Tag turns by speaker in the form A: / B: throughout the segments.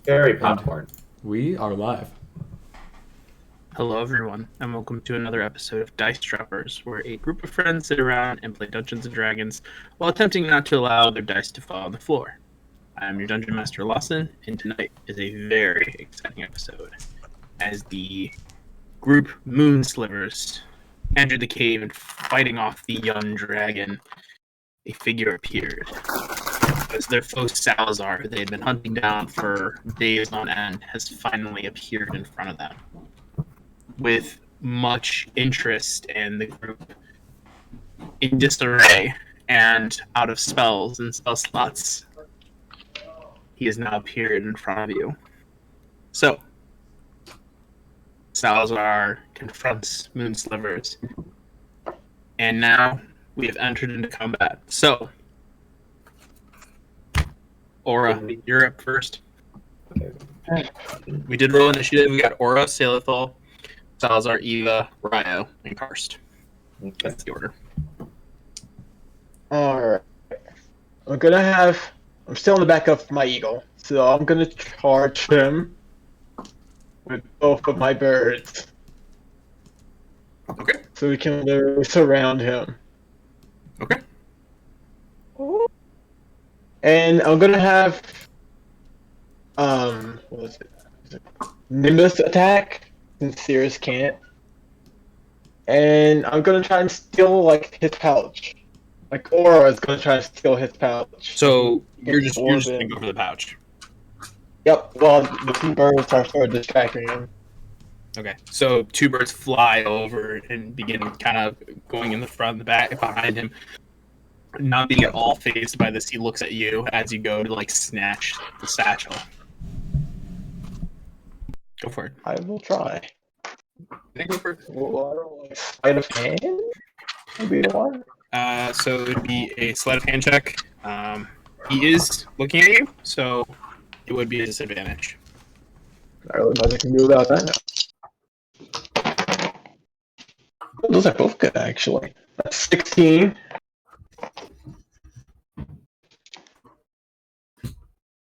A: Very
B: And
A: popcorn.
B: we are live.
C: Hello, everyone, and welcome to another episode of Dice Droppers, where a group of friends sit around and play Dungeons and Dragons while attempting not to allow their dice to fall on the floor. I'm your Dungeon Master Lawson, and tonight is a very exciting episode as the group Moonslivers entered the cave and fighting off the young dragon. A figure appeared. As their foe Salazar, who they had been hunting down for days on end, has finally appeared in front of them. With much interest in the group in disarray and out of spells and spell slots, he has now appeared in front of you. So, Salazar confronts Moonslivers, and now we have entered into combat. So, Aura, you're up first. We did roll initiative. We got Aura, Salithol, Salazar, Eva, Ryo, and Karst.
A: Okay.
C: That's the order.
D: Alright. I'm still on the back of my eagle, so I'm gonna charge him with both of my birds.
C: Okay.
D: So we can literally surround him.
C: Okay.
D: And I'm gonna have what was it? Nimbus attack, since Sirius can't. And I'm gonna try and steal his pouch. Aura is gonna try to steal his pouch.
C: So you're just
D: Absorb
C: gonna
D: it.
C: go for the pouch.
D: Yep, well the two birds are sort of distracting him.
C: Okay. So two birds fly over and begin kind of going in the front and the back behind him. Not being at all fazed by this, he looks at you as you go to snatch the satchel. Go for it.
D: I will try.
C: Yeah, go for it.
D: Well, sleight of hand would be the one.
C: So it would be a sleight of hand check. He is looking at you, so it would be a disadvantage.
D: I really know I can do without that now. Oh, those are both good, actually. That's 16.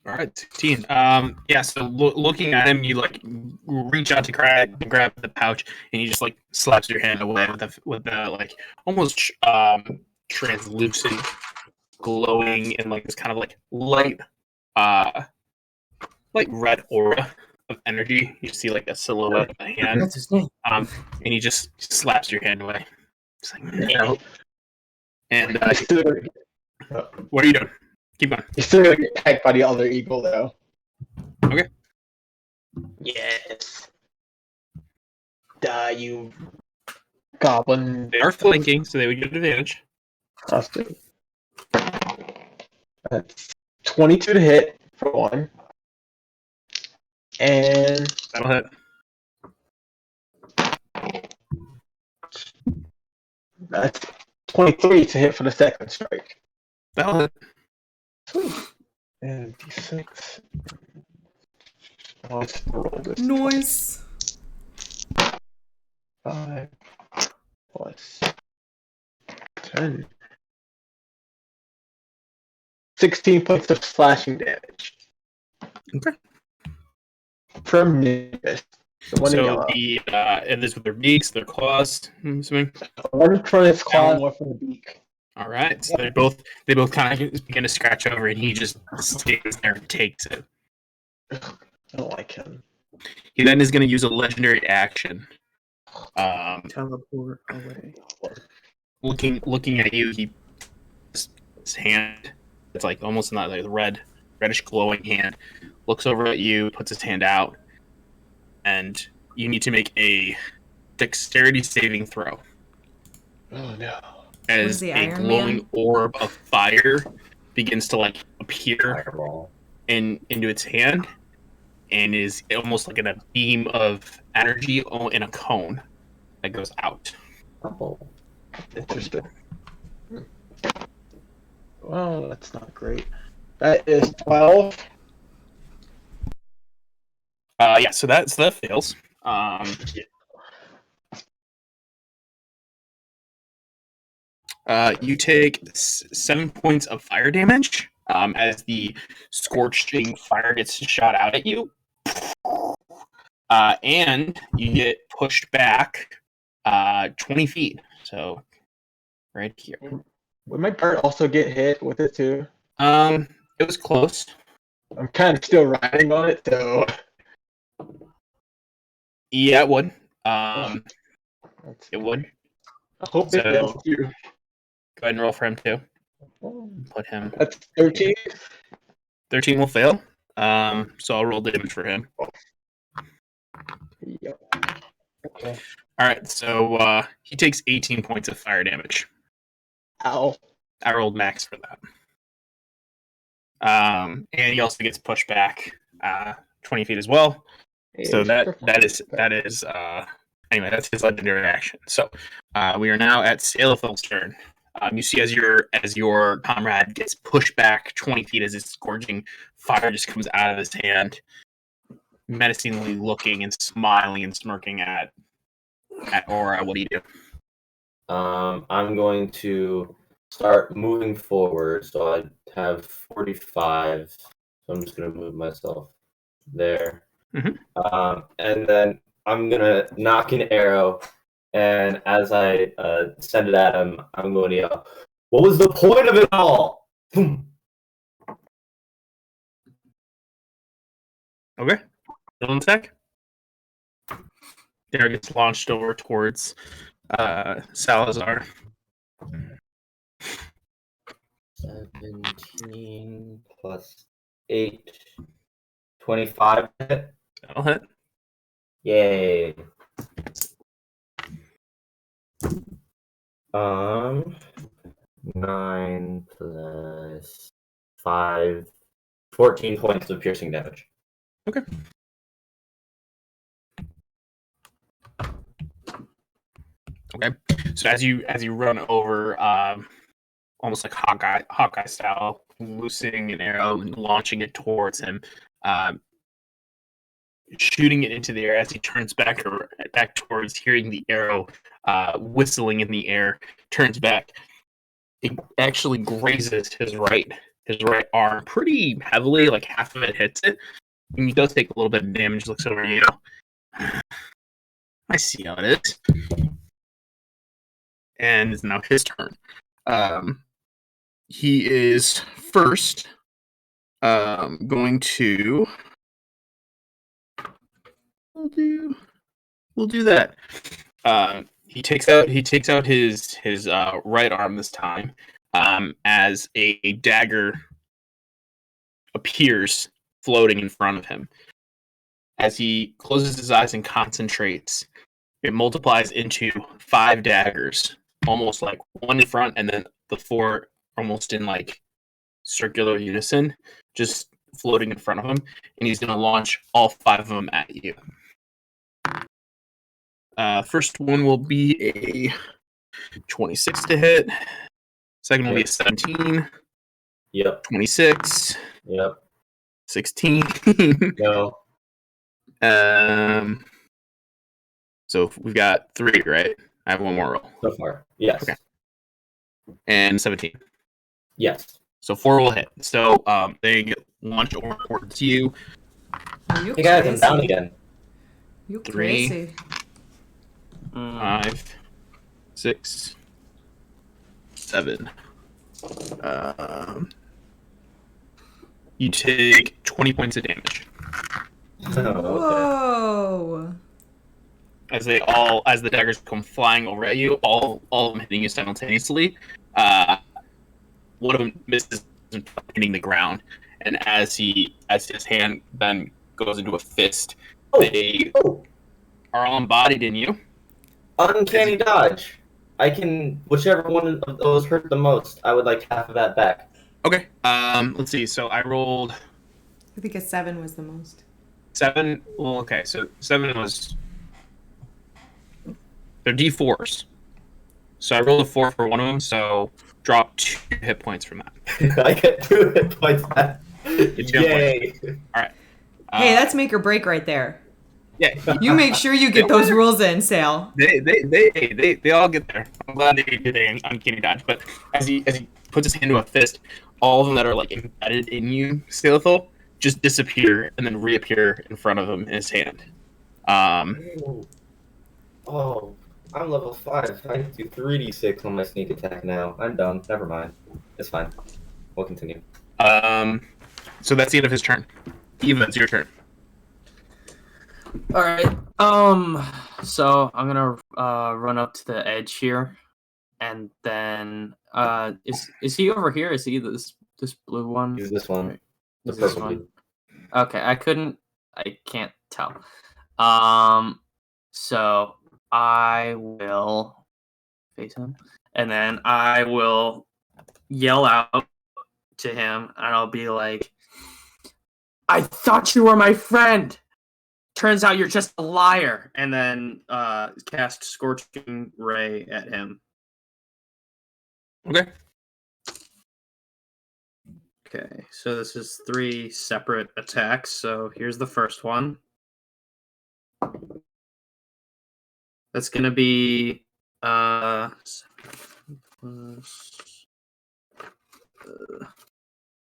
C: All right, 16. Yeah. So looking at him, you reach out to grab the pouch, and he just slaps your hand away with the almost translucent, glowing, and this kind of light, red aura of energy. You see a silhouette of a hand,
A: That's his name.
C: and he just slaps your hand away. Just
D: Yeah.
C: And
D: He's still gonna
C: what are you doing? Keep going.
D: get attacked by the other eagle, though.
C: Okay.
D: Yes. Die, you goblin.
C: They are flanking, so they would get advantage.
D: Bastard. That's 22 to hit for one. And
C: That'll hit.
D: that's 23 to hit for the second strike.
C: That'll hit.
D: Sweet. And D6. Let's roll this.
B: Noise.
D: 5 plus 10. 16 points of slashing damage.
C: Okay.
D: From Nimbus. The one in
C: So
D: yellow.
C: and this with their beaks, their claws, I'm assuming.
D: One from his claw and one from the beak.
C: All right. So they both kind of begin to scratch over, and he just stays there and takes it.
D: I don't like him.
C: He then is going to use a legendary action.
B: Teleport away.
C: Looking at you, his hand, it's almost not the reddish glowing hand, looks over at you, puts his hand out, and you need to make a dexterity saving throw.
D: Oh no.
C: As
E: the
C: a
E: Iron
C: glowing
E: Man?
C: orb of fire begins to appear
A: Fireball.
C: into its hand, and is almost in a beam of energy in a cone that goes out.
A: Oh.
D: Interesting. Well, that's not great. That is 12.
C: Yeah, so that fails. You take 7 points of fire damage as the scorching fire gets shot out at you, And you get pushed back 20 feet. So right here.
D: Would my dart also get hit with it too?
C: It was close.
D: I'm kind of still riding on it, so.
C: Yeah, it would.
D: That's-
C: It would.
D: I hope
C: So-
D: it does too.
C: Go ahead and roll for him too. Put him.
D: That's 13.
C: 13 will fail. So I'll roll damage for him.
D: Yep. Okay.
C: All right. So he takes 18 points of fire damage.
D: Ow.
C: I rolled max for that. And he also gets pushed back 20 feet as well. So that is anyway, that's his legendary action. So we are now at Sailafil's turn. You see as your comrade gets pushed back 20 feet as his scorching fire just comes out of his hand, menacingly looking and smiling and smirking at Aura. What do you do?
A: I'm going to start moving forward, so I have 45. So I'm just going to move myself there.
C: Mhm.
A: And then I'm going to knock an arrow, and as I send it at him, I'm going to yell, "What was the point of it all?" Boom.
C: Okay. Roll an attack. There gets launched over towards Salazar.
A: 17 plus 8. 25.
C: That'll hit.
A: Yay. 9 plus 5. 14 points of piercing damage.
C: Okay. Okay. So as you run over, almost like Hawkeye style, loosening an arrow and launching it towards him, shooting it into the air as he turns back towards, hearing the arrow whistling in the air, turns back. It actually grazes his right arm pretty heavily, like half of it hits it. And he does take a little bit of damage. Looks over at you. I see how it is. And it's now his turn. He is first going to. We'll do that. He takes out his right arm this time, as a dagger appears floating in front of him. As he closes his eyes and concentrates, it multiplies into 5 daggers, almost like one in front, and then the 4 almost in like circular unison, just floating in front of him. And he's going to launch all 5 of them at you. First one will be a 26 to hit. Second will be a 17.
A: Yep.
C: 26.
A: Yep.
C: 16.
A: No.
C: So we've got 3, right? I have one more roll.
A: So far. Yes.
C: Okay. And 17.
A: Yes.
C: So 4 will hit. So they get launched over towards you.
B: Are you
A: Hey guys, I'm
B: crazy?
A: down again.
B: You
C: 3.
B: crazy.
C: 5, 6, 7. You take 20 points of damage
A: Okay.
B: Whoa.
C: as the daggers come flying over at you. All of them hitting you simultaneously. One of them misses hitting the ground, and as his hand then goes into a fist, they
A: Oh,
C: are all embodied in you.
A: uncanny dodge. I can, whichever one of those hurt the most, I would like half of that back.
C: Okay. Let's see. So I rolled
B: I think a 7 was the most.
C: 7. Well, okay. So 7 was. They're D4s. So I rolled a 4 for one of them. So drop 2 hit points from that.
A: I get 2 hit points back.
C: It's your
A: Yay.
B: Hey, that's make or break right there.
C: Yeah.
B: You make sure you get those rules in, Sale.
C: They all get there. I'm glad they did an uncanny dodge. But as he puts his hand to a fist, all of them that are like embedded in you, Stalithol, just disappear and then reappear in front of him in his hand.
A: Ooh. Oh, I'm level 5. I can do 3d6 on my sneak attack now. I'm done. Never mind. It's fine. We'll continue.
C: So that's the end of his turn. Eva, it's your turn.
E: All right. So I'm gonna run up to the edge here, and then is he over here? Is he this blue one?
A: Use this one. The
E: Is this
A: purple
E: one?
A: dude.
E: Okay, I can't tell. So I will face him, and then I will yell out to him, and I'll be like, "I thought you were my friend. Turns out you're just a liar." And then cast Scorching Ray at him.
C: Okay.
E: Okay, so this is 3 separate attacks. So here's the first one. That's gonna be 7 plus.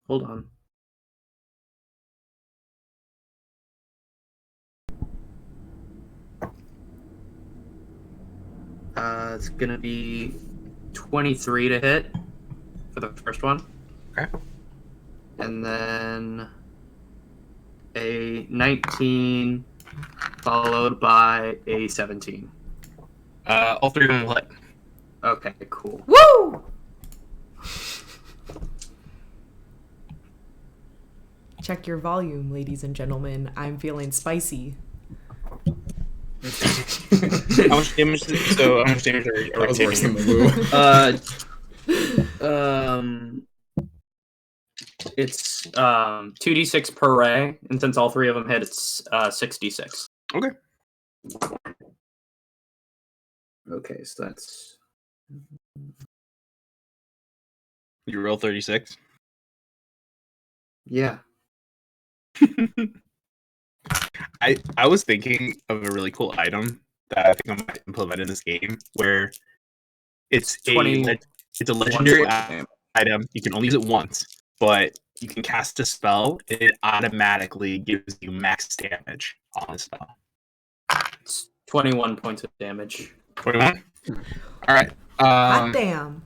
E: Hold on. It's gonna be 23 to hit for the first one.
C: Okay.
E: And then a 19 followed by a 17.
C: All 3 of them will hit.
E: Okay, cool.
B: Woo! Check your volume, ladies and gentlemen. I'm feeling spicy.
C: How much damage? So how much damage are we
F: That was worse than
C: taking?
F: the woo.
E: It's 2d6 per ray, and since all 3 of them hit, it's 6d6.
C: Okay.
E: Okay, so that's
C: You roll 36.
E: yeah.
C: I was thinking of a really cool item that I think I might implement in this game, where it's a
E: 20
C: it's a legendary
E: 120.
C: item. You can only use it once, but you can cast a spell, and it automatically gives you max damage on the spell.
E: It's 21 points of damage.
C: 21. All right.
B: Hot damn.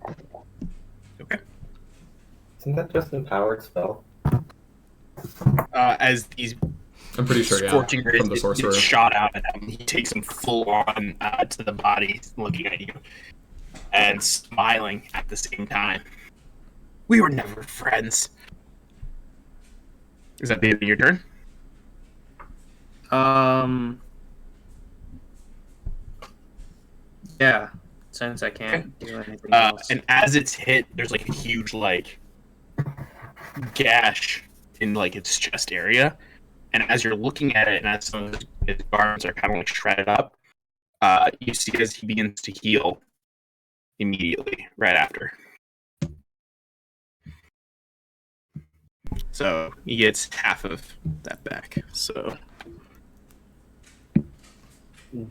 C: Okay.
A: Isn't that just empowered spell?
C: As these
F: I'm pretty sure, yeah.
C: scorching rays
F: From the
C: get
F: sorcerer.
C: shot out at him, he takes him full on to the body, looking at you and smiling at the same time. We were never friends. Is that the end of your turn?
E: Yeah, since I can't do anything else.
C: And as it's hit, there's like a huge gash in its chest area. And as you're looking at it, and as some of his garments are kind of shredded up, you see as he begins to heal immediately right after. So he gets half of that back. So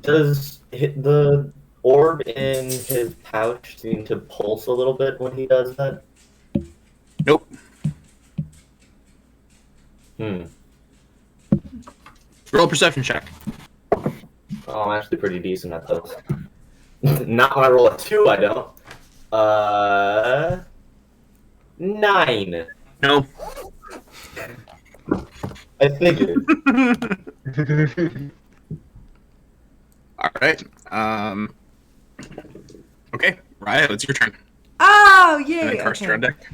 A: Does the orb in his pouch seem to pulse a little bit when he does that?
C: nope. Roll a perception check.
A: Oh, I'm actually pretty decent at those. Not when I roll a 2, I don't. 9.
C: No.
A: I figured.
C: All right. Okay, Raya, it's your turn.
B: Oh,
C: And
B: yay.
C: then Karst, you're on
B: Okay.
C: deck.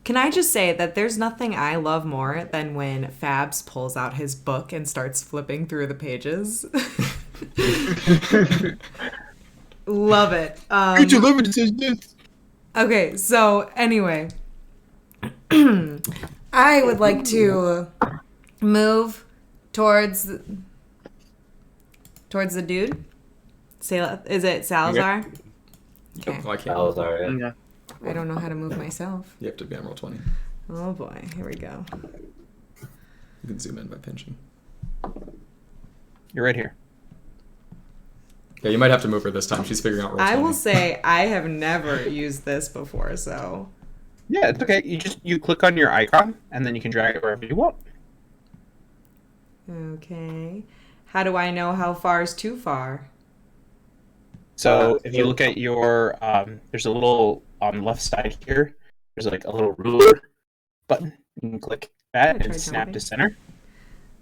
B: Can I just say that there's nothing I love more than when Fabs pulls out his book and starts flipping through the pages? Love it. Okay, so anyway, I would like to move towards the dude. Is it Salazar? Okay.
F: Oh, I can't.
A: Salazar, yeah.
E: Yeah.
B: I don't know how to move myself.
F: You have to be on roll 20.
B: Oh boy, here we go.
F: You can zoom in by pinching.
C: You're right here.
F: Yeah, you might have to move her this time. She's figuring out roll 20.
B: I will say I have never used this before, so
C: Yeah, it's okay. You click on your icon, and then you can drag it wherever you want.
B: okay. How do I know how far is too far?
C: So if you look at your, there's a little on the left side here. There's like a little ruler button. You can click that
B: Try
C: and snap
B: jumping.
C: to center,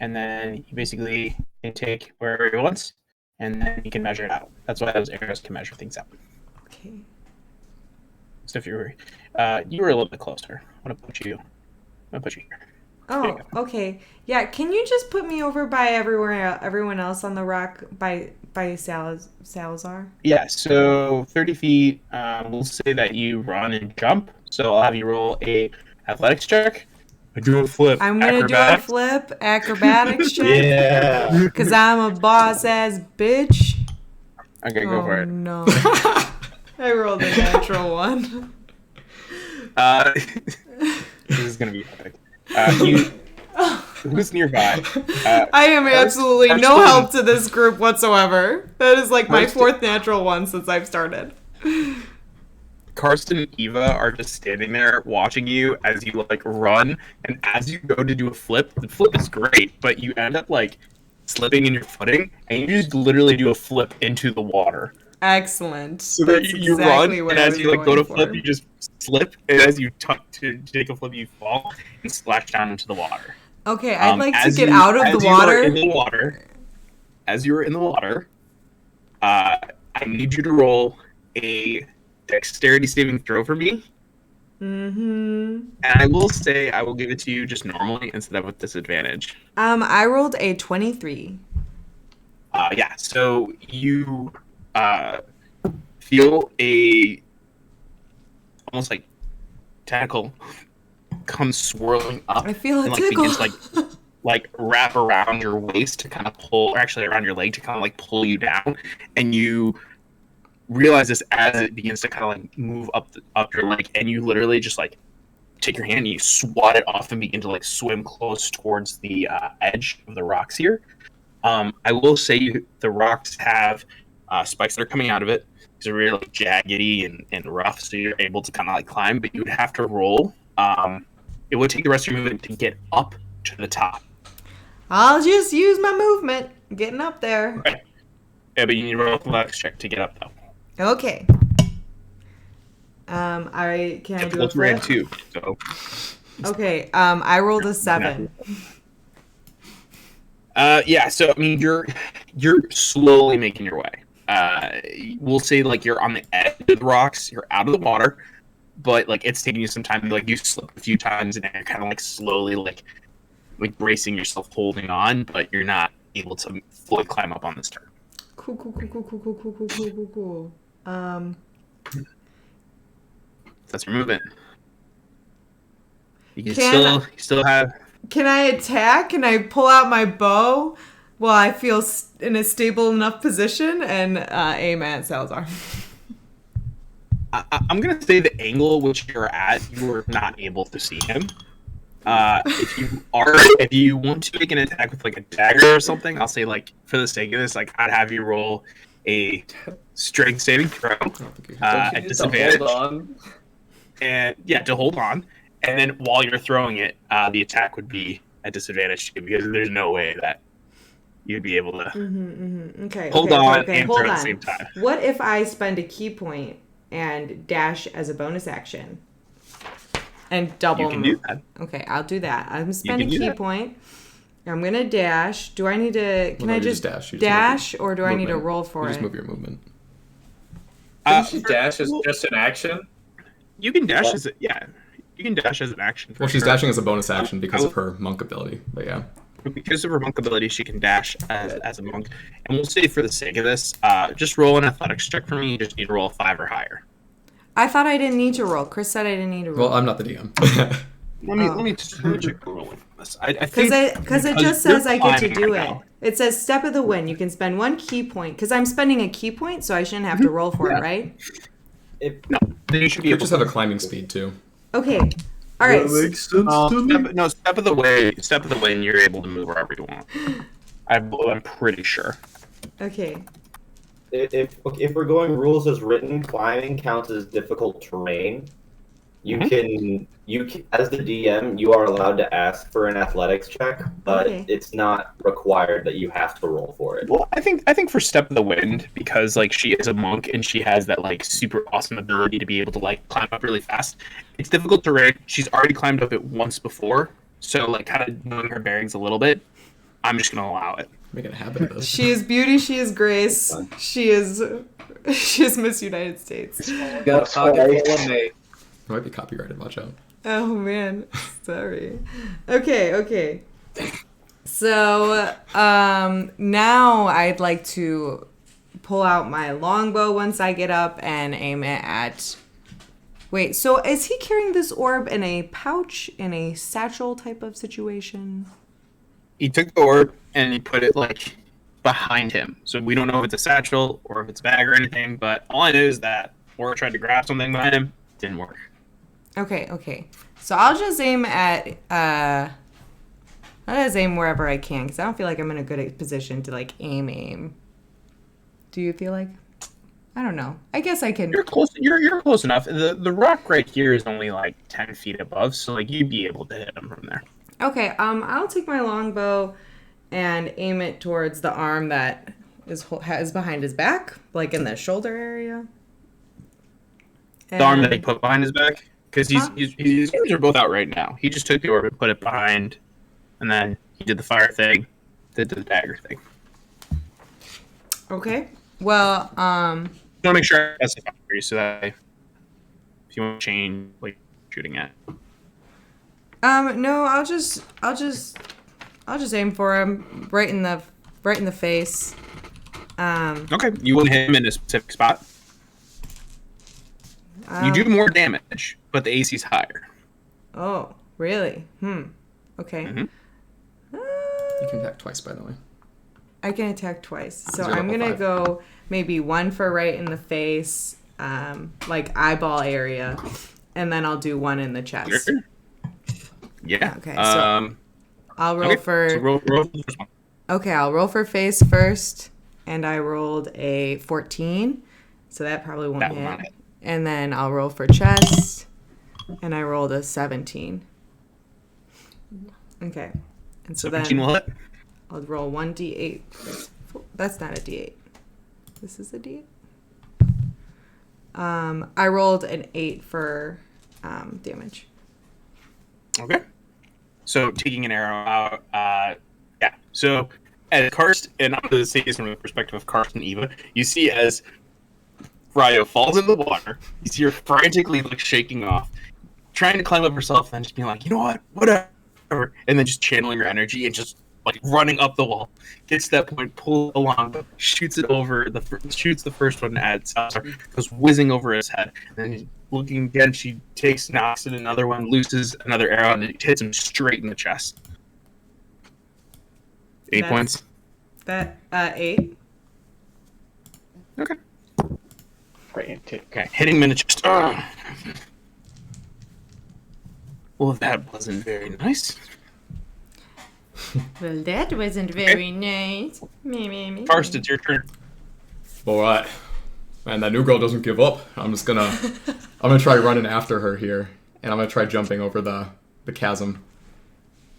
C: and then you basically can take wherever you want, and then you can measure it out. That's why those arrows can measure things out.
B: Okay.
C: So if you were a little bit closer, I'm gonna put you here.
B: Oh, okay. Yeah, can you just put me over by everyone else on the rock by Salazar?
C: Yeah, so 30 feet, we'll say that you run and jump. So I'll have you roll a athletics check. I do a flip.
B: I'm gonna
C: acrobatics.
B: do a flip acrobatics check
A: Yeah.
B: because I'm a boss ass bitch.
C: Okay, go for it.
B: No. I rolled a natural one.
C: This is gonna be epic. Who's nearby?
B: I am absolutely no
C: Karsten-
B: help to this group whatsoever. That is like my
C: Karsten-
B: 4th natural one since I've started.
C: Karsten and Eva are just standing there watching you as you like run, and as you go to do a flip, the flip is great, but you end up like slipping in your footing, and you just literally do a flip into the water.
B: Excellent.
C: So that
B: That's
C: you
B: exactly
C: run,
B: what
C: and
B: I
C: as
B: was
C: you like go to
B: going
C: flip,
B: for.
C: you just slip, and as you tuck to take a flip, you fall and splash down into the water.
B: Okay, I'd like to
C: As
B: get
C: you-
B: out of
C: as
B: the
C: you are in
B: water.
C: the water. As you are in the water, I need you to roll a dexterity saving throw for me.
B: Mm-hmm.
C: And I will say I will give it to you just normally instead of with disadvantage.
B: I rolled a 23.
C: Yeah, so you feel a almost like tentacle come swirling up
B: I feel a
C: and
B: tickle.
C: begins like wrap around your waist to kind of pull, or actually around your leg to kind of like pull you down, and you realize this as it begins to kind of like move up your leg, and you literally just like take your hand and you swat it off and begin to like swim close towards the edge of the rocks here. I will say the rocks have spikes that are coming out of it. These are really like jaggedy and rough, so you're able to kind of like climb, but you would have to roll. It would take the rest of your movement to get up to the top.
B: I'll just use my movement. Getting up there.
C: Yeah, but you need to roll a athletics check to get up though.
B: Okay. I do a
C: Well, ran
B: flip?
C: two, so
B: Okay. I rolled a 7.
C: yeah. So I mean, you're slowly making your way. We'll say like you're on the edge of the rocks. You're out of the water, but like it's taking you some time. Like you slip a few times, and you're kind of like slowly like bracing yourself, holding on, but you're not able to fully climb up on this turn.
B: Cool.
C: That's your movement. You can
B: Can-
C: you still have.
B: Can I attack? Can I pull out my bow while I feel in a stable enough position and aim at Salazar?
C: I'm gonna say the angle which you're at, you are not able to see him. If you want to make an attack with like a dagger or something, I'll say like for the sake of this, like I'd have you roll a strength saving throw at disadvantage,
E: Hold on.
C: and yeah, to hold on. And then while you're throwing it, the attack would be at disadvantage too, because there's no way that you'd be able to
B: Okay.
C: hold on and throw at the same time.
B: What if I spend a key point and dash as a bonus action? And double
C: You can
B: move.
C: do that.
B: Okay, I'll do that. I'm spending
C: do
B: key
C: that.
B: point. I'm gonna dash. Do I need to? Can
F: no,
B: I
F: you
B: just
F: just dash. You just
B: dash,
F: move
B: or do I need to
F: movement.
B: roll for
F: You just
B: it?
F: move your movement.
E: Dash is just an action.
C: You can dash as you can dash as an action. For
F: Well, she's
C: sure.
F: dashing as a bonus action because of her monk ability. But yeah.
C: Because of her monk ability, she can dash as a monk. And we'll say for the sake of this, just roll an athletics check for me. You just need to roll 5 or higher.
B: I thought I didn't need to roll. Chris said I didn't need to roll.
F: Well, I'm not the DM.
C: Let me check the rolling. I
B: Because it just
C: you're
B: says I get to
C: climbing
B: do
C: right
B: it.
C: now.
B: It says step of the win. You can spend 1 key point. Because I'm spending a key point, so I shouldn't have to roll for it, right?
C: No, then you should be
F: You
C: able
F: just
C: to
F: have a climbing speed too.
B: Okay. All right.
E: sense
C: step of the way, and you're able to move wherever you want. I'm pretty sure.
B: Okay.
A: If we're going rules as written, climbing counts as difficult terrain. you can, as the DM, you are allowed to ask for an athletics check, but
B: Okay.
A: it's not required that you have to roll for it.
C: Well, I think for Step of the Wind, because like she is a monk and she has that like super awesome ability to be able to like climb up really fast. It's difficult terrain. She's already climbed up it once before, so like kind of knowing her bearings a little bit, I'm just gonna allow it.
F: Making a habit of this.
B: She is beauty, she is grace, she is Miss United States.
E: Got a pocket full of May.
F: It might be copyrighted. Watch out.
B: Oh man, sorry. Okay. So now I'd like to pull out my longbow once I get up and aim it at. Wait, so is he carrying this orb in a pouch, in a satchel type of situation?
C: He took the orb and he put it like behind him, so we don't know if it's a satchel or if it's a bag or anything. But all I know is that Aura tried to grab something behind him, didn't work.
B: Okay. So I'll just aim at I'll just aim wherever I can because I don't feel like I'm in a good position to like aim. Do you feel like? I don't know. I guess I can.
C: You're close. You're close enough. The rock right here is only like 10 feet above, so like you'd be able to hit him from there.
B: Okay. I'll take my longbow and aim it towards the arm that is behind his back, like in the shoulder area.
C: The arm that he
B: And-
C: put behind his back, because his arms are both out right now. He just took the orb and put it behind, and then he did the fire thing, did the dagger thing.
B: Okay. Well,
C: I want to make sure I specify for you so that if you want to change like shooting at.
B: no, I'll just aim for him right in the face.
C: Okay, you want to hit him in a specific spot. You do more damage, but the AC's higher.
B: Oh, really? Okay.
C: Mhm.
F: You can attack twice, by the way.
B: I can attack twice. So
F: 0
B: I'm
F: or
B: gonna
F: 5.
B: go maybe one for right in the face, like eyeball area, and then I'll do one in the chest.
C: Sure. Yeah.
B: Okay, so- I'll roll
C: okay,
B: for
C: so roll for the first one.
B: Okay, I'll roll for face first, and I rolled a 14, so that probably won't
C: That will
B: hit.
C: not hit.
B: And then I'll roll for chest, and I rolled a 17. Okay, and so
C: 17
B: then
C: will hit.
B: I'll roll 1d8. That's not a d8. This is a d8. I rolled an 8 for damage.
C: Okay. So taking an arrow out, yeah. So as Karst, and I'm going to say this from the perspective of Karst and Eva, you see as Ryo falls in the water, you see her frantically like shaking off, trying to climb up herself, and then just being like, you know what, whatever, and then just channeling her energy and just like running up the wall. Gets to that point, pull along, shoots it over shoots the first one at Salazar, goes whizzing over his head, and then looking again, she knocks at another one, looses another arrow, and it hits him straight in the chest. 8
B: That's-
C: points.
B: That 8.
C: Okay.
D: Right.
C: Okay, hitting him in the chest. Ugh. Well, that wasn't very nice.
B: Well, that wasn't very nice. Me.
C: Karst, it's your turn.
F: All right. Man, that new girl doesn't give up. I'm gonna try running after her here, and I'm gonna try jumping over the chasm.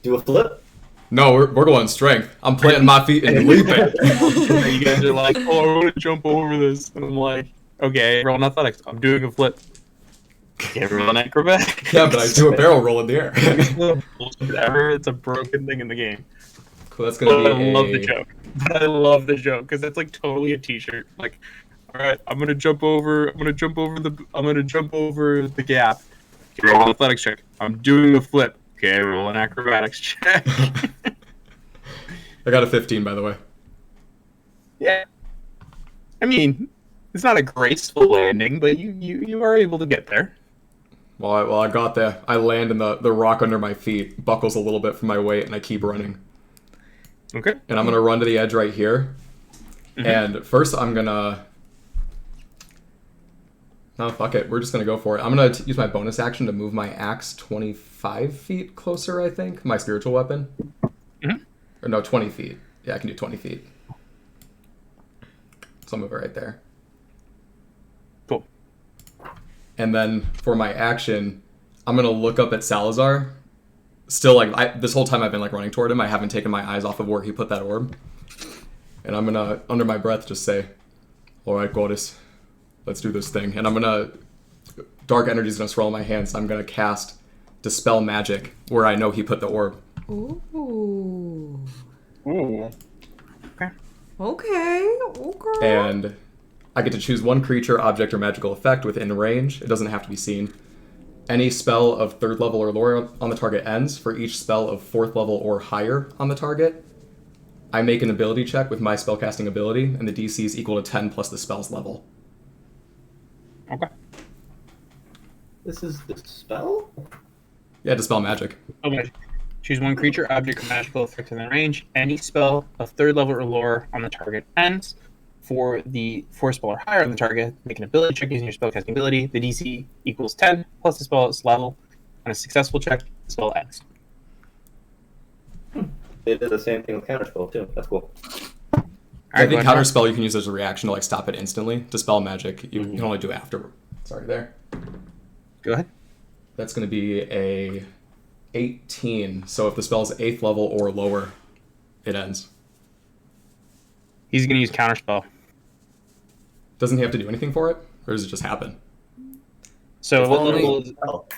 A: Do a flip.
F: No, we're going strength. I'm planting my feet and leaping.
C: You guys are like, oh, I want to jump over this. And I'm like, okay, roll an athletics. I'm doing a flip. Can't roll an acrobat.
F: Yeah, but I do a barrel roll in the air.
C: Whatever, it's a broken thing in the game.
F: Cool, that's gonna
C: But
F: be
C: I love the joke. But I love the joke because that's like totally a T-shirt. Like, all right, I'm gonna jump over the gap. Okay, roll an athletics check. I'm doing a flip. Okay, roll an acrobatics check.
F: I got a 15, by the way.
C: Yeah. I mean, it's not a graceful landing, but you are able to get there.
F: Well, I got there. I land and the rock under my feet buckles a little bit from my weight, and I keep running.
C: Okay.
F: And I'm gonna run to the edge right here.
C: Mhm.
F: And first, I'm gonna. No, fuck it. We're just gonna go for it. I'm gonna use my bonus action to move my axe 25 feet closer. I think my spiritual weapon.
C: Mhm.
F: Or no, 20 feet. Yeah, I can do 20 feet. So I'll move it right there.
C: Cool.
F: And then for my action, I'm gonna look up at Salazar. Still, like, this whole time I've been like running toward him, I haven't taken my eyes off of where he put that orb. And I'm gonna, under my breath, just say, "All right, Goddess, let's do this thing." And I'm gonna, dark energy's gonna swirl in my hands. I'm gonna cast Dispel Magic where I know he put the orb.
B: Ooh.
D: Ooh.
B: Okay.
F: And I get to choose one creature, object, or magical effect within range. It doesn't have to be seen. Any spell of 3rd level or lower on the target ends. For each spell of 4th level or higher on the target, I make an ability check with my spellcasting ability, and the DC is equal to 10 plus the spell's level.
C: Okay.
A: This is the spell?
F: Yeah, Dispel Magic.
C: Okay. Choose one creature, object, or magical effect within range. Any spell of 3rd level or lower on the target ends. For the 4th spell or higher on the target, make an ability check using your spellcasting ability. The DC equals 10 plus the spell's level. On a successful check, the spell ends.
A: They did the same thing with Counterspell too. That's cool.
F: I
C: Alright,
F: think
C: go ahead.
F: Counterspell you can use as a reaction to like stop it instantly. Dispel Magic you can only do after. Sorry, there.
C: Go ahead.
F: That's going to be a 18. So if the spell is 8th level or lower, it ends.
C: He's going to use Counterspell.
F: Doesn't he have to do anything for it? Or does it just happen?
C: So
A: It's
C: what
A: only
C: level is
A: spell.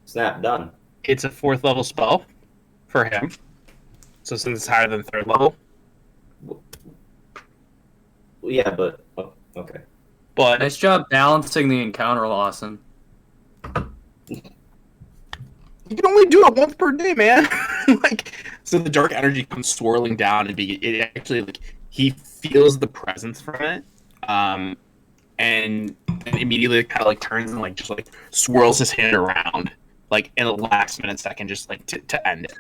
A: Snap, done.
C: It's a 4th level spell for him. So since it's higher than 3rd level.
A: Yeah, but okay.
C: But
E: Nice job balancing the encounter, Lawson.
C: you can only do it once per day, man. So the dark energy comes swirling down and it actually he feels the presence from it, and then immediately kind of turns and just swirls his hand around in the last minute second just to end it.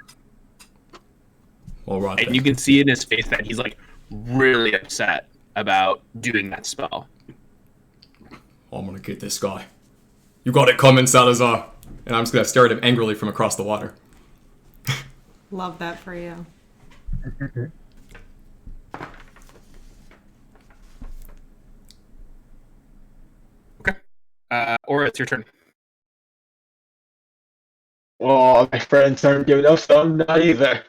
F: All right.
C: And you can see in his face that he's really upset about doing that spell.
F: I'm gonna get this guy. You got it coming, Salazar. And I'm just gonna stare at him angrily from across the water.
B: Love that for you.
C: Okay. Or it's your turn.
D: Well, my friends aren't giving up, so I'm not either.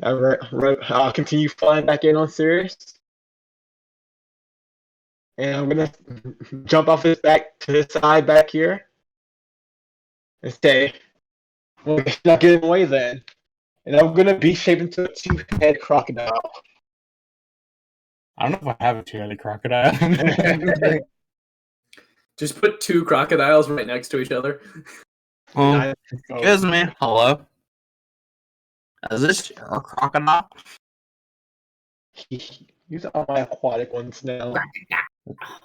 D: I'll continue flying back in on Sirius. And I'm gonna jump off his back to his side back here. And say, well, it's not getting away then. And I'm gonna be shaped into a 2-head crocodile.
C: I don't know if I have a two-headed crocodile.
E: Just put 2 crocodiles right next to each other.
C: Well, excuse me. Hello. Is this your crocodile?
D: Use all my aquatic ones now.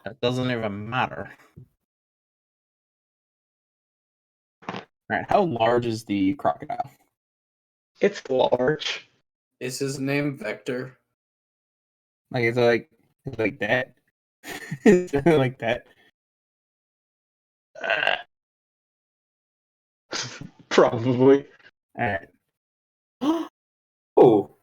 C: That doesn't even matter. Alright, how large is the crocodile?
D: It's large.
E: Is his name Vector?
C: It's like that. Is it like that?
D: Probably.
C: Alright.
A: Oh,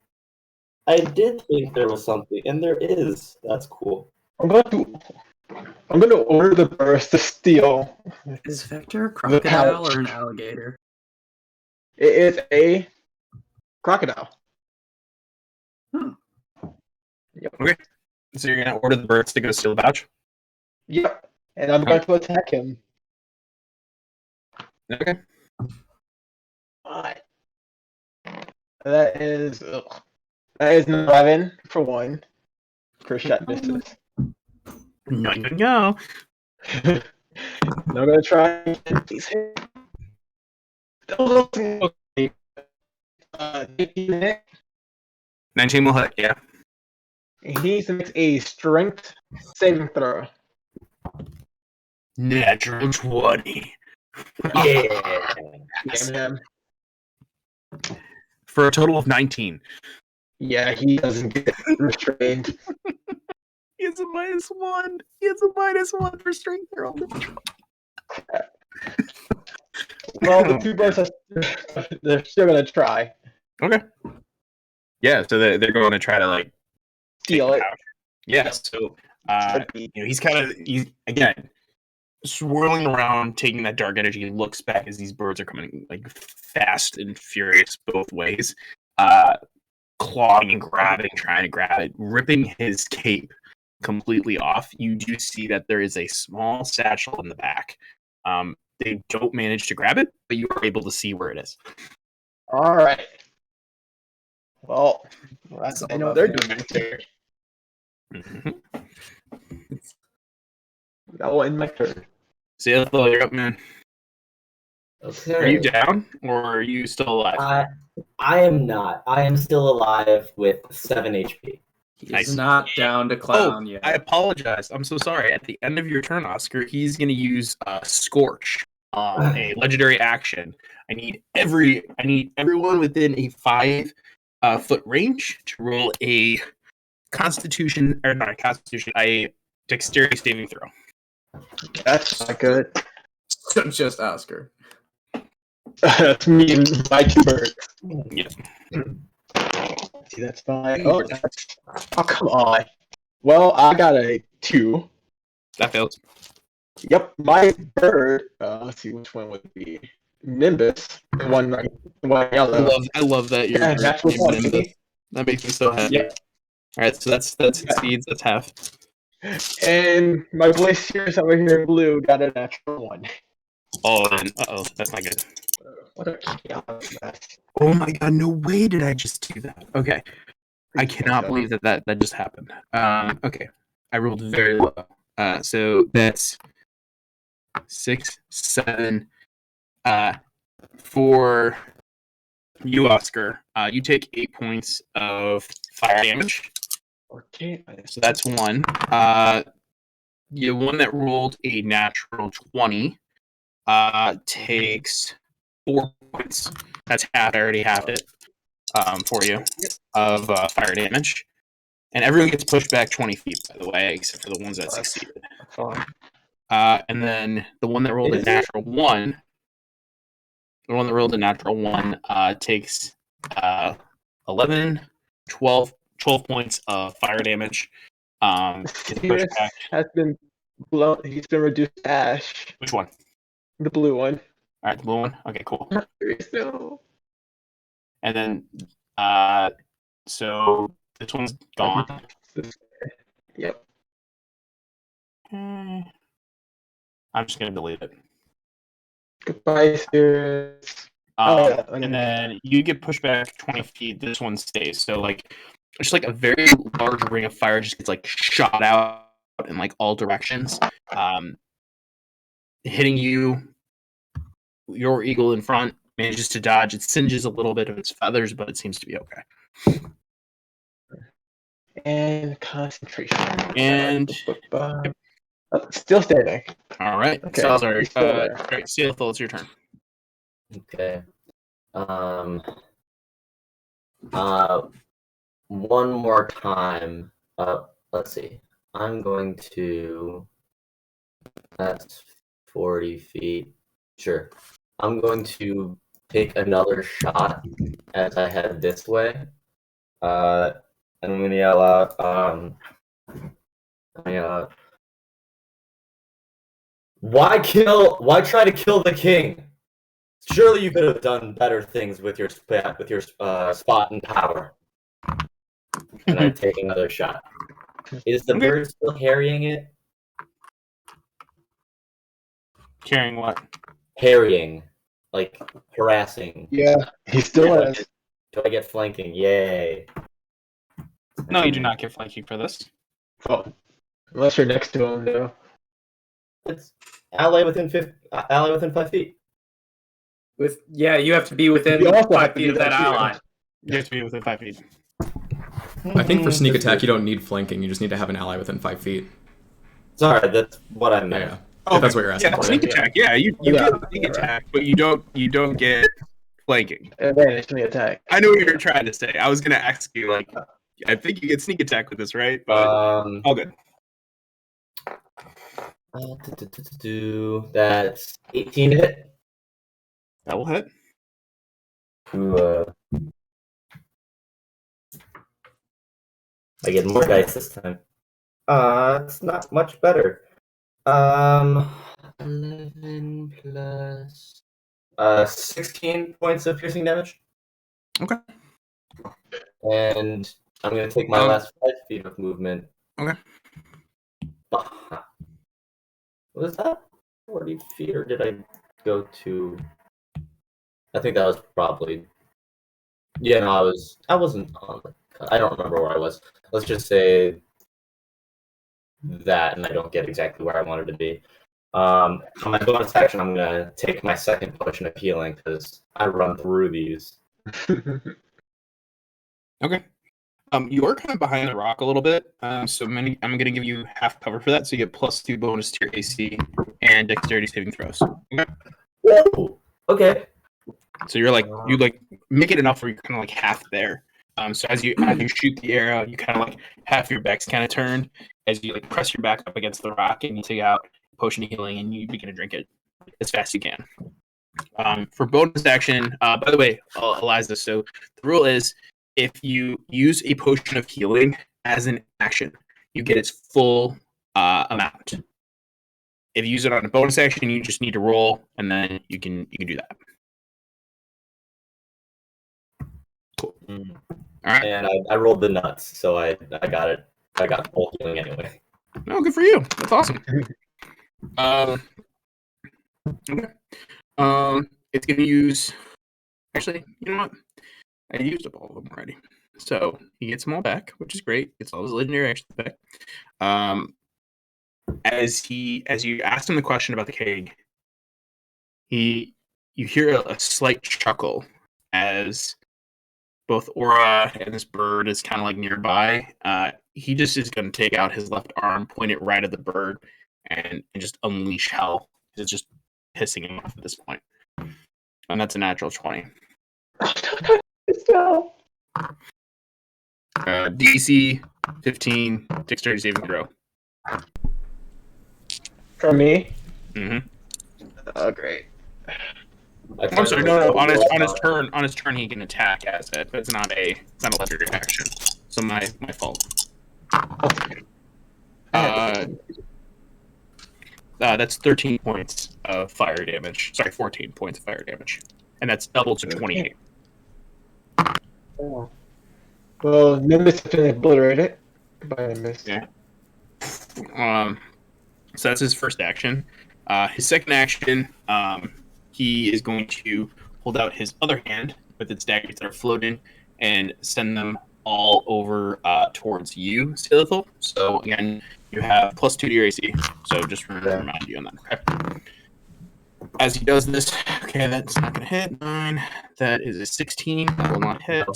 A: I did think there was something, and there is. That's cool.
D: I'm gonna order the birds to steal.
E: Is Vector a crocodile or an alligator?
D: It is a crocodile.
C: So you're gonna order the birds to go steal the pouch?
D: Yep. And I'm going to attack him.
C: Okay.
D: Alright. That is an 11 for 1. First shot misses.
C: No.
D: I'm gonna try and get these hits. Okay. 18 hit.
C: 19 will hit, yeah.
D: And he needs to make a strength saving throw.
C: Natural 20.
A: Yeah.
D: Damn him.
C: For a total of 19.
D: Yeah, he doesn't get restrained.
C: He has a -1. He has a -1 for strength roll.
D: Well, the 2 birds they're still gonna try.
C: Okay. Yeah, so they're going to try to
D: Steal it.
C: Yeah, so he's again, swirling around, taking that dark energy, looks back as these birds are coming like fast and furious both ways, clawing and grabbing, trying to grab it, ripping his cape completely off. You do see that there is a small satchel in the back. They don't manage to grab it, but you are able to see where it is.
D: All right. Well,
E: It's
D: I
E: all
D: know
E: about
D: they're
E: family.
D: doing it.
C: Mhm.
D: That will end my turn.
C: Sailful, you're up, man.
A: Okay.
C: Are you down or are you still alive?
A: I am not. I am still alive with 7 HP.
E: He's
C: Nice.
E: not down to clown yet.
C: I apologize. I'm so sorry. At the end of your turn, Oscar, he's going to use Scorch, a legendary action. I need everyone within a 5 foot range to roll a a dexterity saving throw.
D: That's not good.
E: So just Oscar.
D: That's me and my 2 birds.
C: Yeah.
D: See, that's fine. Oh, come on. Well, I got a 2.
C: That fails.
D: Yep, my bird. Let's see which one would it be. Nimbus, the one yellow.
C: I love that you're
D: Yeah, that's what's
C: named
D: up.
C: Nimbus. That makes me so happy.
D: Yep.
C: All right, so that succeeds. That's half.
D: And my boy Sears over here in blue got a natural 1.
C: Oh, and that's not good.
D: What a chaos mess.
C: Oh my god, no way did I just do that. Okay. I cannot believe that just happened. Okay. I rolled very low. So that's 6, 7. For you, Oscar, you take 8 points of fire damage.
D: Okay.
C: So that's 1. The one that rolled a natural 20 takes 4 points. That's half. I already halved it for you of fire damage. And everyone gets pushed back 20 feet, by the way, except for the ones that succeeded.
D: Fine.
C: And then the one that rolled a natural 1, takes 11, 12 points of fire damage. Gets pushed
D: Sears
C: back.
D: has been blown. He's been reduced to ash.
C: Which one?
D: The blue one.
C: All right, the blue one. Okay, cool.
D: No.
C: And then, so this one's gone.
D: Yep.
C: I'm just gonna delete it.
D: Goodbye, Sears. Yeah,
C: And then you get pushed back 20 feet. This one stays. So like, just like a very large ring of fire just gets like shot out in like all directions, hitting you. Your eagle in front manages to dodge. It singes a little bit of its feathers, but it seems to be okay.
D: And concentration.
C: And
D: still standing.
C: all right,
D: Okay,
C: Salazar.
D: he's still there.
C: Great, Sealthal, it's your turn.
A: Okay. One more time. Let's see. I'm going to. That's 40 feet. Sure. I'm going to take another shot as I head this way. And I'm going to yell out. Why try to kill the king? Surely you could have done better things with your spot and power. And I take another shot. Is the bird still harrying it?
C: Carrying what?
A: Harrying, like harassing.
D: Yeah, he still is.
A: Do I get flanking? Yay!
C: No, you do not get flanking for this.
D: Oh, unless you're next to him, though.
A: It's ally within 5 feet.
E: You have to be within
D: You also have
E: 5
D: to
E: feet
D: be
E: of that
D: there, too.
E: ally.
C: You have to be within 5 feet.
F: I think for sneak attack, you don't need flanking. You just need to have an ally within 5 feet.
A: Sorry, that's what I
F: Yeah,
A: meant.
F: yeah. If that's what you're asking
C: Yeah,
F: for.
C: sneak attack. Yeah, you
D: Yeah.
C: get sneak attack, but you don't get flanking.
D: Advantage to the attack.
C: I know what you're trying to say. I was gonna ask you, like, I think you get sneak attack with this, right? But all good.
A: That's 18 hit.
C: That will hit.
A: Ooh, I get more dice this time. It's not much better. 11 plus 16 points of piercing damage.
C: Okay.
A: And I'm gonna take my last 5 feet of movement.
C: Okay.
A: Was that 40 feet, or did I go to? I think that was probably. Yeah, no, I wasn't on. I don't remember where I was. Let's just say that, and I don't get exactly where I wanted to be. On my bonus action, I'm gonna take my second potion of healing because I run through these.
C: Okay. You are kind of behind the rock a little bit, so I'm going to give you half cover for that, so you get +2 bonus to your AC and dexterity saving throws. Okay.
A: Whoa! Okay.
C: So you're like you make it enough where you're kind of like half there. So as you shoot the arrow, you kind of like half your back's kind of turned as you like press your back up against the rock and you take out potion of healing and you begin to drink it as fast as you can. For bonus action, by the way, Eliza, so the rule is if you use a potion of healing as an action, you get its full amount. If you use it on a bonus action, you just need to roll, and then you can do that. Cool. All right.
A: And I rolled the nuts, so I got it. I got full healing anyway.
C: Oh, good for you. That's awesome. Okay. It's gonna use. Actually, you know what? I used up all of them already, so he gets them all back, which is great. Gets all his legendary actions back. As you asked him the question about the keg, you hear a slight chuckle as both Aura and this bird is kind of like nearby. He just is going to take out his left arm, point it right at the bird, and just unleash hell. It's just pissing him off at this point. And that's a natural 20. DC 15, dexterity saving throw.
D: For me?
C: Mm-hmm.
D: Oh, great.
C: I'm sorry, no. On his turn, he can attack as it, but it's not a legendary action. So my fault. That's 13 points of fire damage. Sorry, 14 points of fire damage, and that's double to 28.
D: Oh. Well, Nimbus has been obliterated by Nimbus.
C: Yeah. So that's his first action. His second action, he is going to hold out his other hand with its daggers that are floating and send them all over towards you, Silithal. So again, you have +2 to your AC. So just remind you on that. Okay. As he does this, okay, that's not going to hit. 9. That is a 16. That will not hit.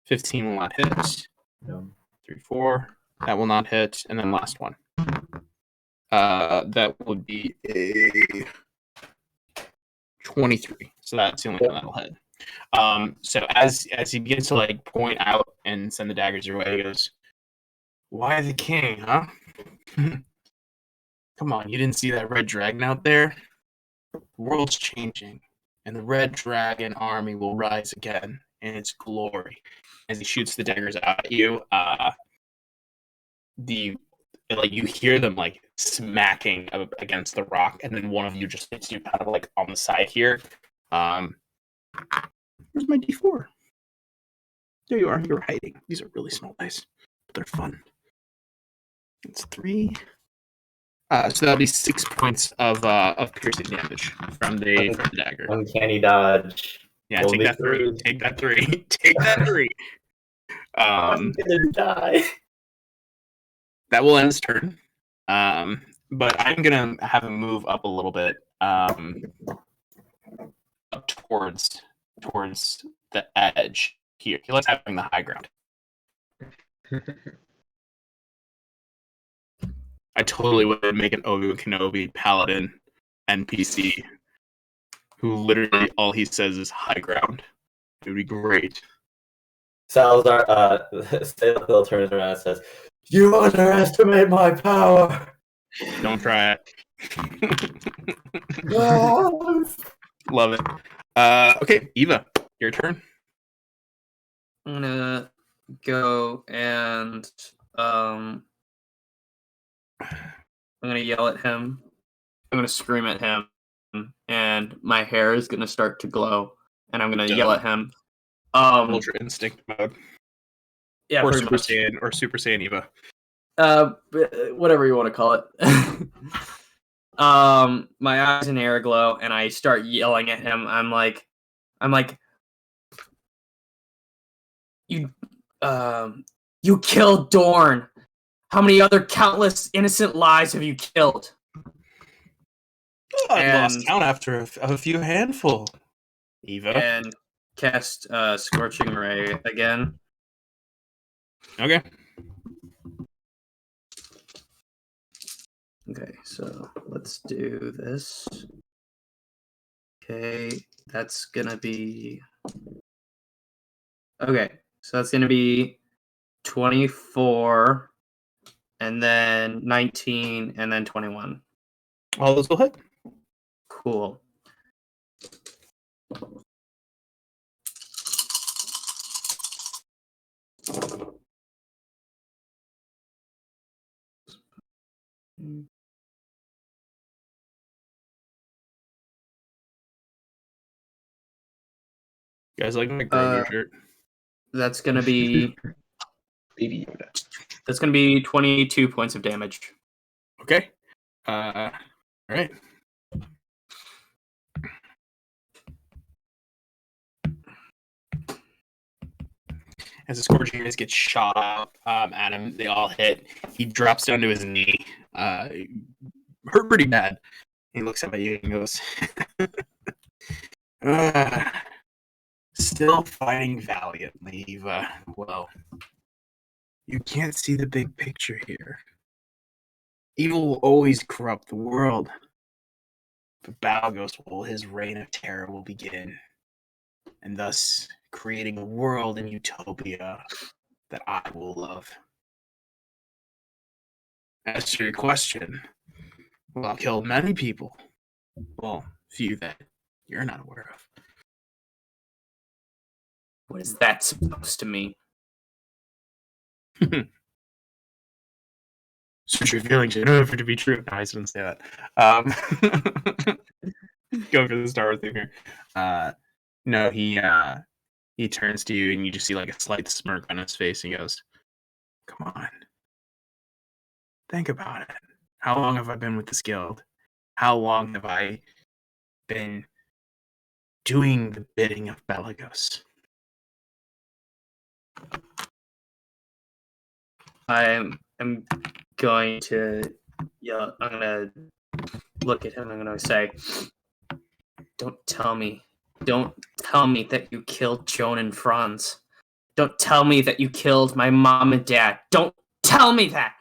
C: 15 will not hit. 3, 4. That will not hit. And then last one. That would be a 23. So that's the only one that'll hit. So as he begins to like point out and send the daggers your way, he goes, "Why the king, huh? Come on, you didn't see that red dragon out there? The world's changing, and the red dragon army will rise again in its glory." As he shoots the daggers out at you, you hear them like smacking against the rock, and then one of you just hits you kind of like on the side here. Where's my D4? There you are. You're hiding. These are really small dice, but they're fun. It's 3. So that'll be 6 points of piercing damage from the dagger.
A: Uncanny dodge.
C: Yeah, take that 3. Take that 3. Take that 3.
A: I'm gonna die.
C: That will end his turn. But I'm gonna have him move up a little bit, up towards the edge here. He likes having the high ground. I totally would make an Obi-Wan Kenobi paladin NPC who literally all he says is high ground. It would be great.
A: Salazar, Salazar turns around and says, "You underestimate my power."
C: Don't try it.
A: No.
C: Love it. Okay, Eva, your turn.
E: I'm gonna go and I'm gonna yell at him. I'm gonna scream at him, and my hair is gonna start to glow. And I'm gonna yell at him.
C: Ultra Instinct mode.
E: Yeah,
C: Or
E: pretty
C: Super
E: much.
C: Saiyan or Super Saiyan Eva.
E: Whatever you want to call it. My eyes and hair glow, and I start yelling at him. I'm like, you, you killed Dorn. How many other countless innocent lives have you killed?
C: I lost
E: And-
C: count after a few handful. Eva.
E: And cast Scorching Ray again.
C: Okay.
E: Okay, so let's do this. Okay, that's gonna be. Okay, so that's gonna be 24, and then 19, and then 21.
C: All those will hit.
E: Cool.
C: You guys like my Grogu shirt?
E: That's gonna be
D: Baby Yoda.
E: 22 points of damage.
C: Okay. All right. As the Scorching Rays get shot out at him, they all hit. He drops down to his knee. Hurt pretty bad. He looks up at you and goes, still fighting valiantly, Eva. Well, you can't see the big picture here. Evil will always corrupt the world. But Balgos his reign of terror will begin. And thus creating a world in utopia that I will love. As to your question, well, I'll kill many people. Well, few that you're not aware of.
E: What is that supposed to mean?
C: Search your feelings in order for it to be true. No, I shouldn't say that. Go for the Star Wars thing here. No, he turns to you and you just see like a slight smirk on his face and he goes, "Come on. Think about it. How long have I been with this guild? How long have I been doing the bidding of Belagos?"
E: I'm going to I'm gonna look at him. I'm gonna say, Don't tell me that you killed Joan and Franz. Don't tell me that you killed my mom and dad. Don't tell me that."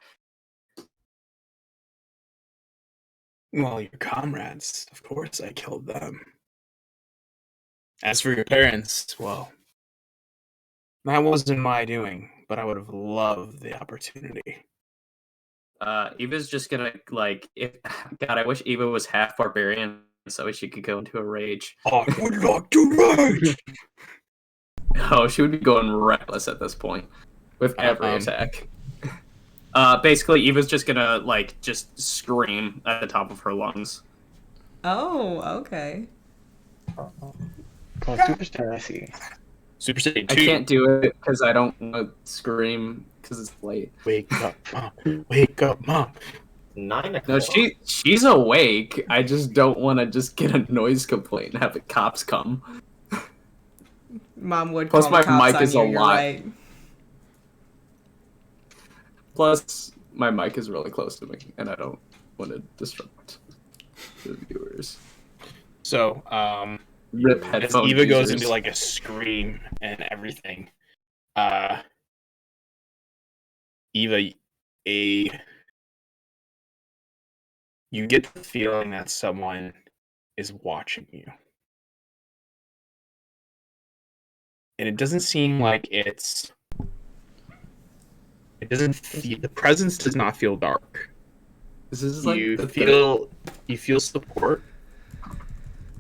C: Well, your comrades, of course I killed them. As for your parents, well, that wasn't my doing, but I would have loved the opportunity.
E: Eva's just gonna God, I wish Eva was half barbarian so she could go into a rage.
C: I would like to rage!
E: Oh, she would be going reckless at this point with every attack. Basically, Eva's just gonna just scream at the top of her lungs.
B: Oh, okay.
D: Oh, Superstar, I see.
C: Super Saiyan
E: I
C: 2.
E: can't do it because I don't want to scream because it's late.
C: Wake up, Mom. Wake up, Mom.
A: 9 o'clock.
E: No, she's awake. I just don't want to just get a noise complaint and have the cops come.
B: Mom would
E: Plus
B: call
E: my
B: the cops
E: mic
B: on
E: is
B: you,
E: a
B: you're
E: lot.
B: right.
E: Plus, my mic is really close to me, and I don't want to disrupt the viewers.
C: So,
E: Rip
C: as
E: headphone
C: Eva goes
E: users.
C: into like a scream and everything, Eva, you get the feeling that someone is watching you. And it doesn't seem like it doesn't feel, the presence does not feel dark.
E: This is like
C: You
E: the
C: feel support,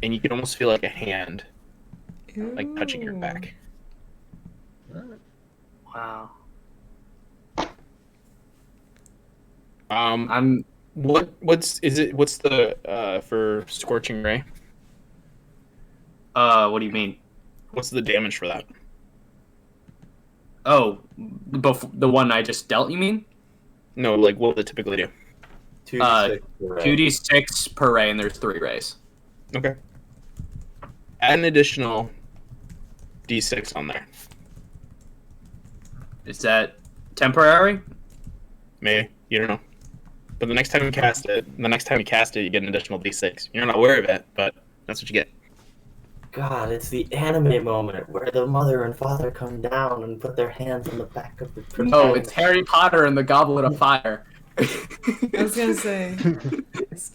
C: and you can almost feel like a hand like touching your
B: Ooh.
C: back.
E: Wow.
C: Um,
E: I'm
C: What's the for Scorching Ray?
E: What do you mean?
C: What's the damage for that?
E: Oh, the one I just dealt, you mean?
C: No, like what would it typically do?
A: 2d6 per ray.
E: 2d6 per ray, and there's 3 rays.
C: Okay. Add an additional d6 on there.
E: Is that temporary?
C: Maybe. You don't know. But the next time you cast it, you get an additional d6. You're not aware of it, but that's what you get.
A: God, it's the anime moment where the mother and father come down and put their hands on the back of the
E: No,
A: protagonist.
E: it's Harry Potter and the Goblet of Fire.
B: I was gonna say.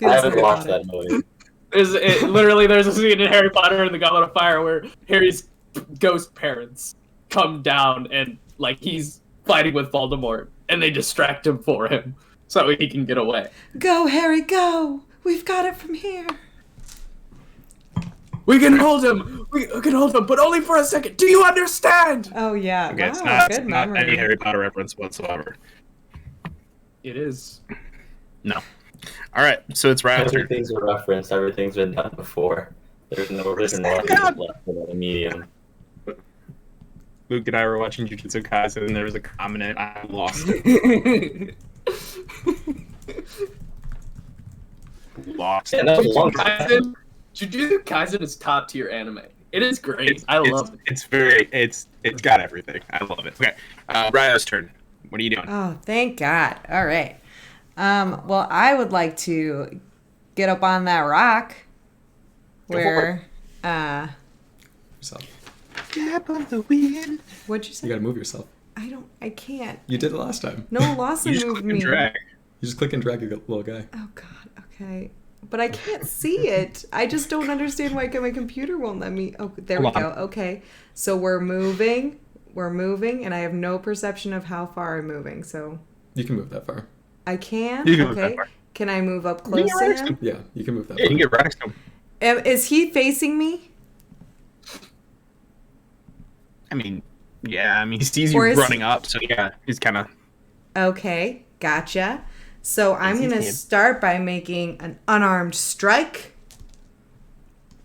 A: I haven't watched that movie.
E: There's a scene in Harry Potter and the Goblet of Fire where Harry's ghost parents come down and like he's fighting with Voldemort and they distract him for him so he can get away.
B: Go, Harry, go! We've got it from here.
E: We can hold him. We can hold him, but only for a second. Do you understand?
B: Oh yeah.
C: Okay,
B: Wow,
C: it's not
B: good
C: not
B: memory.
C: any Harry Potter reference whatsoever.
E: It is.
C: No. All right, so it's Ryle's turn.
A: Everything's a reference. Everything's been done before. There's no original left in the medium.
C: Luke and I were watching Jujutsu Kaisen, and there was a comment, and I lost it. Lost
A: Yeah,
C: it.
A: that was a long time.
E: Kaisen, Jujutsu Kaisen is top tier anime. It is great. I love it.
C: It's got everything. I love it. Okay, Ryle's turn. What are you doing?
B: Oh, thank God. All right. Well, I would like to get up on that rock where,
F: Yourself.
C: Gap on the wind.
B: what'd you
F: You
B: say?
F: gotta move yourself.
B: I can't.
F: You did it last time.
B: No, Lawson
C: You just
B: moved
C: click and
B: me.
C: drag.
F: You just click and drag your little guy.
B: Oh God. Okay. But I can't see it. I just don't understand why my computer won't let me. Oh, there
C: Hold
B: we
C: on.
B: go. Okay. So we're moving, and I have no perception of how far I'm moving. So
F: You can move that far.
B: I can.
C: You can move that
B: Okay.
C: far.
B: Can I move up
C: You
B: close
C: can
B: to
C: right next to
B: him?
C: him.
F: Yeah, you can move that
C: Yeah, you
F: far.
C: can get right next to him.
B: Is he facing me?
C: I mean, yeah. I mean, he sees you
B: Or is-
C: running up, so yeah, he's kind of.
B: Okay, gotcha. So I'm
C: Easy
B: gonna
C: kid.
B: start by making an unarmed strike.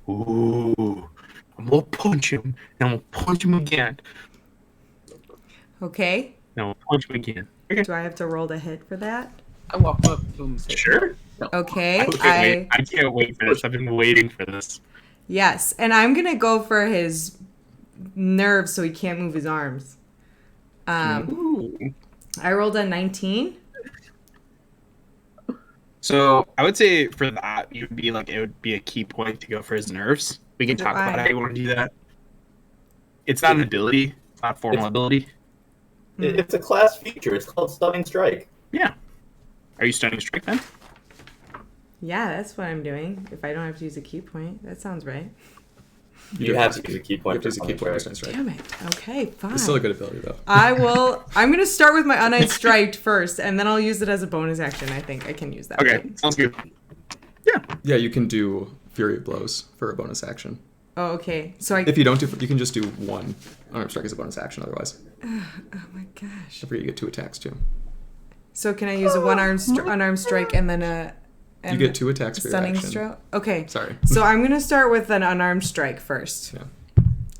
C: Ooh, I'm gonna punch him, and I'm gonna punch him again.
B: Okay.
C: And I'm gonna punch him again. Okay.
B: Do I have to roll to hit for that?
E: I walk up to him and say,
C: Sure.
B: Okay.
C: I can't wait for this. I've been waiting for this.
B: Yes, and I'm gonna go for his nerves so he can't move his arms.
C: Ooh.
B: I rolled a 19.
C: So I would say for that, it would be a key point to go for his nerves. We can talk about how you want to do that. It's not an ability. It's not a formal ability.
A: It's a class feature. It's called Stunning Strike.
C: Yeah. Are you stunning strike then?
B: Yeah, that's what I'm doing. If I don't have to use a key point, that sounds right.
A: You
F: do
A: have to use a key
F: You
A: point
F: have to use a
A: for
F: key point for
A: Stunning
F: Stunning Strike.
B: Damn it. Okay, fine.
F: It's still a good ability though.
B: I'm gonna start with my unarmed strike first, and then I'll use it as a bonus action. I think I can use that.
C: Okay,
B: right?
C: sounds good.
F: Yeah, you can do Fury of Blows for a bonus action.
B: Oh, okay. So I.
F: If you don't do, you can just do one unarmed strike as a bonus action. Otherwise,
B: Oh my gosh.
F: I forget you get 2 attacks too.
B: So can I use a unarmed strike and then a?
F: You get 2 attacks for your
B: stunning
F: action.
B: stroke. Okay.
F: Sorry.
B: So I'm gonna start with an unarmed strike first.
F: Yeah.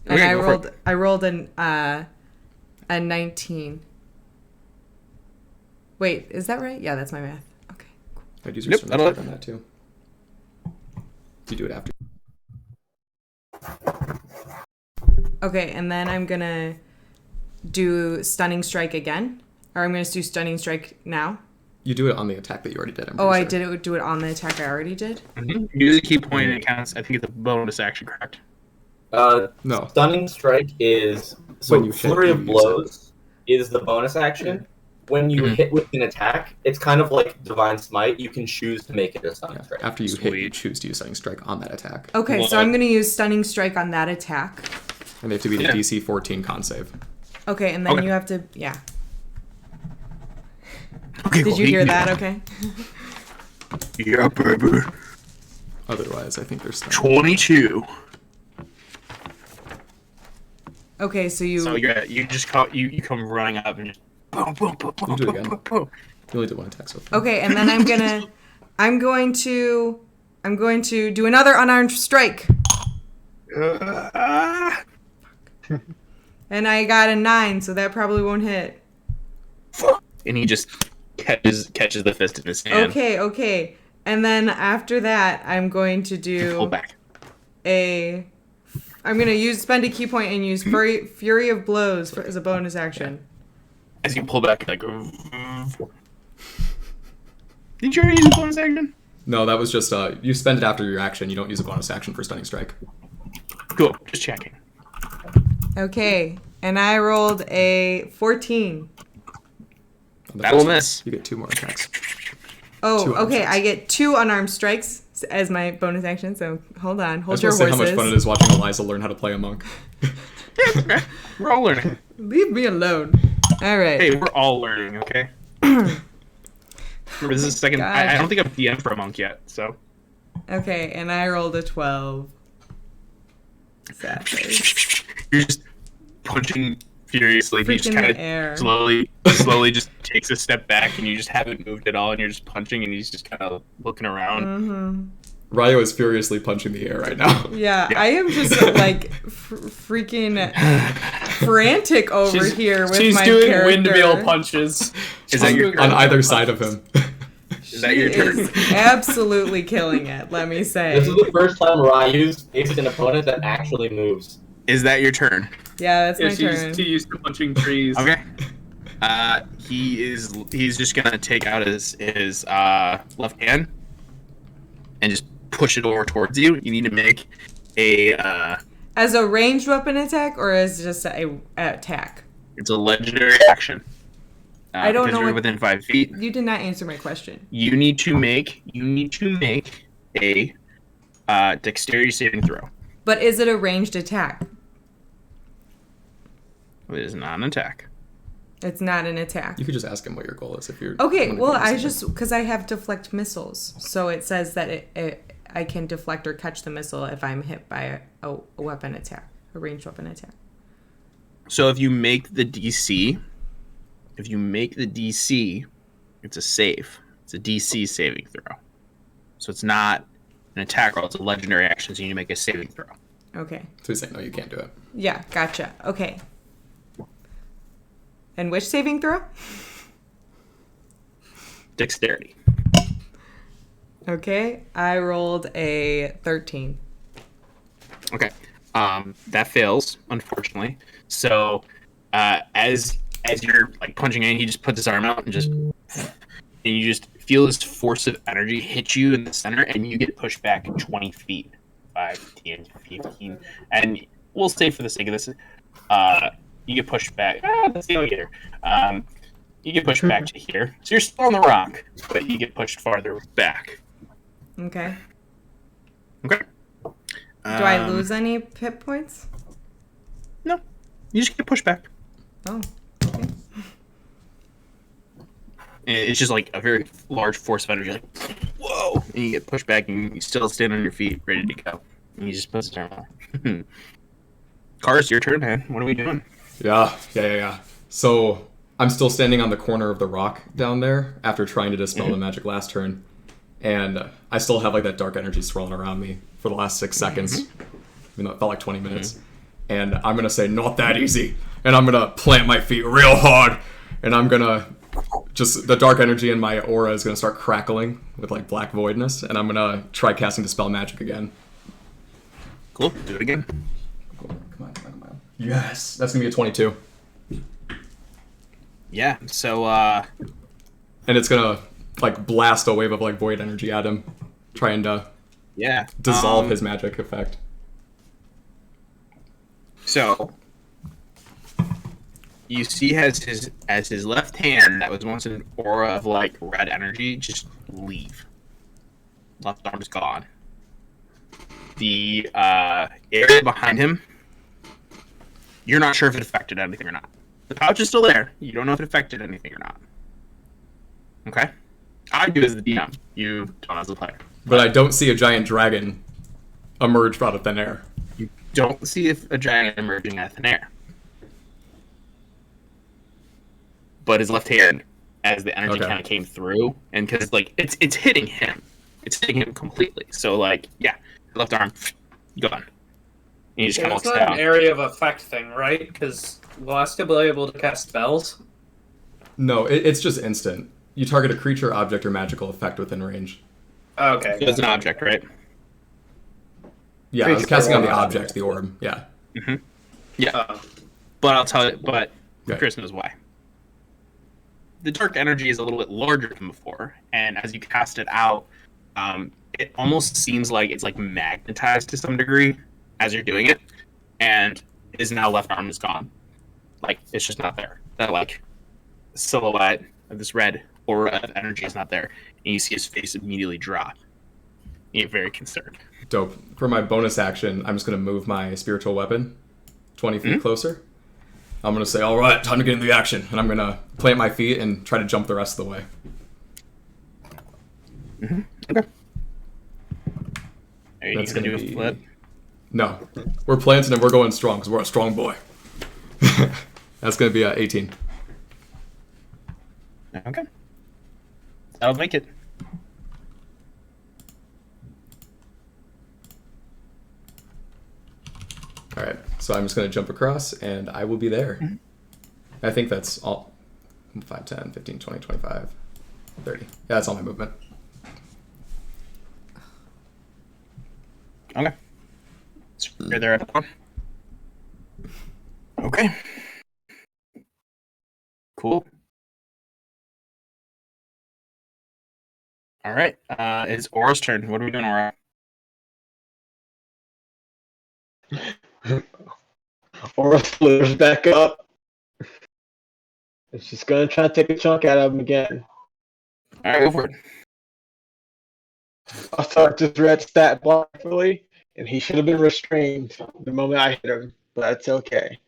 B: And
C: Okay, go for
B: I rolled a 19. Wait, is that right? Yeah, that's my math. Okay.
F: I'd use your
C: Yep,
F: stunning
C: that'll
F: strike on that too. You do it after.
B: Okay, and then I'm gonna do stunning strike again, or I'm gonna do stunning strike now.
F: You do it on the attack that you already did. I'm
B: Oh,
F: pretty
B: I
F: sure.
B: did it. Do it on the attack I already did.
C: Use a key point and it counts. I think it's a bonus action, correct?
F: No.
A: Stunning Strike is so
F: When you hit,
A: Flurry
F: you
A: of
F: use it.
A: Blows is the bonus action. When you
C: Mhm.
A: hit with an attack, it's kind of like Divine Smite. You can choose to make it a Stunning
F: Yeah.
A: Strike.
F: After you hit, you
C: Sweet.
F: choose to use Stunning Strike on that attack.
B: Okay, so
C: Well,
B: I'm gonna use stunning strike on that attack.
F: And they have to be the
C: Yeah.
F: DC 14 con save.
B: Okay, and then
C: Okay.
B: you have to yeah.
C: Okay.
B: Did you hear that? Okay.
C: Yeah, baby.
F: Otherwise, I think they're stunned.
C: 22.
B: Okay, so you.
C: So you just you come running up and just boom, boom, boom, boom,
F: You do it
C: boom,
F: again.
C: boom, boom.
F: You only did 1 attack so far.
B: Okay, and then I'm going to do another unarmed strike. And I got a 9, so that probably won't hit.
C: And he just catches the fist in his hand.
B: Okay. And then after that, I'm going to
C: Pull
B: do
C: back.
B: I'm going to spend a key point and use Fury of Blows as a bonus action.
C: As you pull back, like. Did you already use a bonus action?
F: No, that was just you spend it after your action. You don't use a bonus action for stunning strike.
C: Cool. Just checking.
B: Okay, and I rolled a 14.
C: That will miss.
F: You get 2 more attacks.
B: Oh,
F: 2 unarmed
B: okay.
F: strikes.
B: I get 2 unarmed strikes as my bonus action. So hold on,
F: I
B: hold
F: just
B: your
F: want to say
B: horses.
F: how much fun it is watching Eliza learn how to play a monk.
C: Okay. We're all learning.
B: Leave me alone. All right.
C: Hey, we're all learning, okay? Remember, this is second.
B: God.
C: I don't think I'm DM for a monk yet, so.
B: Okay, and I rolled a 12. Sad face.
C: You're just punching furiously. He just
B: Freaking
C: kind
B: the air.
C: of slowly just takes a step back, and you just haven't moved at all, and you're just punching, and he's just kind of looking around.
B: Mm-hmm.
F: Ryo is furiously punching the air right now.
B: Yeah, I am just like freaking frantic over here with
E: She's
B: my
E: doing
B: character.
E: windmill punches.
C: Is that your
F: On
C: turn?
F: either side of him.
C: Is that your
B: She
C: turn?
B: is absolutely killing it. Let me say.
A: This is the first time Ryu's faced an opponent that actually moves.
C: Is that your turn?
B: Yeah, that's
E: Yeah,
B: my
E: she's
B: turn.
E: too used to punching trees.
C: Okay. He's just gonna take out his left hand and just push it over towards you. You need to make a
B: As a ranged weapon attack or as just a attack?
C: it's a legendary action.
B: I don't
C: because
B: know
C: you're
B: what-
C: within 5 feet.
B: You did not answer my question.
C: You need to make a dexterity saving throw.
B: But is it a ranged attack?
C: It is not an attack.
B: It's not an attack.
F: You could just ask him what your goal is if you're.
B: Okay,
F: wanna
B: well,
F: do
B: I
F: something.
B: just because I have deflect missiles, so it says that I can deflect or catch the missile if I'm hit by a weapon attack, a ranged weapon attack.
C: So if you make the DC, it's a save. It's a DC saving throw. So it's not an attack roll. It's a legendary action. So you need to make a saving throw.
B: Okay.
F: So he's saying no, you can't do it.
B: Yeah, gotcha. Okay. And which saving throw?
C: Dexterity.
B: Okay, I rolled a 13.
C: Okay. That fails, unfortunately. So, as you're like punching in, he just puts his arm out and you just feel this force of energy hit you in the center, and you get pushed back 20 feet, 5, 10, 15, and we'll say for the sake of this, you get pushed back. That's the alligator. You get pushed back to here, so you're still on the rock, but you get pushed farther back.
B: Okay.
C: Okay.
B: Do I lose any hit points?
C: No, you just get pushed back.
B: Oh, okay.
C: It's just like a very large force of energy, like whoa, and you get pushed back, and you still stand on your feet, ready to go. And you just put his arm out. Cars, your turn, man. What are we doing?
F: Yeah. So I'm still standing on the corner of the rock down there after trying to dispel the magic last turn, and I still have like that dark energy swirling around me for the last 6 seconds. Even though it felt like 20 minutes. And I'm gonna say not that easy, and I'm gonna plant my feet real hard, and I'm gonna just the dark energy in my aura is gonna start crackling with like black voidness, and I'm gonna try casting dispel magic again.
C: Cool. Do it again.
F: Come on. Yes, that's gonna be a 22.
C: Yeah. So,
F: And it's gonna like blast a wave of like void energy at him, trying to
C: yeah.
F: dissolve his magic effect.
C: So, you see as his left hand that was once an aura of like red energy just leave. Left arm's gone. The area behind him, you're not sure if it affected anything or not. The pouch is still there. You don't know if it affected anything or not. Okay? I do as the DM. You don't as the player.
F: But I don't see a giant dragon emerge out of thin air.
C: You don't see a giant emerging out of thin air. But his left hand as the energy
F: Okay.
C: kind of came through, and because like it's hitting him, completely. So like yeah, left arm gone. And he just
E: Yeah,
C: kind of
E: that's
C: looks
E: not an
C: down.
E: area of effect thing, right? Because will I still be able to cast spells?
F: No, it's just instant. You target a creature, object, or magical effect within range.
E: Okay.
C: So it's an object, right?
F: Yeah, I was
E: Creature
F: casting on the
E: or
F: object, the orb. Yeah.
C: Yeah.
E: Oh.
C: But I'll tell you. But
F: Okay.
C: Chris knows why. The dark energy is a little bit larger than before, and as you cast it out, it almost seems like it's like magnetized to some degree as you're doing it, and his now left arm is gone. Like it's just not there. That like silhouette of this red aura of energy is not there, and you see his face immediately drop. You're very concerned.
F: Dope. For my bonus action, I'm just going to move my spiritual weapon 20 feet closer. I'm going to say, all right, time to get into the action. And I'm going to plant my feet and try to jump the rest of the way.
C: Okay. Are you
F: That's
C: gonna do
F: gonna
C: a
F: be-
C: flip?
F: No. We're planting and we're going strong because we're a strong boy. That's going to be 18.
C: Okay. That'll make it.
F: All right. So I'm just going to jump across and I will be there. I think that's all. 5, 10, 15, 20, 25, 30. Yeah, that's all my movement.
C: Okay. So you're there at one. Okay. Cool. All right. It's Aura's turn. What are we doing, Aura?
D: Aura splitters back up. It's just gonna try to take a chunk out of him again.
C: All right, go for it.
D: I thought just read stat blockfully, and he should have been restrained the moment I hit him, but that's okay.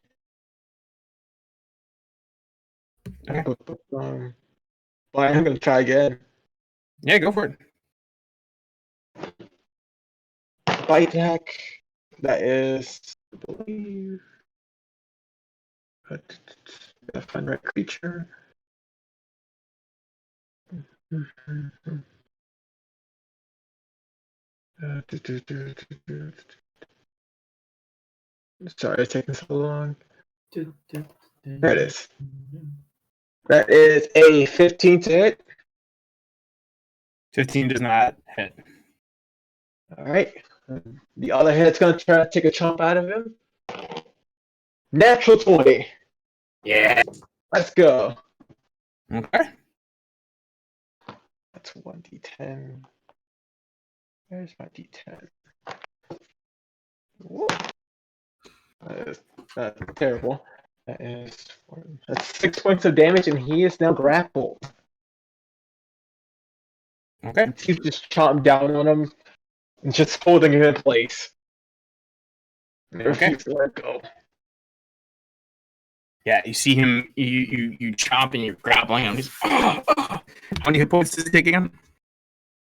C: Okay.
D: Well, I'm gonna try again.
C: Yeah, go for it.
D: Bite attack. That is, I believe. Gotta find the right creature. Sorry, it's taking so long. There it is. That is a 15 to hit.
C: 15 does not hit.
D: All right. The other head's gonna try to take a chomp out of him. Natural 20.
A: Yeah.
D: Let's go.
C: Okay.
D: That's 1d10. Where's my d10? Whoa. That's terrible. That's 6 points of damage, and he is now grappled.
C: Okay.
D: He's just chomping down on him and just holding him in place. And they
C: Okay.
D: refuse to let go.
C: Yeah, you see him. You chomp and you're grappling him. He's, How many hit points does he take again?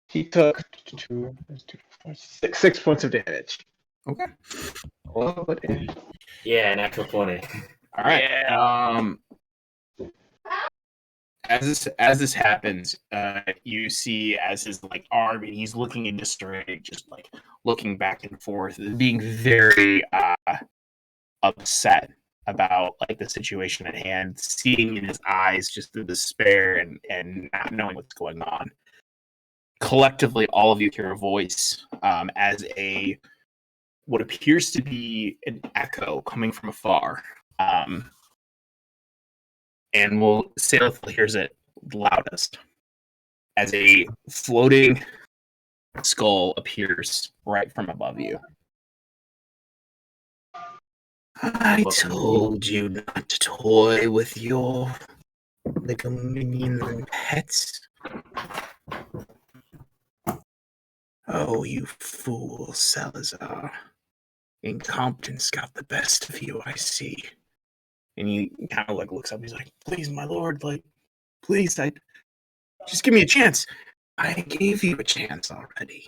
D: He took 6 points of damage.
C: Okay.
D: Oh, but
A: Yeah, natural 20.
C: All right. As this happens, you see as his like arm, and he's looking in disarray, just like looking back and forth, being very upset about like the situation at hand, seeing in his eyes just the despair and not knowing what's going on. Collectively, all of you hear a voice as a what appears to be an echo coming from afar. And Sailthal hears it loudest as a floating skull appears right from above you. I told you not to toy with your little minions and pets. Oh, you fool, Salazar. Incompetence got the best of you, I see. And he kind of like looks up. He's like, "Please, my lord, like, please, just give me a chance. I gave you a chance already.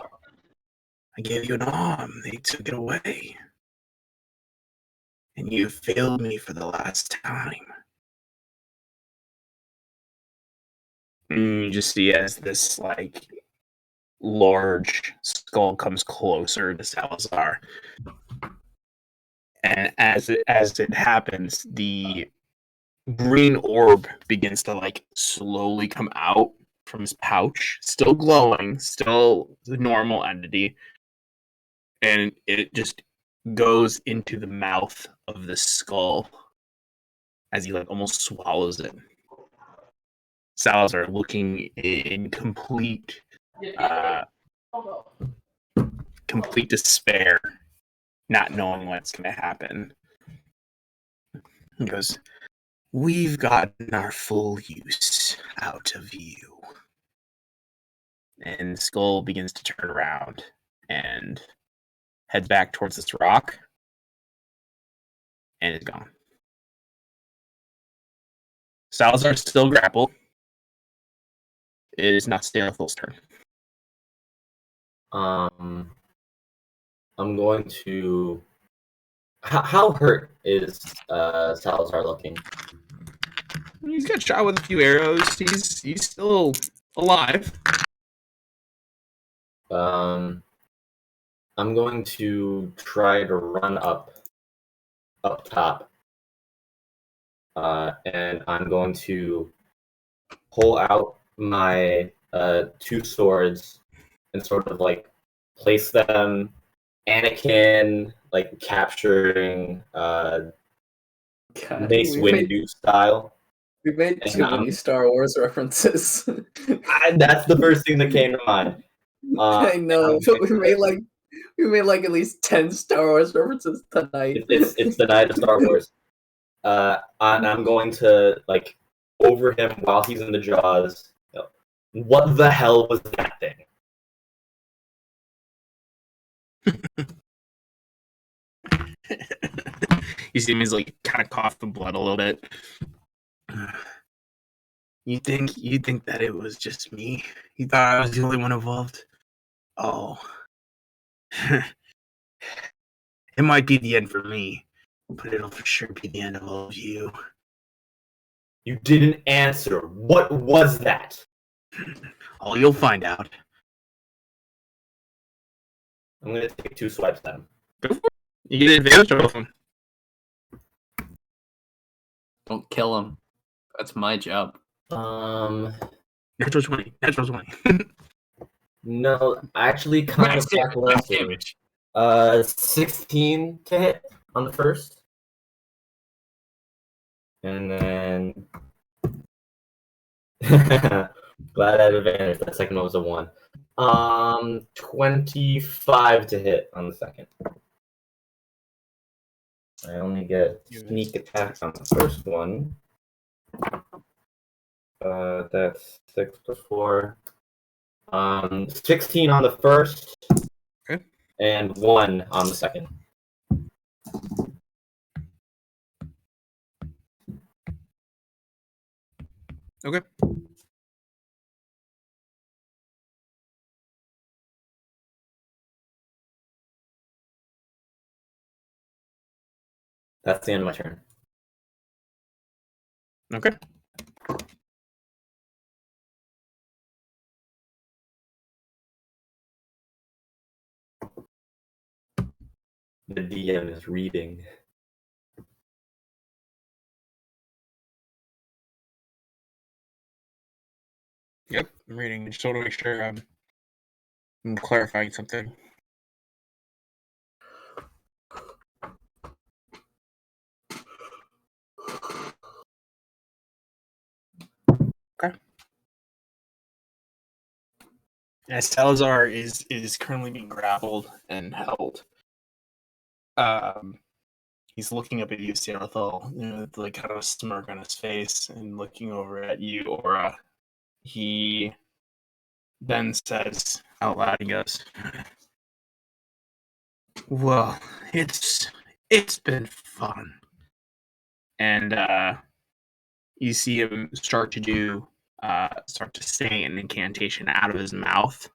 C: I gave you an arm. They took it away, and you failed me for the last time. And you just see as this like large skull comes closer to Salazar. And as it happens, the green orb begins to like slowly come out from his pouch, still glowing, still the normal entity, and it just goes into the mouth of the skull as he like almost swallows it. Salazar looking in complete despair, not knowing what's going to happen. He goes, "We've gotten our full use out of you." And the skull begins to turn around and heads back towards this rock and is gone. Salazar's still grappled. It is not Stanley's turn.
A: I'm going to. How hurt is Salazar looking?
C: He's got shot with a few arrows. He's still alive.
A: I'm going to try to run up top, and I'm going to pull out my two swords and sort of like place them Anakin like capturing
G: God,
A: Mace Windu style.
G: we made too many Star Wars references.
A: That's the first thing that came to mind.
G: I know, but we made like at least 10 Star Wars references tonight.
A: It's the night of Star Wars. And I'm going to like over him while he's in the jaws. What the hell was that thing?
C: You see him, he's like kind of cough the blood a little bit. You think that it was just me? You thought I was the only one involved? Oh. It might be the end for me, but it'll for sure be the end of all of you.
A: You didn't answer. What was that?
C: Oh, you'll find out.
A: I'm gonna take 2 swipes at him.
C: You get advantage of them.
G: Don't kill him. That's my job.
C: Natural 20. Natural 20.
A: No, actually kind of
G: Max damage.
A: 16 to hit on the first. And then glad I had advantage. That second one was a 1. 25 to hit on the second. I only get sneak attacks on the first one. That's 6 plus 4. 16 on the first.
C: Okay.
A: And 1 on the second.
C: Okay.
A: That's the end of my turn.
C: Okay.
A: The DM is reading.
C: Yep, I'm reading. Just want to make sure I'm clarifying something. Okay. As Salazar is currently being grappled and held, he's looking up at you, Sarathal, with like kind of a smirk on his face, and looking over at you, Aura. He then says out loud, he goes, "Well, it's been fun." And you see him start to say an incantation out of his mouth,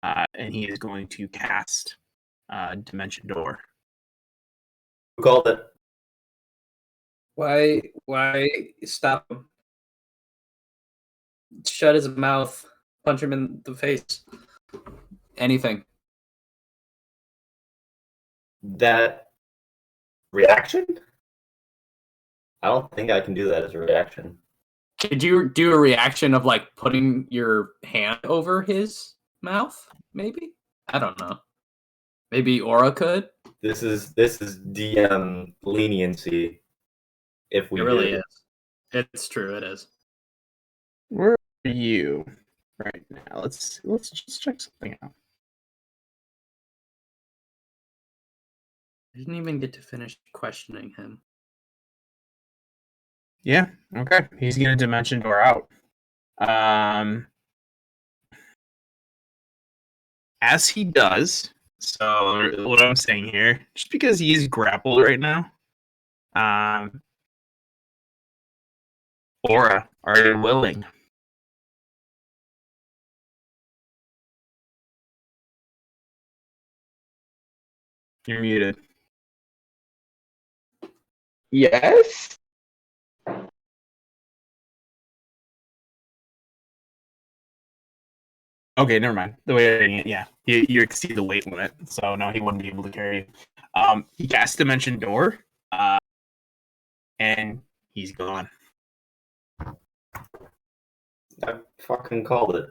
C: and he is going to cast Dimension Door.
A: Who called it?
G: Why stop him?
E: shut his mouth, punch him in the face. Anything.
A: That reaction? I don't think I can do that as a reaction.
E: Could you do a reaction of like putting your hand over his mouth? Maybe? I don't know. Maybe Aura could?
A: This is DM leniency. If we
E: It really
A: do.
E: is. It's true, it is.
C: Where are you right now? Let's just check something out.
E: I didn't even get to finish questioning him.
C: Yeah, okay. He's gonna dimension door out. As he does, so what I'm saying here, just because he's grappled right now, Aura, are you willing? You're muted.
D: Yes.
C: Okay, never mind. The way I'm reading it, yeah, you exceed the weight limit, so no, he wouldn't be able to carry you. He casts Dimension Door, and he's gone.
A: I fucking called it.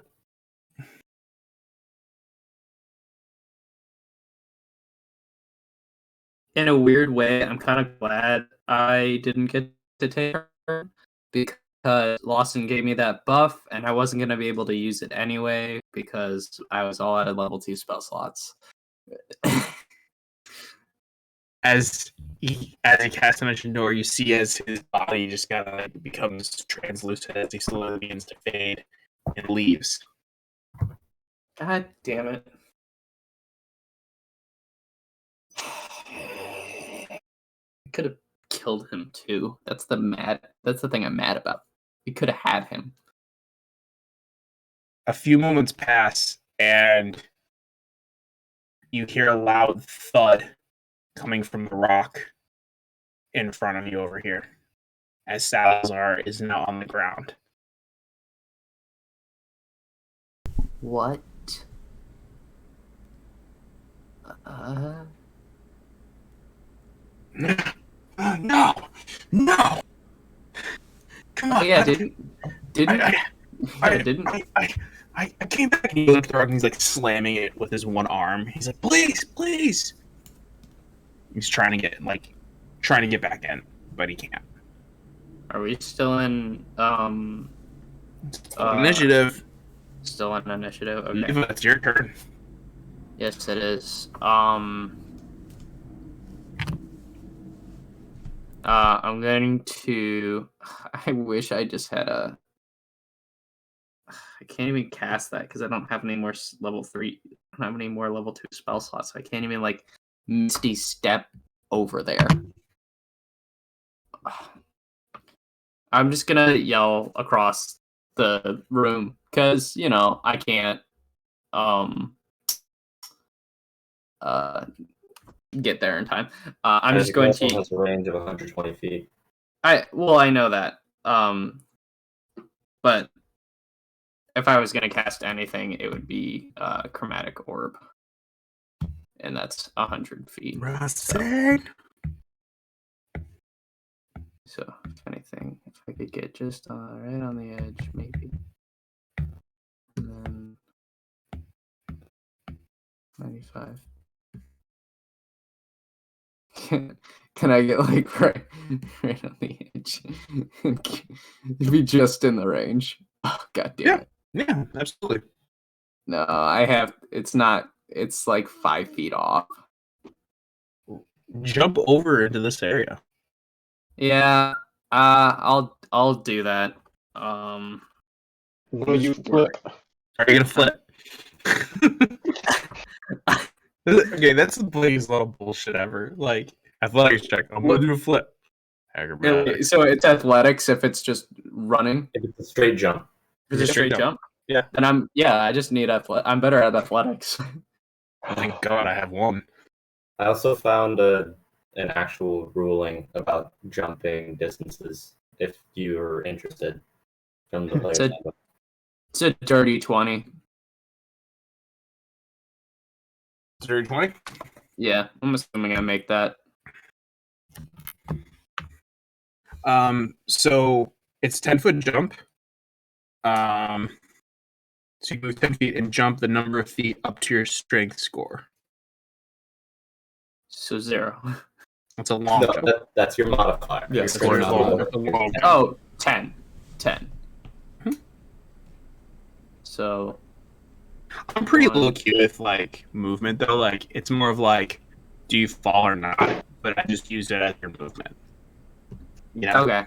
E: In a weird way, I'm kind of glad I didn't get to take her because Lawson gave me that buff and I wasn't going to be able to use it anyway because I was all out of level 2 spell slots.
C: As he casts Dimension Door, you see as his body just kind of like becomes translucent as he slowly begins to fade and leaves.
E: God damn it. I could have killed him too. That's the thing I'm mad about. We could have had him.
C: A few moments pass, and you hear a loud thud coming from the rock in front of you over here, as Salazar is now on the ground.
E: What?
C: No! Come on!
E: Oh yeah, didn't
C: I came back and he looked around and he's like slamming it with his one arm. He's like, please! He's trying to get back in, but he can't.
E: Are we still in
C: Initiative.
E: Still in initiative? Okay.
C: Eva, it's your turn.
E: Yes, it is. I'm going to. I wish I just had a. I can't even cast that because I don't have any more level 3. I don't have any more level 2 spell slots. So I can't even like Misty Step over there. I'm just gonna yell across the room because I can't get there in time. I'm just going to.
A: Has a range of 120 feet.
E: I know that. But if I was gonna cast anything, it would be Chromatic Orb, and that's 100 feet. So if anything, if I could get just right on the edge, maybe. And then 95. Can I get like right on the edge? Be just in the range. Oh, God damn it.
C: Yeah, absolutely.
E: No, I have. It's not. It's like 5 feet off.
C: Jump over into this area.
E: Yeah. I'll do that.
D: Will you flip?
C: Are you gonna flip? Okay, that's the biggest little bullshit ever. Like, athletics check. I'm gonna do a flip. Acrobatics.
E: So it's athletics if it's just running.
A: If it's a straight jump.
E: Is it straight jump?
C: Yeah.
E: And I just need I'm better at athletics.
C: Thank God I have one.
A: I also found an actual ruling about jumping distances if you're interested from the player's
E: Said-
A: handbook.
E: It's a dirty 20.
C: Dirty 20.
E: Yeah, I'm assuming I make that.
C: So it's 10-foot jump. So you move 10 feet and jump the number of feet up to your strength score.
E: So 0.
C: That's a long
A: No,
C: jump.
A: that's your modifier.
F: Yeah,
A: Your
F: score
A: first
F: not
A: roll.
F: low.
C: That's a long jump.
E: Oh, 10. 10. So
C: I'm pretty low key with like movement though. Like it's more of like, do you fall or not? But I just used it as your movement. You know?
E: okay.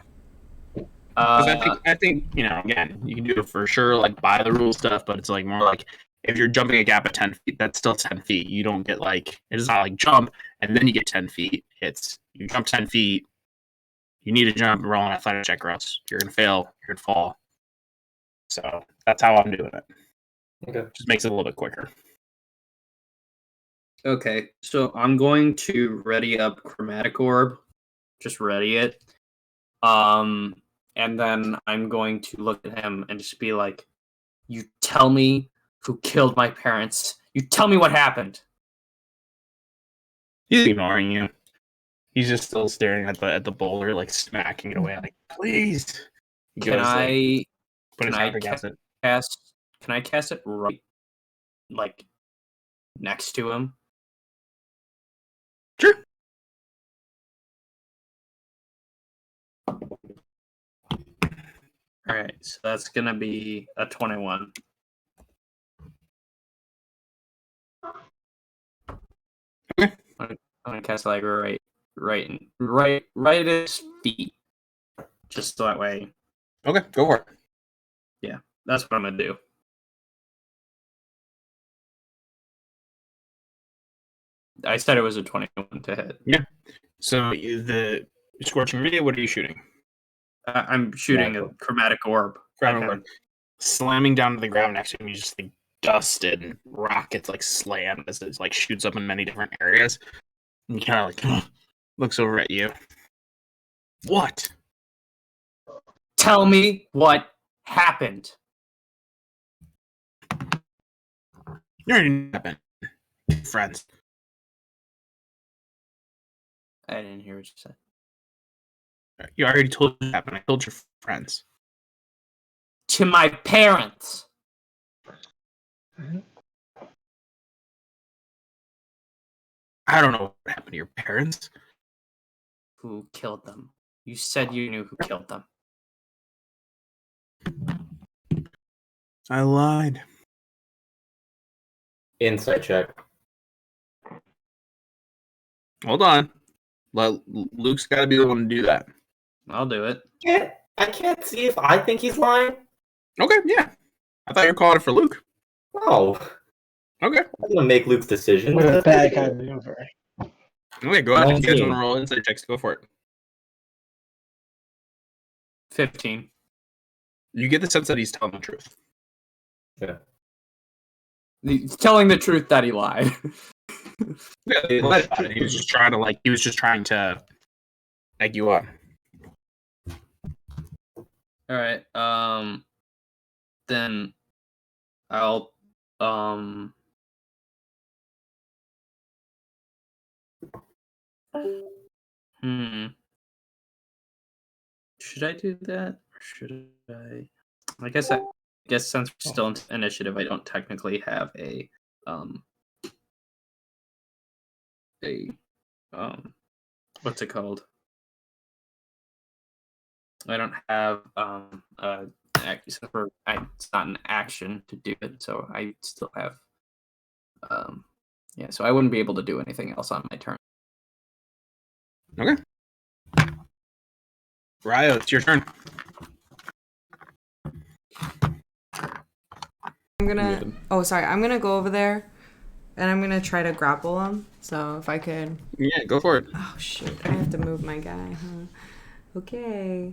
C: 'Cause I think again, you can do it for sure, like by the rule stuff. But it's like more like if you're jumping a gap of 10 feet, that's still 10 feet. You don't get like it's not like jump and then you get 10 feet. It's you jump 10 feet. You need to jump, roll an athletic check, or else you're gonna fail. You're gonna fall. So that's how I'm doing it.
A: Okay.
C: Just makes it a little bit quicker.
E: Okay, so I'm going to ready up Chromatic Orb. Just ready it. And then I'm going to look at him and just be like, you tell me who killed my parents. You tell me what happened.
C: He's ignoring you. He's just still staring at the boulder, like smacking it away. Like, please. He
E: Can
C: goes, like,
E: I
C: put his
E: can I
C: hand against it?
E: cast it right like next to him?
C: Sure.
E: Alright, so that's gonna be a 21.
C: Okay.
E: I'm gonna cast like right at his feet. Just so that way.
C: Okay, go for it.
E: That's what I'm gonna do. I said it was a 21 to hit.
C: So the Scorching Ray, what are you shooting?
E: I'm shooting a chromatic orb.
C: Ground
E: Okay.
C: orb. Slamming down to the ground next to him, you just think dust and rockets like slam as it like shoots up in many different areas. And he kind of like looks over at you. What?
E: Tell me what happened.
C: You already know what happened. Friends.
E: I didn't hear what you said.
C: You already told you what happened. I told your friends.
E: To my parents.
C: I don't know what happened to your parents.
E: Who killed them? You said you knew who killed them.
C: I lied.
A: Insight check.
C: Hold on. Luke's got to be the one to do that.
E: I'll do it.
A: I can't see if I think he's lying.
C: Okay, yeah. I thought you were calling it for Luke.
A: No.
C: Okay.
A: I'm gonna make Luke's decision.
D: What a bad kind of maneuver.
C: Okay, go ahead. If you guys
A: 19.
C: want to roll insight checks, go for it.
E: 15.
C: You get the sense that he's telling the truth.
E: He's telling the truth that he lied.
C: Yeah, he lied about it. He was just trying to egg you on.
E: All right. Then I'll Should I do that? Or should I? I guess since we're still in initiative, I don't technically have a what's it called? I don't have it's not an action to do it, so I still have so I wouldn't be able to do anything else on my turn.
C: Okay. Ryo, it's your turn.
B: I'm gonna go over there and I'm gonna try to grapple him. So if I could.
C: Yeah, go for it.
B: Oh shoot! I have to move my guy. Huh? Okay.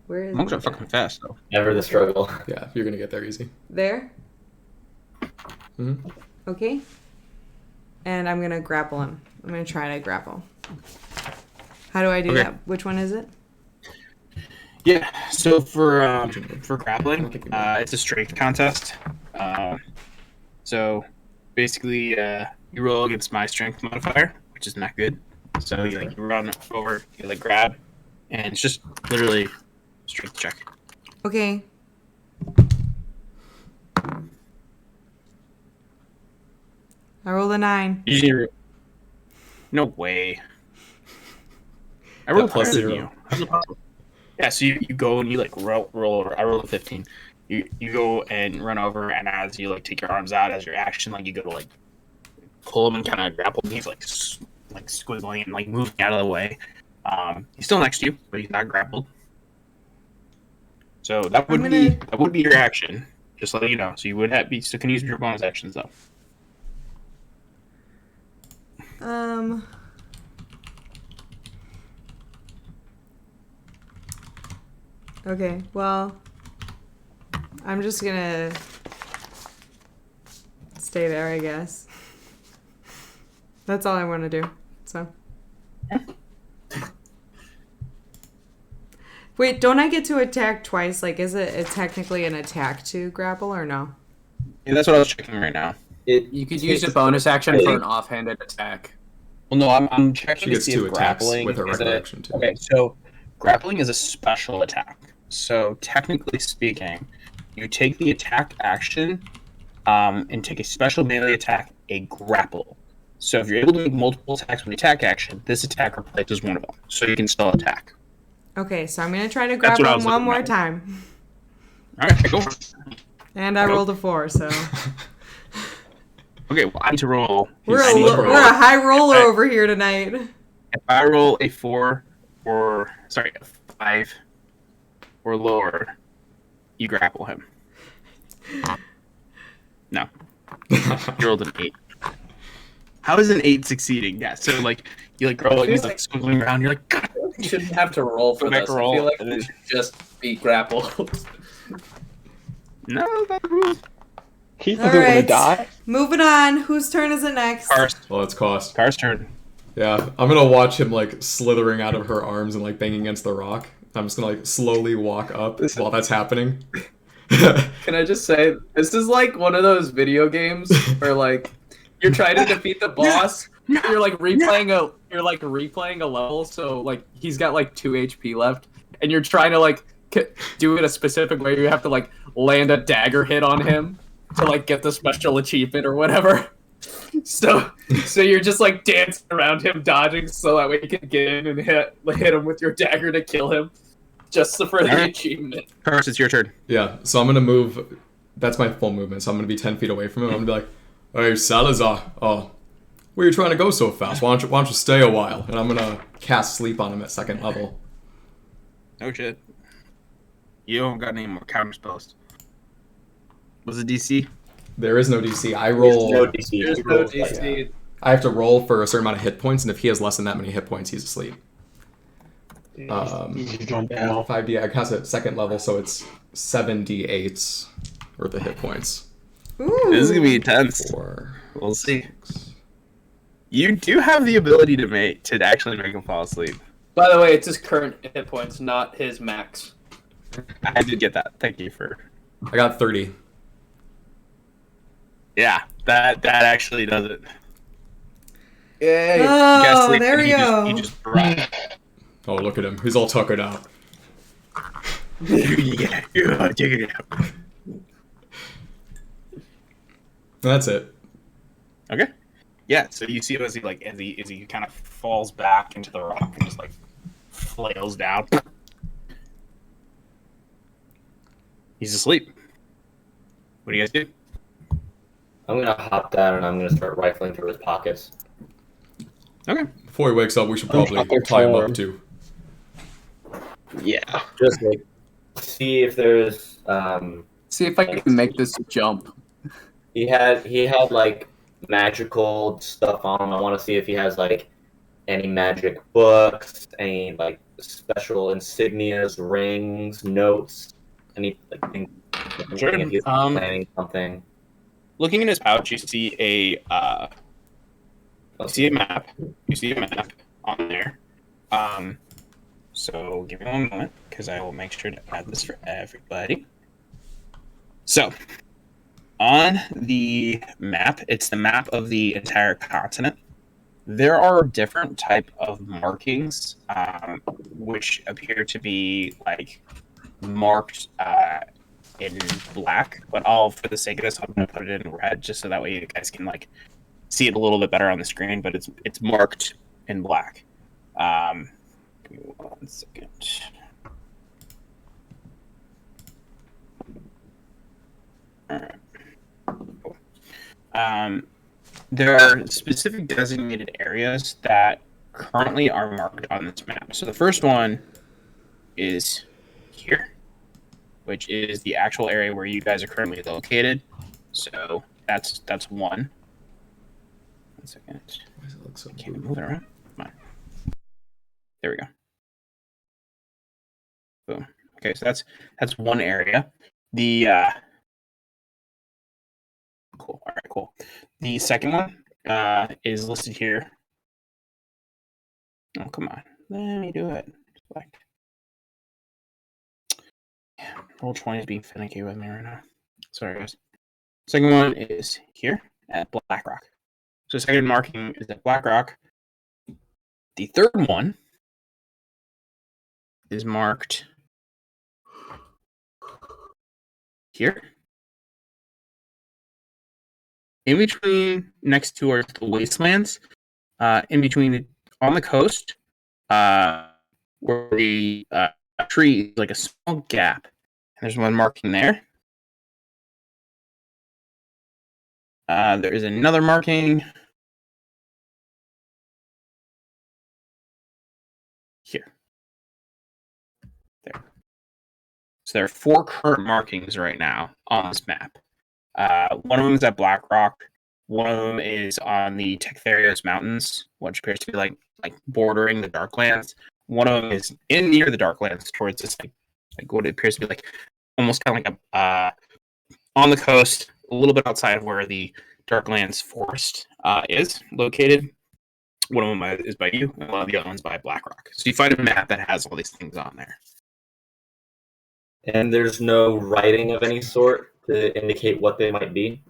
B: Where is?
C: Monks
B: my
C: are fucking
B: guy?
C: fast though.
A: Never the struggle.
F: Yeah, you're gonna get there easy.
B: There.
F: Mhm.
B: Okay. And I'm gonna grapple him. I'm gonna try to grapple. How do I do
C: Okay.
B: that? Which one is it?
C: Yeah. So for
F: I
C: grappling,
F: don't think we know.
C: it's a strength contest. So basically, you roll against my strength modifier, which is not good. So you run over, you grab, and it's just literally strength check.
B: Okay. I rolled a 9.
C: You just need no way. I rolled
F: plus
C: higher than
F: 0.
C: you. How's it possible? Yeah, so you go and you roll over. I rolled a 15. You go and run over, and as you take your arms out as your action, you go to pull him and kind of grapple. And he's squiggling and moving out of the way. He's still next to you, but he's not grappled. So that would be your action. Just letting you know. So you would still can use your bonus actions though.
B: Okay, well, I'm just gonna stay there, I guess. That's all I want to do, so. Wait, don't I get to attack twice? Is it technically an attack to grapple or no?
C: Yeah, that's what I was checking right now.
E: You could use a bonus action for an offhanded attack.
C: Well, no, I'm checking
F: She
C: to
F: gets
C: see
F: 2
C: if
F: attacks
C: grappling
F: with her
C: is
F: regular action too.
C: Okay, so grappling is a special attack. So technically speaking, you take the attack action and take a special melee attack, a grapple. So if you're able to make multiple attacks with the attack action, this attack replaces one of them. So you can still attack.
B: Okay, so I'm gonna try to
C: That's what
B: grapple
C: I
B: him
C: was
B: one
C: looking
B: more
C: at.
B: time.
C: All right, go.
B: And I rolled a 4, so.
C: Okay, well, I need to roll.
B: We're
C: I need to roll.
B: a high roller
C: Okay.
B: over here tonight.
C: If I roll a 4 a 5 or lower, you grapple him. No. You rolled an 8. How is an 8 succeeding? Yeah, so you roll he's squiggling around, you're God.
G: You shouldn't have to roll for
C: Go back
G: this.
C: to
G: I
C: roll,
G: feel like
C: and
G: we
C: then-
G: should just be grappled.
C: No, that's the rules.
D: He
B: All
D: doesn't want to
B: right.
D: die.
B: Moving on. Whose turn is it next?
F: Well, it's cost.
C: Car's turn.
F: Yeah, I'm gonna watch him slithering out of her arms and banging against the rock. I'm just gonna slowly walk up while that's happening.
G: Can I just say, this is like one of those video games where you're trying to defeat the boss. You're replaying a level, so he's got 2 HP left, and you're trying to do it a specific way. You have to land a dagger hit on him to get the special achievement or whatever. So you're just dancing around him, dodging, so that way you can get in and hit him with your dagger to kill him, just for the
C: Alright.
G: achievement.
C: Cars, it's your turn.
F: Yeah, so I'm gonna move. That's my full movement, so I'm gonna be 10 feet away from him. I'm gonna be "Hey, Salazar, where are you trying to go so fast? Why don't you stay a while?" And I'm gonna cast sleep on him at 2nd level.
C: No shit. You don't got any more counter spells. What's the DC?
F: There is no DC. I roll.
A: No DC.
G: There's no DC.
F: I have to roll for a certain amount of hit points, and if he has less than that many hit points, he's asleep.
D: He's going down.
F: 5d. I cast it at 2nd level, so it's 7d8s worth of hit points.
B: Ooh.
C: This is gonna be intense.
F: 4.
C: We'll see. You do have the ability to actually make him fall asleep.
G: By the way, it's his current hit points, not his max.
C: I did get that. Thank you for.
F: I got 30.
C: Yeah, that actually does it.
G: Yay!
C: You guys
B: Oh,
C: sleep
B: there
C: and
B: we
C: you
B: go.
C: just run.
F: Oh, look at him. He's all tuckered out.
C: Yeah, take it out.
F: That's it.
C: Okay. Yeah, so you see him as he kind of falls back into the rock and just flails down. He's asleep. What do you guys do?
A: I'm gonna hop down and I'm gonna start rifling through his pockets.
C: Okay.
F: Before he wakes up, we should probably
D: Tucker
F: tie him
D: form.
F: up too.
D: Yeah.
A: Just see if there's
G: See if I can make this jump.
A: he had magical stuff on him. I want to see if he has any magic books, any special insignias, rings, notes, any things.
C: Sure.
A: If he's planning something.
C: Looking in his pouch, you see a map. You see a map on there. So give me one moment, because I will make sure to add this for everybody. So, on the map, it's the map of the entire continent. There are different type of markings, which appear to be like marked in black. But for the sake of this, I'm going to put it in red, just so that way you guys can like see it a little bit better on the screen. But it's marked in black. Give me 1 second. All right. Cool. There are specific designated areas that currently are marked on this map. So the first one is here, which is the actual area where you guys are currently located. So that's one. 1 second.
F: Why does it look so
C: Can't
F: blue?
C: move it around. Come on. There we go. Boom. Okay, so that's one area. The cool. All right, cool. The second one is listed here. Oh, come on. Let me do it. Select. Yeah, Roll20 is being finicky with me right now. Sorry, guys. Second one is here at Blackrock. So second marking is at Blackrock. The third one is marked here. In between, next to are the wastelands. In between, on the coast, where the tree is like a small gap. There's one marking there. There is another marking here. There. So there are 4 current markings right now on this map. One of them is at Blackrock. One of them is on the Tectherios Mountains, which appears to be like bordering the Darklands. One of them is in near the Darklands, towards this like what it appears to be like almost kind of like a on the coast, a little bit outside of where the Darklands forest is located. One of them is by you, and one of the other one's by Blackrock. So you find a map that has all these things on there.
A: And there's no writing of any sort to indicate what they might be.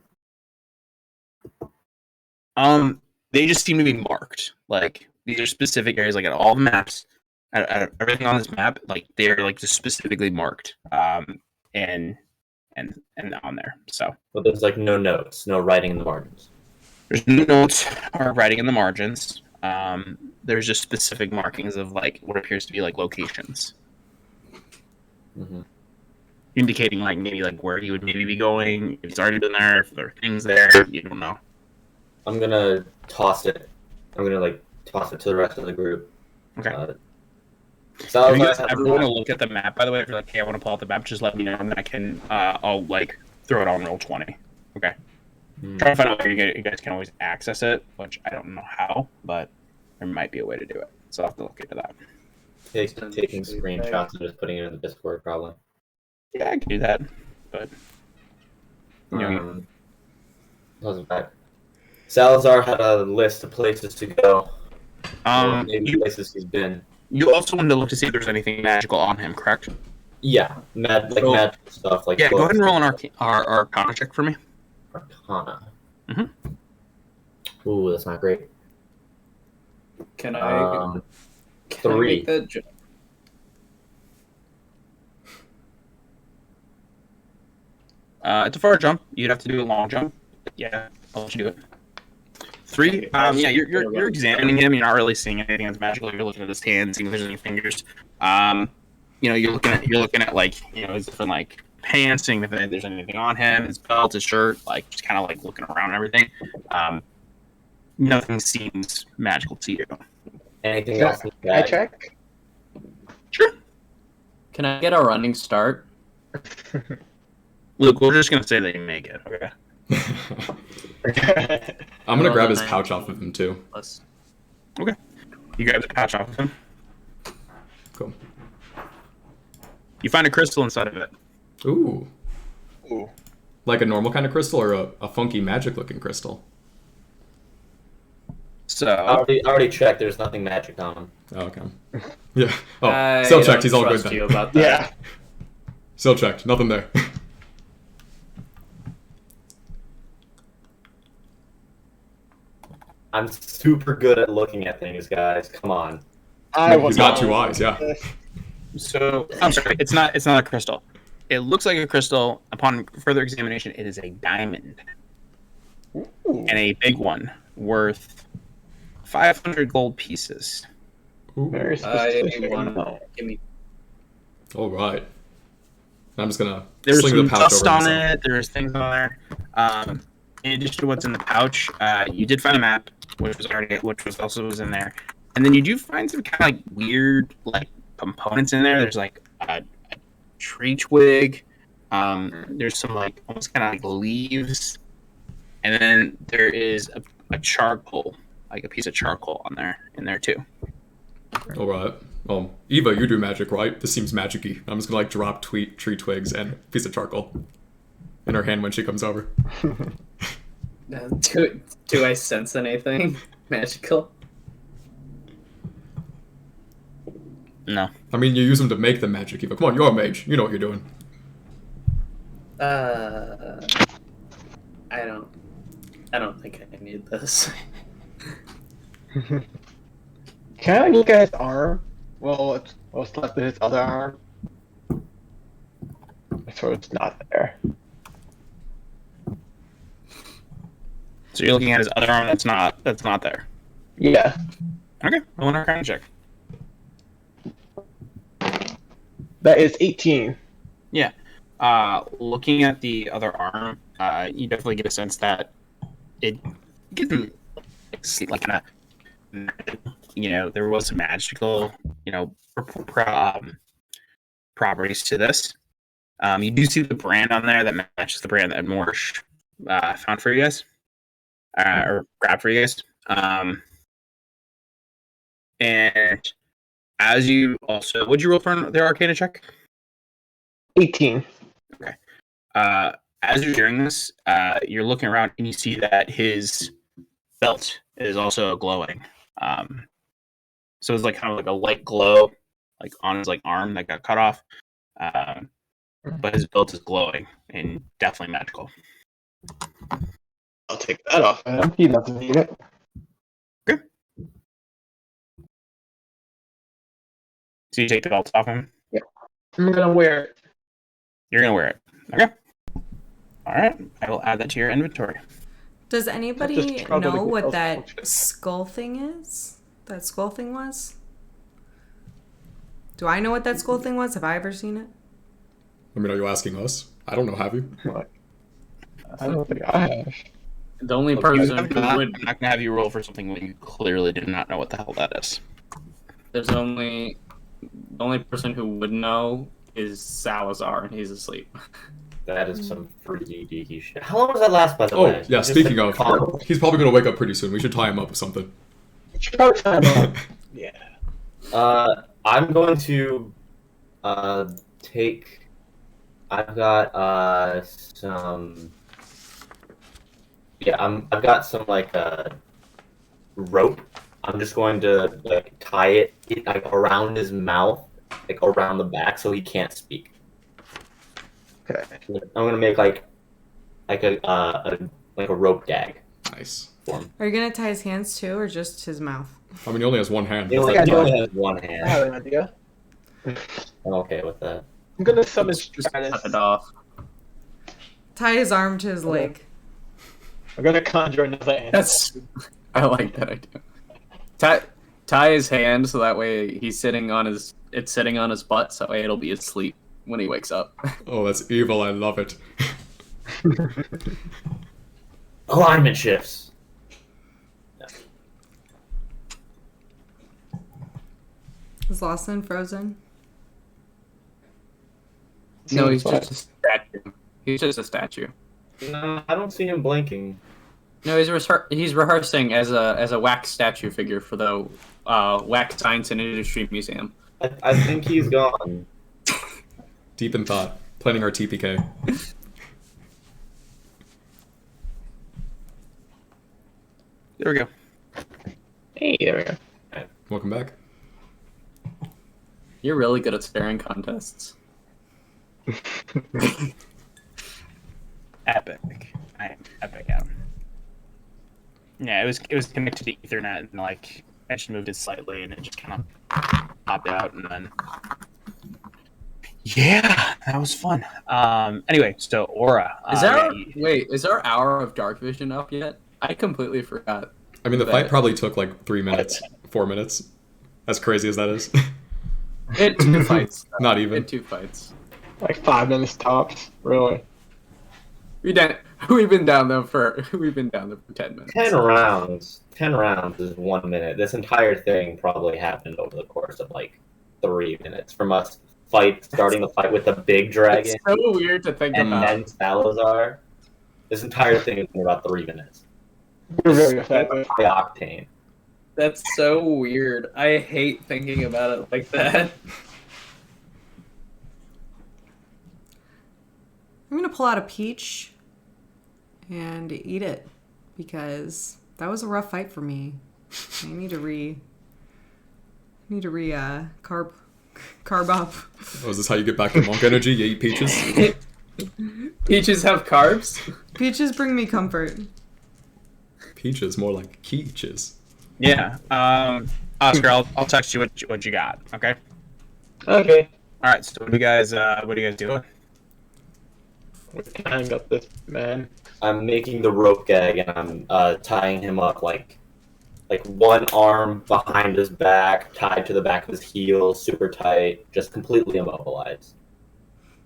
C: They just seem to be marked. Like these are specific areas. Like at all the maps, at everything on this map, like they're like just specifically marked. And on there. So
A: But there's like no notes, no writing in the margins.
C: there's no notes or writing in the margins. There's just specific markings of like what appears to be like locations.
A: Mm-hmm.
C: Indicating like maybe like where he would maybe be going, if he's already been there, if there are things there, you don't know.
A: I'm gonna toss it. I'm gonna like toss it to the rest of the group.
C: Okay.
A: So
C: If you guys ever want to look at the map, by the way, if you're like, hey, I want to pull out the map, just let me know and I can I'll like throw it on Roll20. Okay. Try to find out where you guys can always access it, which I don't know how, but there might be a way to do it. So I'll have to look into that.
A: taking screenshots and just putting it in the Discord probably.
C: Yeah, I can do that. But
A: Wasn't bad. Salazar had a list of places to go. Or maybe places he's been.
C: You also wanted to look to see if there's anything magical on him, correct?
A: Yeah, magic stuff like.
C: Yeah, go ahead and roll an
A: books.
C: Arcana check for me.
A: Arcana.
C: Mm-hmm.
A: Ooh, that's not great.
G: Can I
A: 3.
G: make that
C: It's a far jump. You'd have to do a long jump. Yeah, I'll let you do it. 3. Yeah, you're examining him. You're not really seeing anything that's magical. You're looking at his hands, seeing if there's any fingers. You're looking at like his different like pants, seeing if there's anything on him, his belt, his shirt, like just kind of like looking around and everything. Nothing seems magical to you.
A: Anything
D: Can
A: else?
D: I check?
C: Sure.
E: Can I get a running start?
C: Luke, we're just gonna say that you make it. Okay.
F: I'm gonna
E: Roll
F: grab
E: the
F: his
E: 9.
F: pouch off of him too.
E: Plus.
C: You grab the pouch off of him.
F: Cool.
C: You find a crystal inside of it.
F: Ooh.
C: Ooh.
F: Like a normal kind of crystal or a funky magic looking crystal?
C: So
A: I already checked. There's nothing magic on him.
F: Oh, okay. Yeah. Oh,
E: I
F: still checked.
E: don't
F: He's all good
E: trust
F: then.
E: you about that.
D: Yeah.
F: Still checked. Nothing there.
A: I'm super good at looking at things, guys. Come on.
F: He's got 2 eyes. Yeah.
C: So I'm sorry, it's not a crystal. It looks like a crystal. Upon further examination, it is a diamond, and a big one worth 500 gold pieces.
F: Ooh.
D: Very
E: I
D: specific.
E: want give me.
F: All right. I'm just gonna
C: There's
F: sling
C: some
F: the pouch
C: dust
F: over
C: on
F: myself.
C: it. There's things on there. In addition to what's in the pouch, you did find a map, which was also in there, and then you do find some kind of like weird like components in there. There's like a tree twig. There's some like almost kind of like leaves, and then there is a charcoal, like a piece of charcoal in there too.
F: All right. Eva, you do magic, right? This seems magic-y. I'm just gonna like drop tree twigs and a piece of charcoal in her hand when she comes over.
E: Do I sense anything magical?
C: No.
F: I mean, you use them to make them magic, Eva. Come on, you're a mage. You know what you're doing.
E: I don't think I need this.
D: Can I look at his arm? Well, what's left of his other arm? So it's not there.
C: So you're looking at his other arm that's not there.
D: Yeah.
C: Okay. I want to kind of check.
D: That is 18.
C: Yeah. Looking at the other arm, you definitely get a sense that it didn't like kind of, there was some magical, properties to this. You do see the brand on there that matches the brand that Morsh found for you guys, or grabbed for you guys. And as you also, would you roll for the Arcana check?
D: 18.
C: As you're doing this, you're looking around and you see that his belt is also glowing. So it's like kind of like a light glow, like on his like arm that got cut off. But his belt is glowing and definitely magical.
D: I'll take that off. He doesn't need it.
C: So you take the belt off him.
D: I'm gonna wear it.
C: You're gonna wear it. Okay. All right. I will add that to your inventory.
B: Does
D: Just
B: anybody
D: struggle to
B: know
D: get
B: what
D: those
B: that
D: functions.
B: skull thing is? That skull thing was? Do I know what that skull thing was? Have I ever seen it?
F: I mean, are you asking us? I don't know. Have you?
D: What? I don't think I have.
E: The only
C: I'm
E: person
C: not
E: who would
C: gonna have you roll for something that you clearly did not know what the hell that is.
E: the only person who would know is Salazar, and he's asleep.
A: That is some freaky deaky shit. How long does that last, by the
F: Oh,
A: way?
F: yeah.
A: Just
F: Speaking
A: like,
F: of, he's probably gonna wake up pretty soon. We should tie him up with something.
D: Should probably find out. Yeah.
A: I'm going to take. I've got some. Yeah, I've got some like rope. I'm just going to like tie it like around his mouth, like around the back, so he can't speak.
D: Okay.
A: I'm gonna make like a rope gag
F: Nice.
A: for him.
B: Are you gonna tie his hands too, or just his mouth?
F: I mean, he only has one hand.
A: He only,
D: I
A: he
D: know.
A: only has one
D: I
A: hand.
D: have an idea.
A: I'm okay with that.
D: I'm gonna summon
E: Just cut
D: Stratus.
E: it off.
B: Tie his arm to his leg.
D: I'm gonna conjure another animal.
E: I like that idea. Tie his hand so that way it's sitting on his butt, so that way it'll be asleep when he wakes up.
F: Oh, that's evil. I love it.
A: Alignment shifts.
B: Is Lawson frozen?
E: No, he's
D: Seems
E: just a statue. He's just a statue.
A: No, I don't see him blinking.
E: No, he's rehearsing as a wax statue figure for the Wax Science and Industry Museum.
A: I think he's gone.
F: Deep in thought. Planning our TPK.
C: There we go.
D: Hey, there we go.
F: Welcome back.
G: You're really good at staring contests.
C: Epic. I am epic out. Yeah, it was connected to Ethernet, and like I just moved it slightly, and it just kind of popped out, and then yeah, that was fun. Anyway, so Aura.
G: Is our hour of dark vision up yet? I completely forgot.
F: I mean, the fight probably took like 3 minutes, 4 minutes. As crazy as that is.
G: It 2 fights.
F: Not even.
G: In 2 fights.
D: Like 5 minutes tops, really.
G: We've been down there for 10 minutes.
A: 10 rounds. 10 rounds is 1 minute. This entire thing probably happened over the course of like 3 minutes. From us starting the fight with the big dragon
G: It's so weird to think
A: and
G: about.
A: then Salazar. This entire thing is in about 3 minutes.
D: You're very effective.
A: High octane.
G: That's so weird. I hate thinking about it like that.
B: I'm gonna pull out a peach and eat it because that was a rough fight for me. I need to carb up.
F: Oh, is this how you get back to monk energy? You eat peaches?
G: Peaches have carbs?
B: Peaches bring me comfort.
F: Peaches, more like keeches.
C: Yeah. Oscar, I'll text you what you got. Okay.
D: Okay.
C: All right. So what are you guys doing?
D: We kind of got this, man.
A: I'm making the rope gag and I'm tying him up like one arm behind his back, tied to the back of his heel, super tight, just completely immobilized.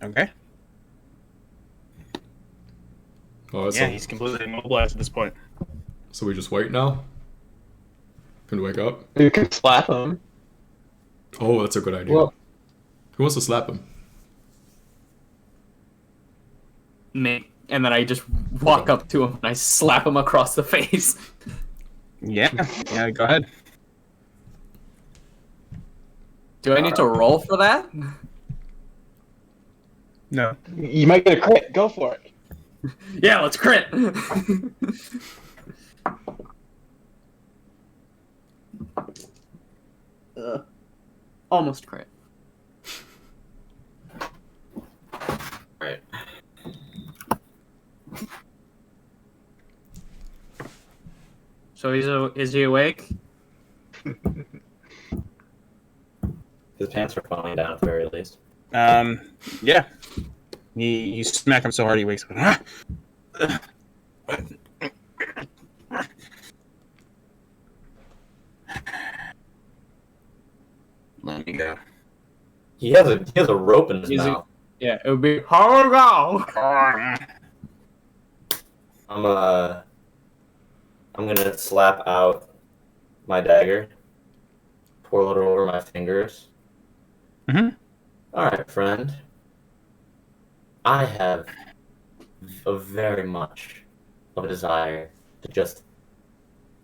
C: Okay.
F: Oh,
C: Yeah, he's completely immobilized at this point.
F: So we just wait now? Can wake up?
D: You can slap him.
F: Oh, that's a good idea.
D: Well,
F: Who wants to slap him?
G: Me. And then I just walk up to him and I slap him across the face.
C: Yeah. Yeah. Go ahead.
G: Do I need to roll for that?
C: No.
D: you might get a crit. Go for it.
G: Yeah, let's crit. Almost crit.
A: Right.
G: So is he awake?
A: His pants are falling down at the very least.
C: Yeah. You smack him so hard he wakes up. Let me go.
A: He has a rope in his
G: Is he-
A: mouth.
G: Yeah, it would be hard go.
A: I'm gonna slap out my dagger, twirl it over my fingers.
C: Mhm.
A: All right, friend. I have a very much of a desire to just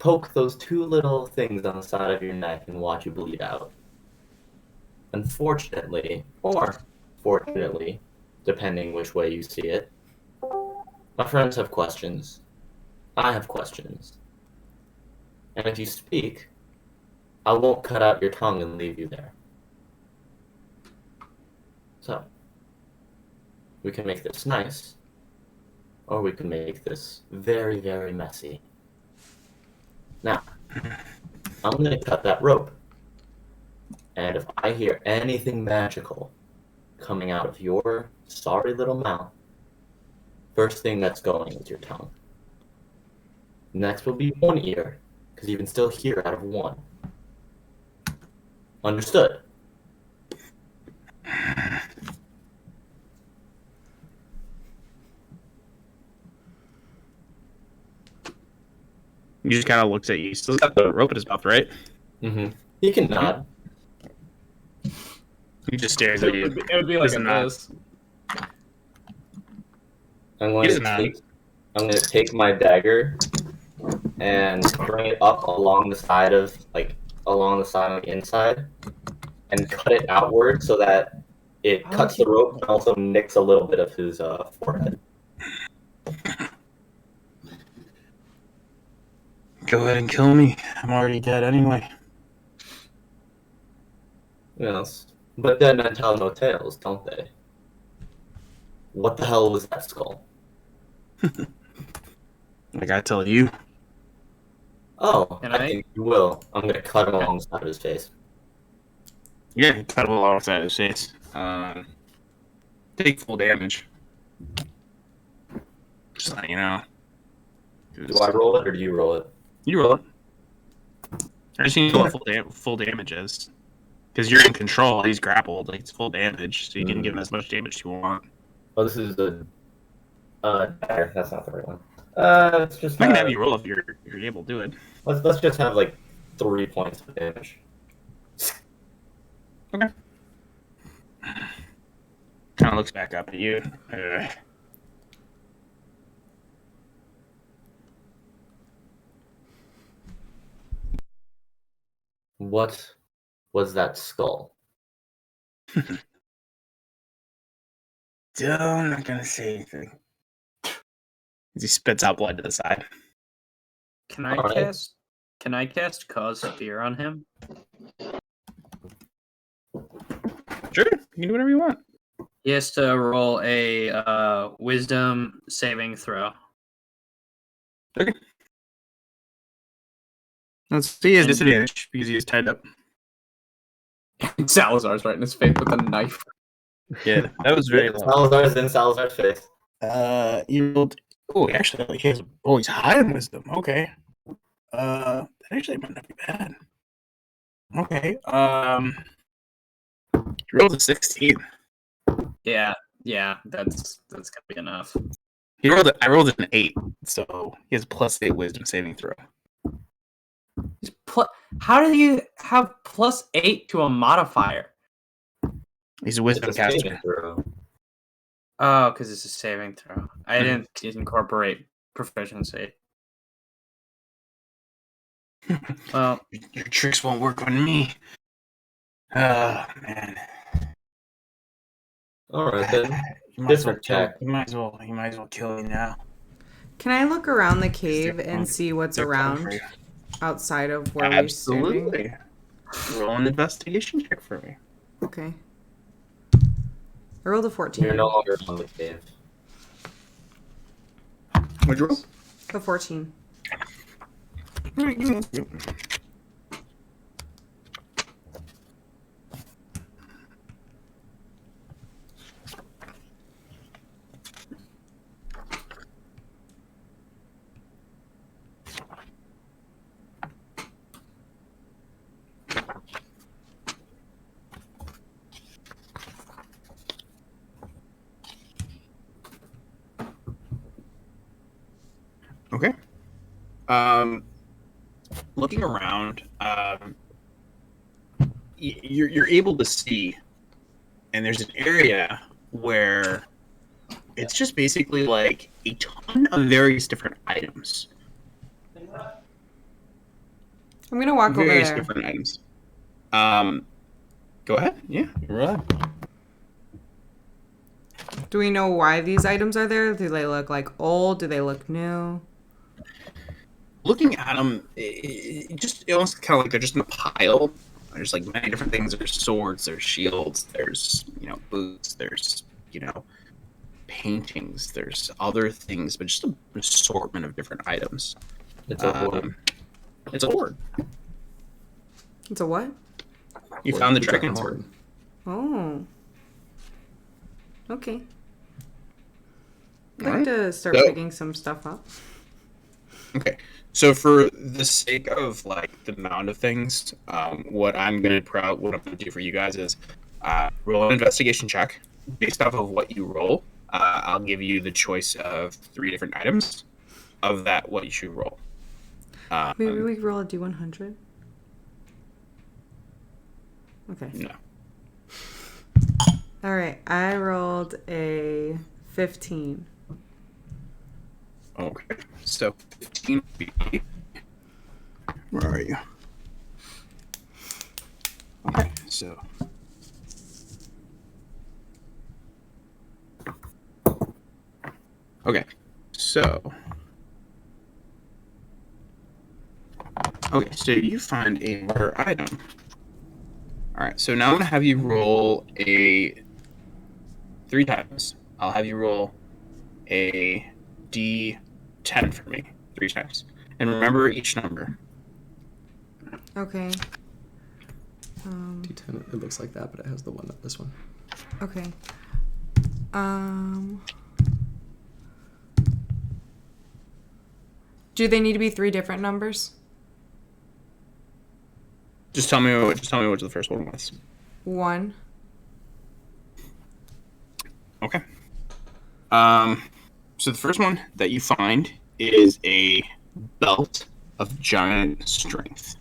A: poke those 2 little things on the side of your neck and watch you bleed out. Unfortunately, or fortunately, depending which way you see it, my friends have questions. I have questions. And if you speak, I won't cut out your tongue and leave you there. So, we can make this nice, or we can make this very, very messy. Now, I'm going to cut that rope. And if I hear anything magical coming out of your sorry little mouth, first thing that's going is your tongue. Next will be one ear, because you can still hear out of one. Understood?
C: He just kind of looks at you. He still got the rope in his mouth, right?
A: Mm-hmm. You can nod.
C: He just stares at you.
G: It would be like
C: Doesn't matter.
G: this.
A: I'm going
C: He's
A: to
C: not.
A: take my dagger and bring it up along the side of the inside and cut it outward so that it cuts the rope and also nicks a little bit of his forehead.
C: go ahead and kill me. I'm already dead anyway.
A: Yes. But dead men tell no tales, don't they? What the hell was that skull?
C: I gotta tell you.
A: Oh,
E: Can
A: I
E: I?
A: think you will. I'm gonna cut him alongside of his face.
C: Yeah, cut him alongside his face. Take full damage. Just let you know.
A: Do I roll it or do you roll it?
C: You roll it. I just need to know what full damage is. Because you're in control, he's grappled, like it's full damage, so you can give him as much damage as you want.
A: Oh, this is the. Dagger. That's not the right one. Let's just.
C: I can have you roll if you're able to do it.
A: Let's just have like 3 points of damage.
C: Okay. Kind of looks back up at you.
A: What was that skull?
C: I'm not gonna say anything. He spits out blood to the side.
E: Can I
A: Alright.
E: cast? Can I cast Cause Fear on him?
C: Sure, you can do whatever you want.
E: He has to roll a Wisdom saving throw.
C: Let's see, he has disadvantage because he is tied up.
G: Salazar's right in his face with a knife.
C: Yeah, that was very low.
A: Salazar's in Salazar's face.
C: He rolled. Oh, actually, he has. Oh, he's high in wisdom. Okay. That actually might not be bad. Okay. He rolled a 16.
E: Yeah, that's gonna be enough.
C: I rolled an 8, so he has +8 wisdom saving throw.
E: How do you have +8 to a modifier?
C: He's a wisdom
A: It's a saving
C: caster.
A: throw.
E: Oh, because it's a saving throw. I didn't incorporate proficiency. Well,
C: Your tricks won't work on me. Oh man.
A: Alright then.
C: You might as well
A: Different
C: kill.
A: check.
C: You might as well kill me now.
B: Can I look around the cave and see what's
C: They're coming
B: around
C: for you.
B: outside of where we're standing?
C: Absolutely. Roll an investigation check for me.
B: Okay. I rolled a 14.
A: You're no longer on the cave.
C: What'd you roll?
B: A 14.
C: Okay. Looking around, you're able to see, and there's an area where it's just basically like a ton of various different items.
B: I'm gonna walk over
C: Various
B: there.
C: different items. Go ahead. Yeah, roll ahead.
B: Do we know why these items are there? Do they look like old? Do they look new?
C: Looking at them, it almost kind of like they're just in a pile. There's like many different things. There's swords, there's shields, there's boots, there's paintings, there's other things, but just an assortment of different items.
A: It's a hoard.
C: It's a hoard.
B: It's a what?
C: You found the dragon's hoard.
B: Oh. Okay. I'd like
C: Alright.
B: to start
C: So-
B: picking some stuff up.
C: Okay. So for the sake of like the amount of things, what I'm gonna do for you guys is roll an investigation check. Based off of what you roll, I'll give you the choice of 3 different items. Of that, what you should roll.
B: Maybe we roll a D100? Okay.
C: No.
B: All right. I rolled a 15.
C: Okay. So 15 would be. Where are you? Okay. So. Okay. So. Okay, so you find a rare item. All right, so now I'm gonna have you roll a 3 times. I'll have you roll a D10 for me 3 times, and remember each number.
B: Okay.
F: D10. It looks like that, but it has the one. This one.
B: Okay. Do they need to be 3 different numbers?
C: Just tell me what the first one was.
B: 1.
C: Okay. So the first one that you find is a belt of giant strength.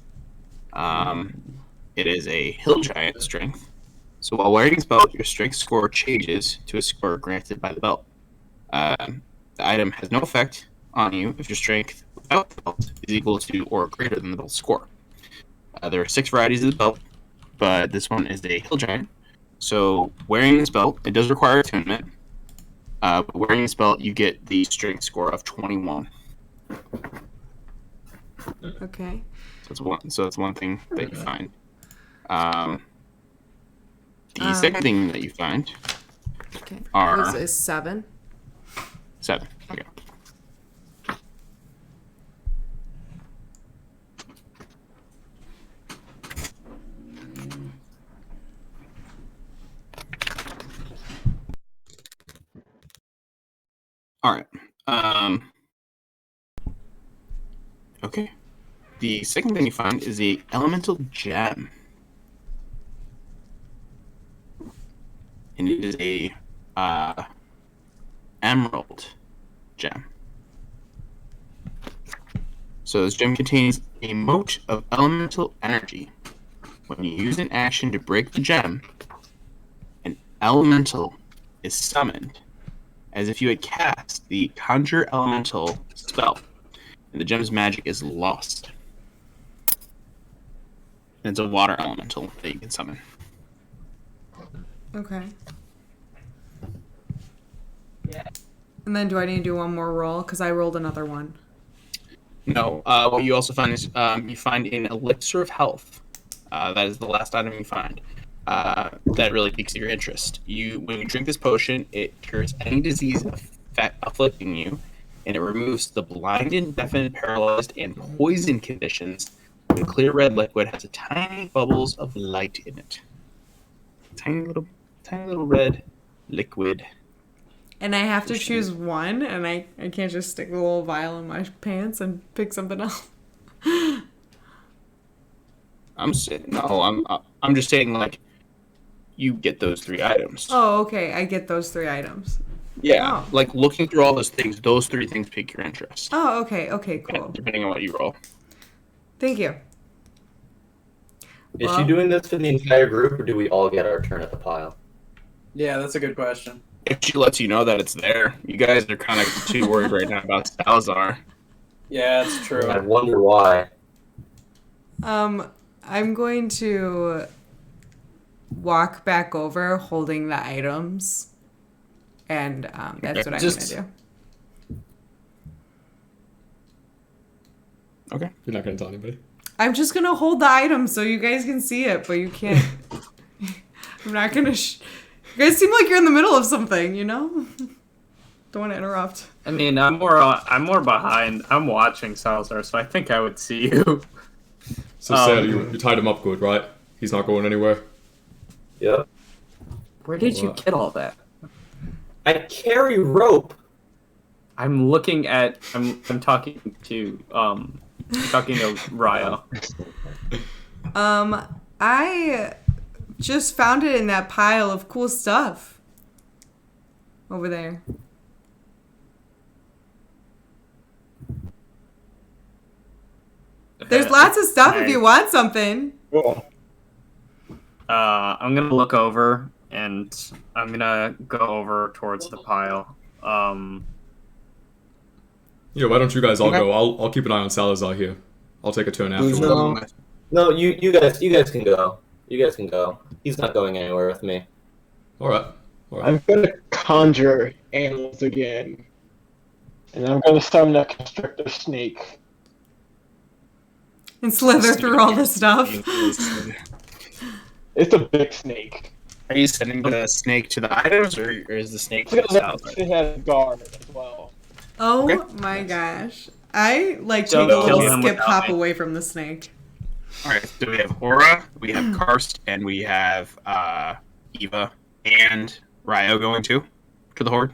C: It is a hill giant strength. So while wearing this belt, your strength score changes to a score granted by the belt. The item has no effect on you if your strength without the belt is equal to or greater than the belt's score. There are 6 varieties of the belt, but this one is a hill giant. So wearing this belt, it does require attunement. But wearing this belt, you get the strength score of 21.
B: Okay.
C: So that's one thing that you find. The
B: Um,
C: second thing that you find
B: Okay.
C: are
B: Is 7.
C: 7. Okay. All right. Okay. The second thing you find is the elemental gem. And it is a emerald gem. So this gem contains a mote of elemental energy. When you use an action to break the gem, an elemental is summoned as if you had cast the Conjure Elemental spell, and the gem's magic is lost. And it's a water elemental that you can summon.
B: Okay. And then do I need to do one more roll? Because I rolled another one.
C: No, what you also find is you find an elixir of health. That is the last item you find. That really piques your interest. When you drink this potion, it cures any disease afflicting you, and it removes the blinded, deafened, paralyzed, and poisoned conditions. The clear red liquid has a tiny bubbles of light in it. Tiny little red liquid.
B: And I have to choose one, and I can't just stick the little vial in my pants and pick something else.
C: I'm just saying, like, you get those 3 items.
B: Oh, okay. I get those 3 items.
C: Yeah,
B: Oh.
C: like looking through all those 3 things pique your interest.
B: Oh, okay. Okay, cool.
C: Depending on what you roll.
B: Thank you.
A: Is
B: Well-
A: she doing this for the entire group, or do we all get our turn at the pile?
G: Yeah, that's a good question.
C: If she lets you know that it's there, you guys are kind of too worried right now about Salazar.
G: Yeah, that's true.
A: I wonder why.
B: I'm going to walk back over holding the items. And that's what I'm
G: Just-
B: going to do.
C: Okay.
F: You're not gonna tell anybody.
B: I'm just going to hold the items so you guys can see it, but you can't. I'm not going to. You guys seem like you're in the middle of something, you know? Don't want to interrupt.
E: I mean, I'm more behind. I'm watching Salazar, so I think I would see you.
F: So Sarah, you tied him up good, right? He's not going anywhere.
A: Yep.
E: Where did you get all that?
A: I carry rope.
E: I'm looking at. I'm talking to Ryo.
B: I just found it in that pile of cool stuff over there. There's lots of stuff if you want something.
D: Cool.
E: I'm gonna look over and I'm gonna go over towards the pile.
F: Yeah, why don't you guys all
C: Okay.
F: go? I'll keep an eye on Salazar here. I'll take a turn afterwards.
A: No, you guys can go. You guys can go. He's not going anywhere with me.
F: All right. All right.
D: I'm gonna conjure animals again. And I'm gonna summon a constrictor snake.
B: And slither through all the stuff.
D: It's a big snake.
C: Are you sending the snake to the items, or is the snake to
D: Look
C: the
D: at
C: south?
D: it has a guard as well.
B: Oh
C: Okay.
B: my gosh. I like
E: Don't
B: take a
E: kill
B: little
E: him
B: skip
E: without
B: hop
E: me.
B: away from the snake.
C: All right. So we have Aura, we have Karst, and we have Eva and Ryo going to the horde.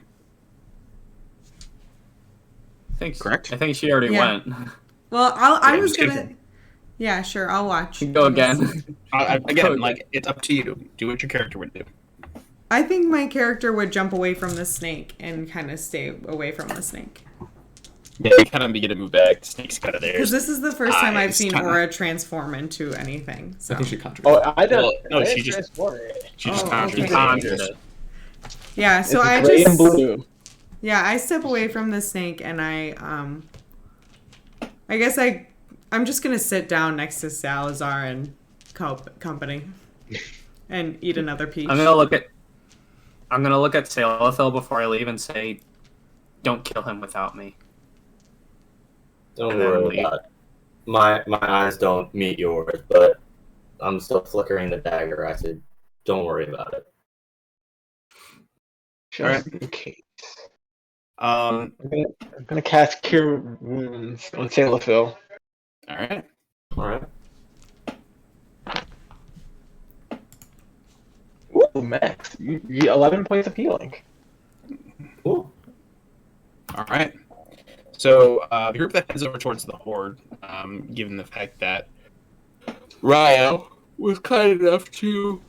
C: Correct?
E: I think she already
B: Yeah.
E: went.
B: Well, I
C: Yeah,
B: was
C: just
B: gonna.
C: kidding.
B: Yeah, sure. I'll watch.
E: Go again.
C: Again, like it's up to you. Do what your character would do.
B: I think my character would jump away from the snake and kind of stay away from the snake.
C: Yeah, you kind of begin to move back. The snake's kind of there.
B: Because this is the first time I've
C: Eyes,
B: seen
C: kinda.
B: Aura transform into anything. So.
F: I think she contributed.
D: Oh, I don't.
C: Well, no,
D: I
C: she
D: didn't
C: just-
D: transform it.
C: She just
B: Oh,
C: conjured
B: okay.
C: it.
E: Conjured it.
B: Yeah, so
D: It's
B: I
D: gray
B: just
D: and blue.
B: yeah, I step away from the snake and I guess I'm just gonna sit down next to Salazar and company and eat another peach.
E: I'm gonna look at Salathil before I leave and say, "Don't kill him without me."
A: Don't
E: And then
A: worry
E: leave.
A: about it. My eyes don't meet yours, but I'm still flickering the dagger. I said, don't worry about it.
D: Just in case.
C: Um.
D: I'm gonna cast Cure Wounds on Salathil.
C: All right.
A: All right.
D: Ooh, max. You 11 points of healing.
A: Cool.
C: All right. So the group that heads over towards the horde, given the fact that Ryo was kind enough to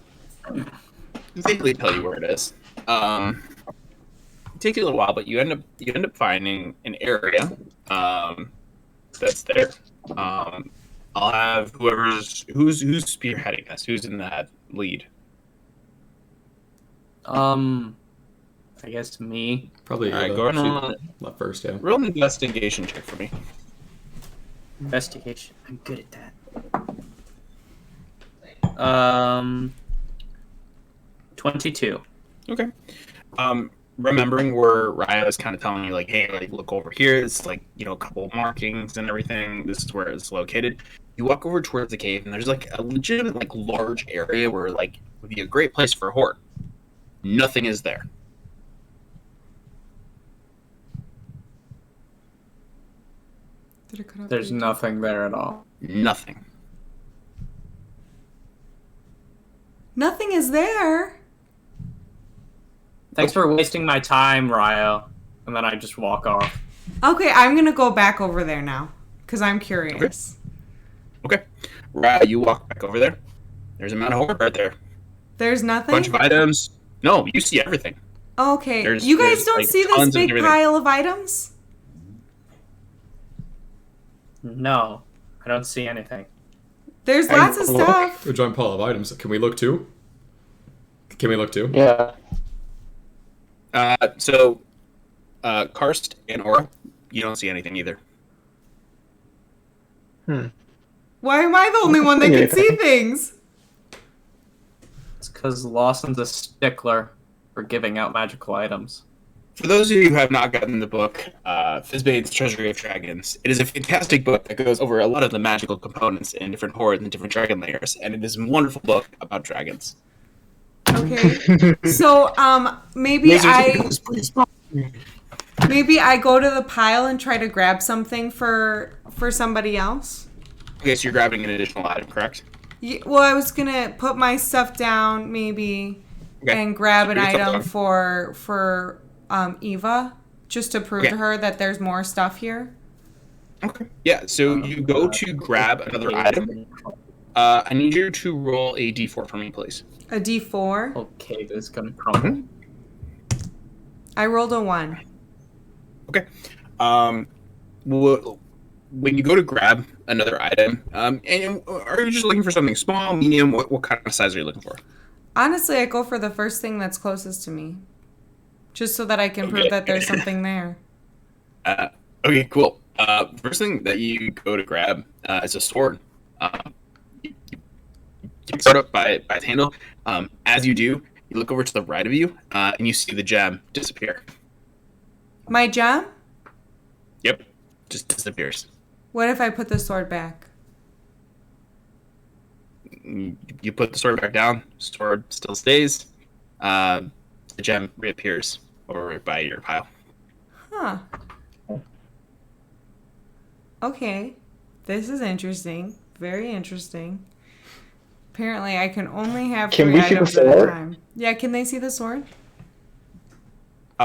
C: vaguely tell you where it is. It takes you a little while, but you end up finding an area that's there. I'll have who's spearheading this. Who's in that lead?
E: I guess me.
F: Probably
C: All right,
F: Eva.
C: go ahead and
F: She left first, yeah.
C: roll an investigation check for me.
E: Investigation. I'm good at that. 22.
C: Okay. Remembering where Raya is kind of telling you, like, hey, like, look over here. It's like, a couple of markings and everything. This is where it's located. You walk over towards the cave, and there's like a legitimate, like, large area where, like, would be a great place for a horde. Nothing is there.
B: Did it cut off
E: There's
B: the-
E: nothing there at all.
C: Nothing.
B: Nothing is there.
E: Thanks for wasting my time, Ryo. And then I just walk off.
B: Okay, I'm gonna go back over there now because I'm curious.
C: Okay. Raya, you walk back over there. There's a amount of horde right there.
B: There's nothing.
C: Bunch of items. No, you see everything.
B: Okay,
C: There's-
B: you guys
C: there's,
B: don't
C: like,
B: see this
C: tons of
B: big
C: everything.
B: pile of items?
E: No, I don't see anything.
B: There's lots of stuff.
F: A giant pile of items. Can we look too? Can we look too?
D: Yeah.
C: So, Karst and Aura, you don't see anything either.
B: Why am I the only one that can see things?
E: It's because Lawson's a stickler for giving out magical items.
C: For those of you who have not gotten the book, Fizbane's Treasury of Dragons, it is a fantastic book that goes over a lot of the magical components in different hordes and different dragon layers, and it is a wonderful book about dragons.
B: Okay. So, maybe maybe I go to the pile and try to grab something for somebody else.
C: Okay, so you're grabbing an additional item, correct?
B: Well, I was gonna put my stuff down maybe
C: Okay.
B: and grab an
C: Put your stuff
B: item
C: down.
B: for Eva just to prove
C: Okay.
B: to her that there's more stuff here.
C: Okay. Yeah, so you go to grab another item. I need you to roll a d4 for me, please.
B: A D4.
E: Okay, this is gonna crumble.
B: I rolled a 1.
C: Okay. When you go to grab another item, and are you just looking for something small, medium? What kind of size are you looking for?
B: Honestly, I go for the first thing that's closest to me. Just so that I can prove
C: Okay.
B: that there's something there.
C: Okay, cool. First thing that you go to grab is a sword. You start up by its handle. As you do, you look over to the right of you, and you see the gem disappear.
B: My gem?
C: Yep, just disappears.
B: What if I put the sword back?
C: You put the sword back down. Sword still stays. The gem reappears over by your pile.
B: Huh. Okay. This is interesting. Very interesting. Apparently, I can only have
D: Can
B: 3
D: we see the
B: items at a
D: sword?
B: time. Yeah, can they see the sword?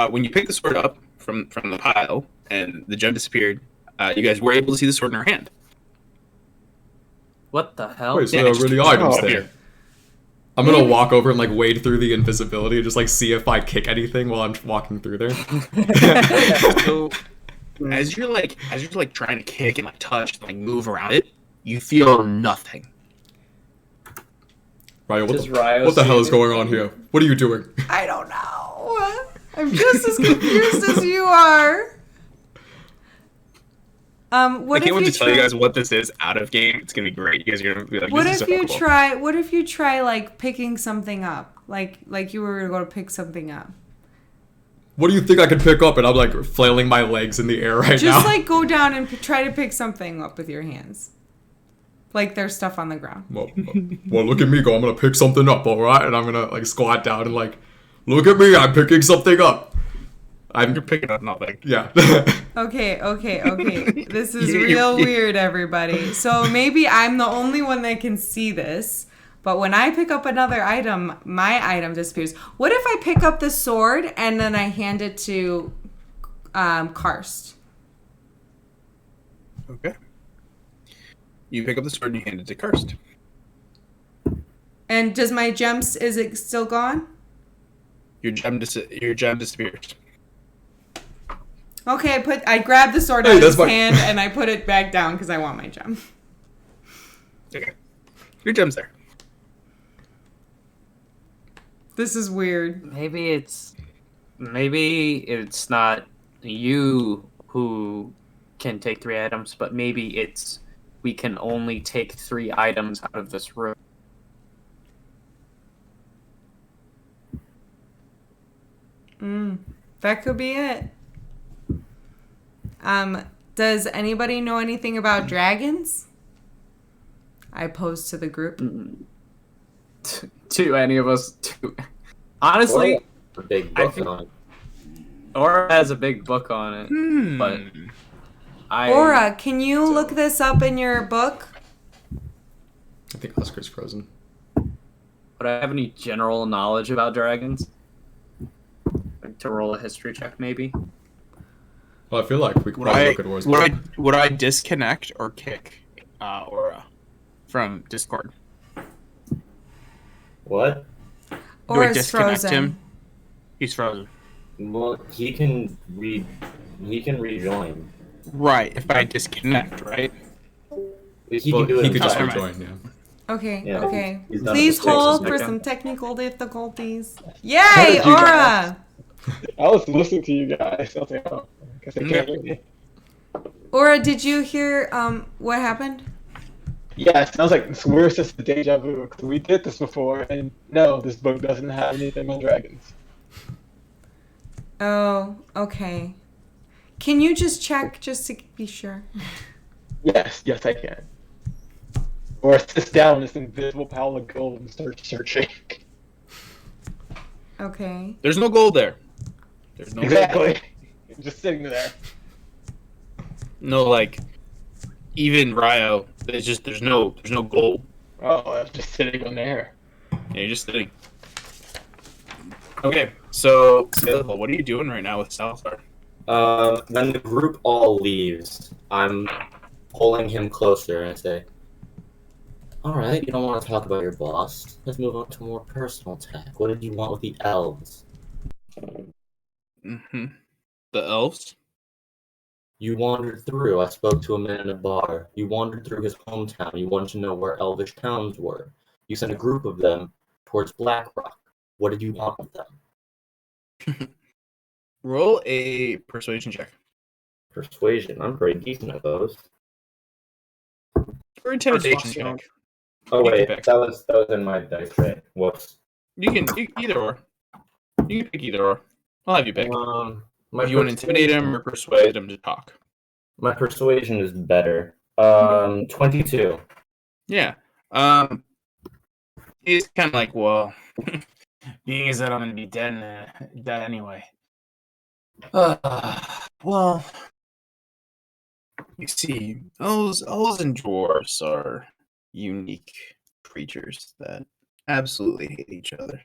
C: When you pick the sword up from the pile and the gem disappeared, you guys were able to see the sword in her hand.
E: What the hell?
F: Wait, so
C: Yeah,
F: there are
C: just-
F: really items
D: Oh.
F: there. I'm gonna walk over and like wade through the invisibility and just like see if I kick anything while I'm walking through there.
C: So as you're like trying to kick and like touch and like move around it, you feel nothing.
F: Ryo,
G: Does Ryo
F: what the
G: see
F: hell is
G: anything?
F: going on here? What are you doing?
B: I don't know. I'm just as confused as you are. What
C: I
B: if
C: can't wait
B: you
C: to tell you
B: try-
C: guys what this is out of game. It's gonna be great. You guys are gonna be like,
B: What
C: this
B: if
C: is so
B: you
C: cool.
B: try? What if you try like picking something up, like you were gonna go to pick something up?
F: What do you think I can pick up? And I'm like flailing my legs in the air right
B: Just
F: now.
B: like go down and try to pick something up with your hands, like there's stuff on the ground.
F: Well, look at me go. I'm gonna pick something up, all right? And I'm gonna like squat down and like, look at me. I'm picking something up.
C: You're picking up nothing.
F: Yeah.
B: Okay. This is real weird, everybody. So maybe I'm the only one that can see this. But when I pick up another item, my item disappears. What if I pick up the sword and then I hand it to Karst?
C: Okay. You pick up the sword and you hand it to Karst.
B: And does my gems, is it still gone?
C: Your gem disappears.
B: Okay, I grab the sword
F: Hey,
B: out of
F: that's
B: his
F: my-
B: hand and I put it back down because I want my gem.
C: Okay. Your gem's there.
B: This is weird.
E: Maybe it's not you who can take 3 items, but maybe it's we can only take 3 items out of this room.
B: That could be it. Does anybody know anything about dragons? I posed to the group.
E: To any of us, honestly,
A: A big
E: I
A: book
E: think-
A: on it.
E: Aura has a big book on it, but
B: Aura, can you look this up in your book?
F: I think Oscar's frozen.
E: Would I have any general knowledge about dragons? Like to roll a history check, maybe.
F: Well, I feel like we could
C: Would
F: probably
C: I,
F: look at War's
C: would I disconnect or kick Aura from Discord?
A: What?
C: Do I
B: Aura's
C: disconnect
B: frozen.
C: him? He's frozen.
A: Well, he can rejoin.
C: Right. If I disconnect, right?
A: He
F: Well,
A: can do it
F: he could just
A: himself.
C: Alright.
F: rejoin, yeah.
B: Okay,
A: Yeah,
B: okay.
A: he's done
B: Please
A: mistakes
B: hold
A: this
B: for
A: weekend.
B: some technical difficulties.
D: How
B: Yay,
D: did you
B: Aura!
D: I was listening to you guys. I was like, oh, I guess I can't hear me.
B: Aura, did you hear what happened?
D: Yeah, it sounds like it's weird since the deja vu. 'Cause we did this before, and no, this book doesn't have anything on dragons.
B: Oh, okay. Can you just check just to be sure?
D: Yes, I can. Or sits down in this invisible pile of gold and starts searching.
B: Okay.
C: There's no gold there. There's no gold.
D: Exactly. Just sitting there.
C: No, like, even Ryo. There's no gold.
D: Oh, it's just sitting on there.
C: Yeah, you're just sitting. Okay, so Salihul, what are you doing right now with Salazar?
A: When the group all leaves, I'm pulling him closer and I say, "Alright, you don't want to talk about your boss. Let's move on to more personal tech. What did you want with the elves?
C: Mm-hmm. The elves?
A: You wandered through. I spoke to a man in a bar. You wandered through his hometown. You wanted to know where elvish towns were. You sent a group of them towards Blackrock. What did you want with them?
C: Roll a persuasion check.
A: Persuasion. I'm pretty decent at those.
C: Or intimidation
E: Persuasion.
C: check.
A: Oh
C: You can
A: wait,
C: pick.
A: that was in my dice tray. Whoops.
C: Either or. You can pick either or. I'll have you pick.
A: My
C: Do you want to intimidate him or persuade him to talk?
A: My persuasion is better. 22.
C: Yeah. He's kind of like, well, being as that I'm gonna be dead anyway. Well, you see, elves and dwarves are unique creatures that absolutely hate each other.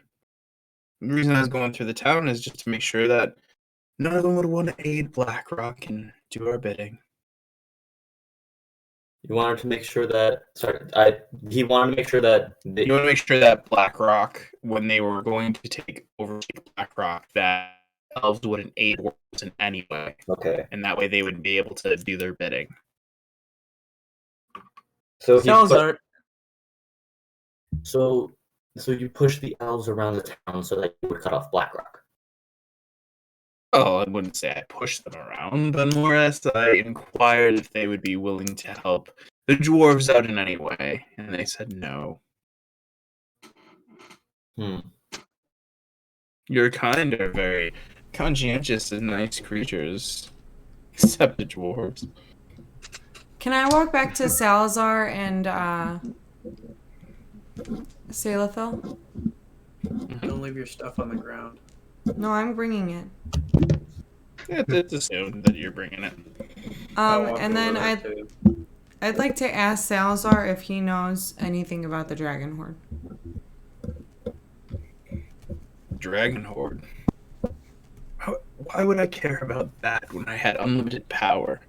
C: The reason I was going through the town is just to make sure that none of them would want to aid Blackrock and do our bidding.
A: You wanted to make sure that. He wanted to make sure that.
C: You want to make sure that Blackrock, when they were going to take Blackrock, that elves wouldn't aid dwarves in any way,
A: Okay.
C: and that way they would be able to do their bidding.
A: So he put,
E: Salazar,
A: so you push the elves around the town so that you would cut off Blackrock.
C: Oh, I wouldn't say I pushed them around, but more or less I inquired if they would be willing to help the dwarves out in any way, and they said no. Your kind are very conscientious and nice creatures, except the dwarves.
B: Can I walk back to Salazar and Salathil?
E: don't leave your stuff on the ground.
B: No, I'm bringing it.
C: It's assumed that you're bringing it.
E: I'll walk
B: And then
E: over there, too.
B: I'd like to ask Salazar if he knows anything about the Dragon Horde.
C: Dragon Horde. Why would I care about that when I had unlimited power?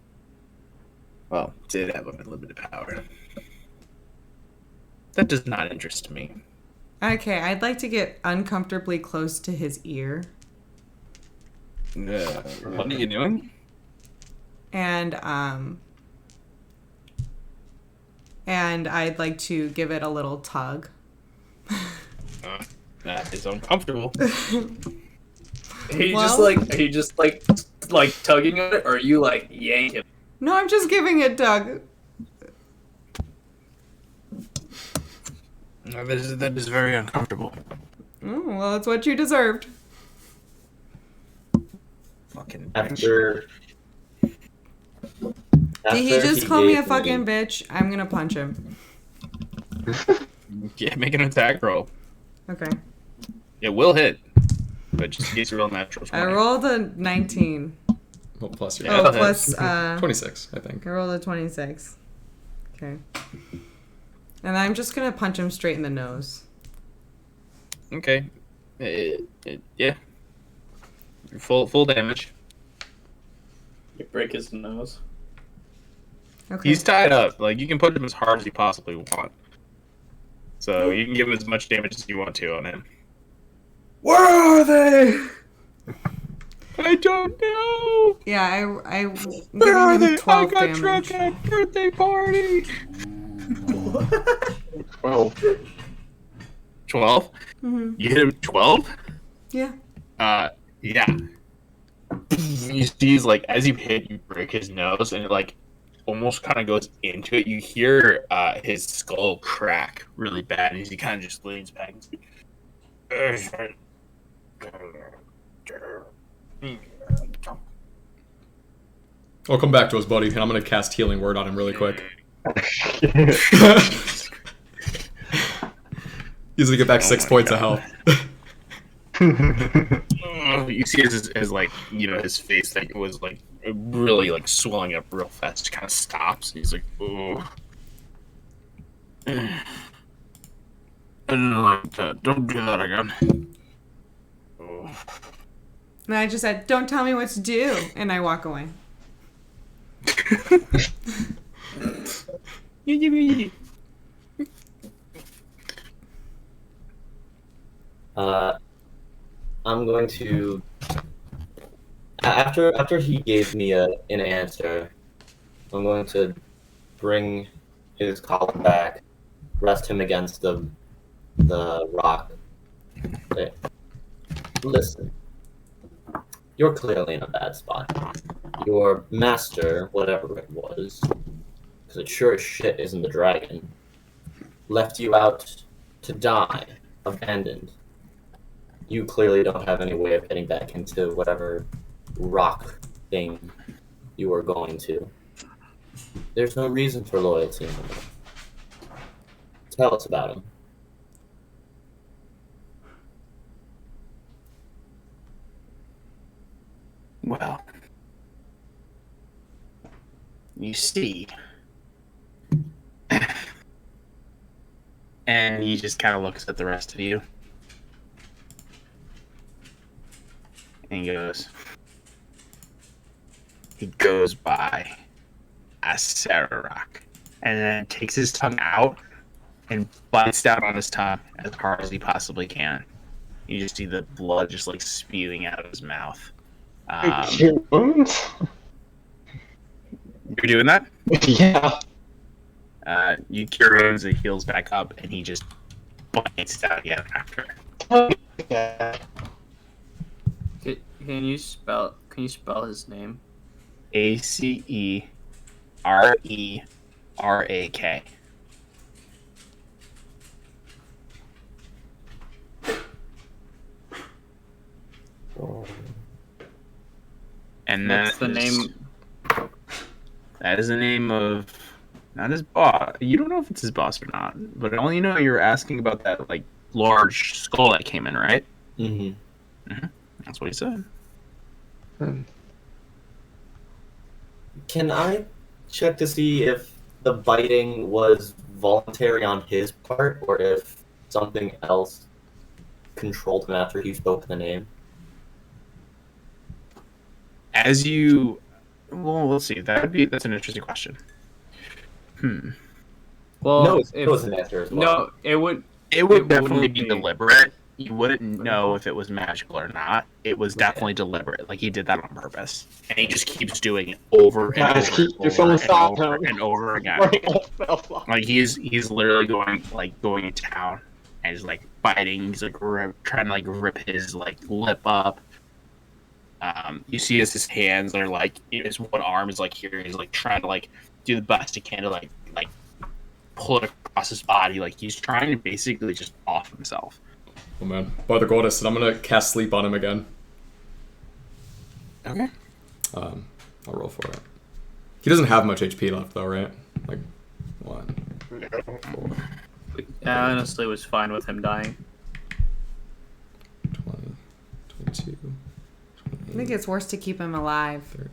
C: Well, did have unlimited power. That does not interest me.
B: Okay, I'd like to get uncomfortably close to his ear.
C: What are you doing?
B: And I'd like to give it a little tug.
C: That is uncomfortable.
E: Are you just like tugging on it, or are you like yanking?
B: No, I'm just giving it tug.
C: That is very uncomfortable.
B: Oh, well, it's what you deserved.
C: Fucking
A: After
B: Did he just call me a
A: gave
B: fucking bitch? I'm gonna punch him.
C: Yeah, make an attack roll.
B: Okay.
C: It will hit, but just in case you roll a natural 20.
B: I rolled a 19.
F: Well, plus your
C: Yeah.
B: Oh,
C: that'll
B: plus,
F: 26, I think.
B: I rolled a 26. Okay. And I'm just gonna punch him straight in the nose.
C: Okay. Yeah. Full damage.
E: You break his nose.
B: Okay.
C: He's tied up. Like, you can put him as hard as you possibly want. So you can give him as much damage as you want to on him.
E: Where are they?
C: I don't know.
B: Yeah, I'm
C: Where are
B: giving
C: they?
B: him 12
C: I got
B: damage.
C: drunk at a birthday party.
D: 12.
C: 12?
B: Mm-hmm.
C: You hit him 12?
B: Yeah.
C: Yeah. You see, like, as you hit, you break his nose, and it, like, almost kind of goes into it. You hear his skull crack really bad, and he kind of just leans back.
F: I'll come back to us, buddy, and I'm gonna cast Healing Word on him really quick. He's gonna get back 6
C: my
F: points of
C: God.
F: health.
C: You see his like, you know, his face that was like really like swelling up real fast. Just kind of stops. He's like, oh, I didn't like that. Don't do that again. Oh.
B: And I just said, don't tell me what to do. And I walk away.
A: I'm going to after he gave me an answer, I'm going to bring his collar back, rest him against the rock. Say, listen, you're clearly in a bad spot. Your master, whatever it was, because it sure as shit isn't the dragon, left you out to die, abandoned. You clearly don't have any way of getting back into whatever rock thing you were going to. There's no reason for loyalty anymore. Tell us about him.
C: you see. And he just kind of looks at the rest of you. And he goes by as Sararok. And then takes his tongue out and bites down on his tongue as hard as he possibly can. You just see the blood just like spewing out of his mouth.
D: Cure wounds?
C: You're doing that?
D: Yeah.
C: You cure wounds, it heals back up, and he just bites down again after.
D: Yeah.
E: Can you spell his name?
C: Acererak. And
E: What's the name?
C: That is the name of not his boss. You don't know if it's his boss or not, but only you know you're asking about that like large skull that came in, right?
A: Mm-hmm.
C: That's what he said.
A: Can I check to see if the biting was voluntary on his part, or if something else controlled him after he spoke the name?
C: Well, let's see. That's an interesting question.
E: Well,
A: No, it was an answer as well.
E: No, it would.
C: It would
E: It
C: definitely
E: wouldn't
C: be
E: be.
C: deliberate. You wouldn't know if it was magical or not. It was definitely deliberate. Like he did that on purpose, and he just keeps doing it over and
D: Guys,
C: over,
D: keep
C: and
D: your phone
C: over, and
D: stop
C: over
D: him.
C: and over again. Like he's literally going to town and he's like biting. He's like trying to like rip his like lip up. You see as his hands are like his one arm is like here. He's like trying to like do the best he can to like pull it across his body. Like he's trying to basically just off himself.
F: Oh man. By the goddess, and I'm gonna cast sleep on him again.
C: Okay.
F: I'll roll for it. He doesn't have much HP left though, right? Like 1, 4,
E: I honestly was fine with him dying.
F: 20, 22,
B: I think it's worse to keep him alive.
F: 30.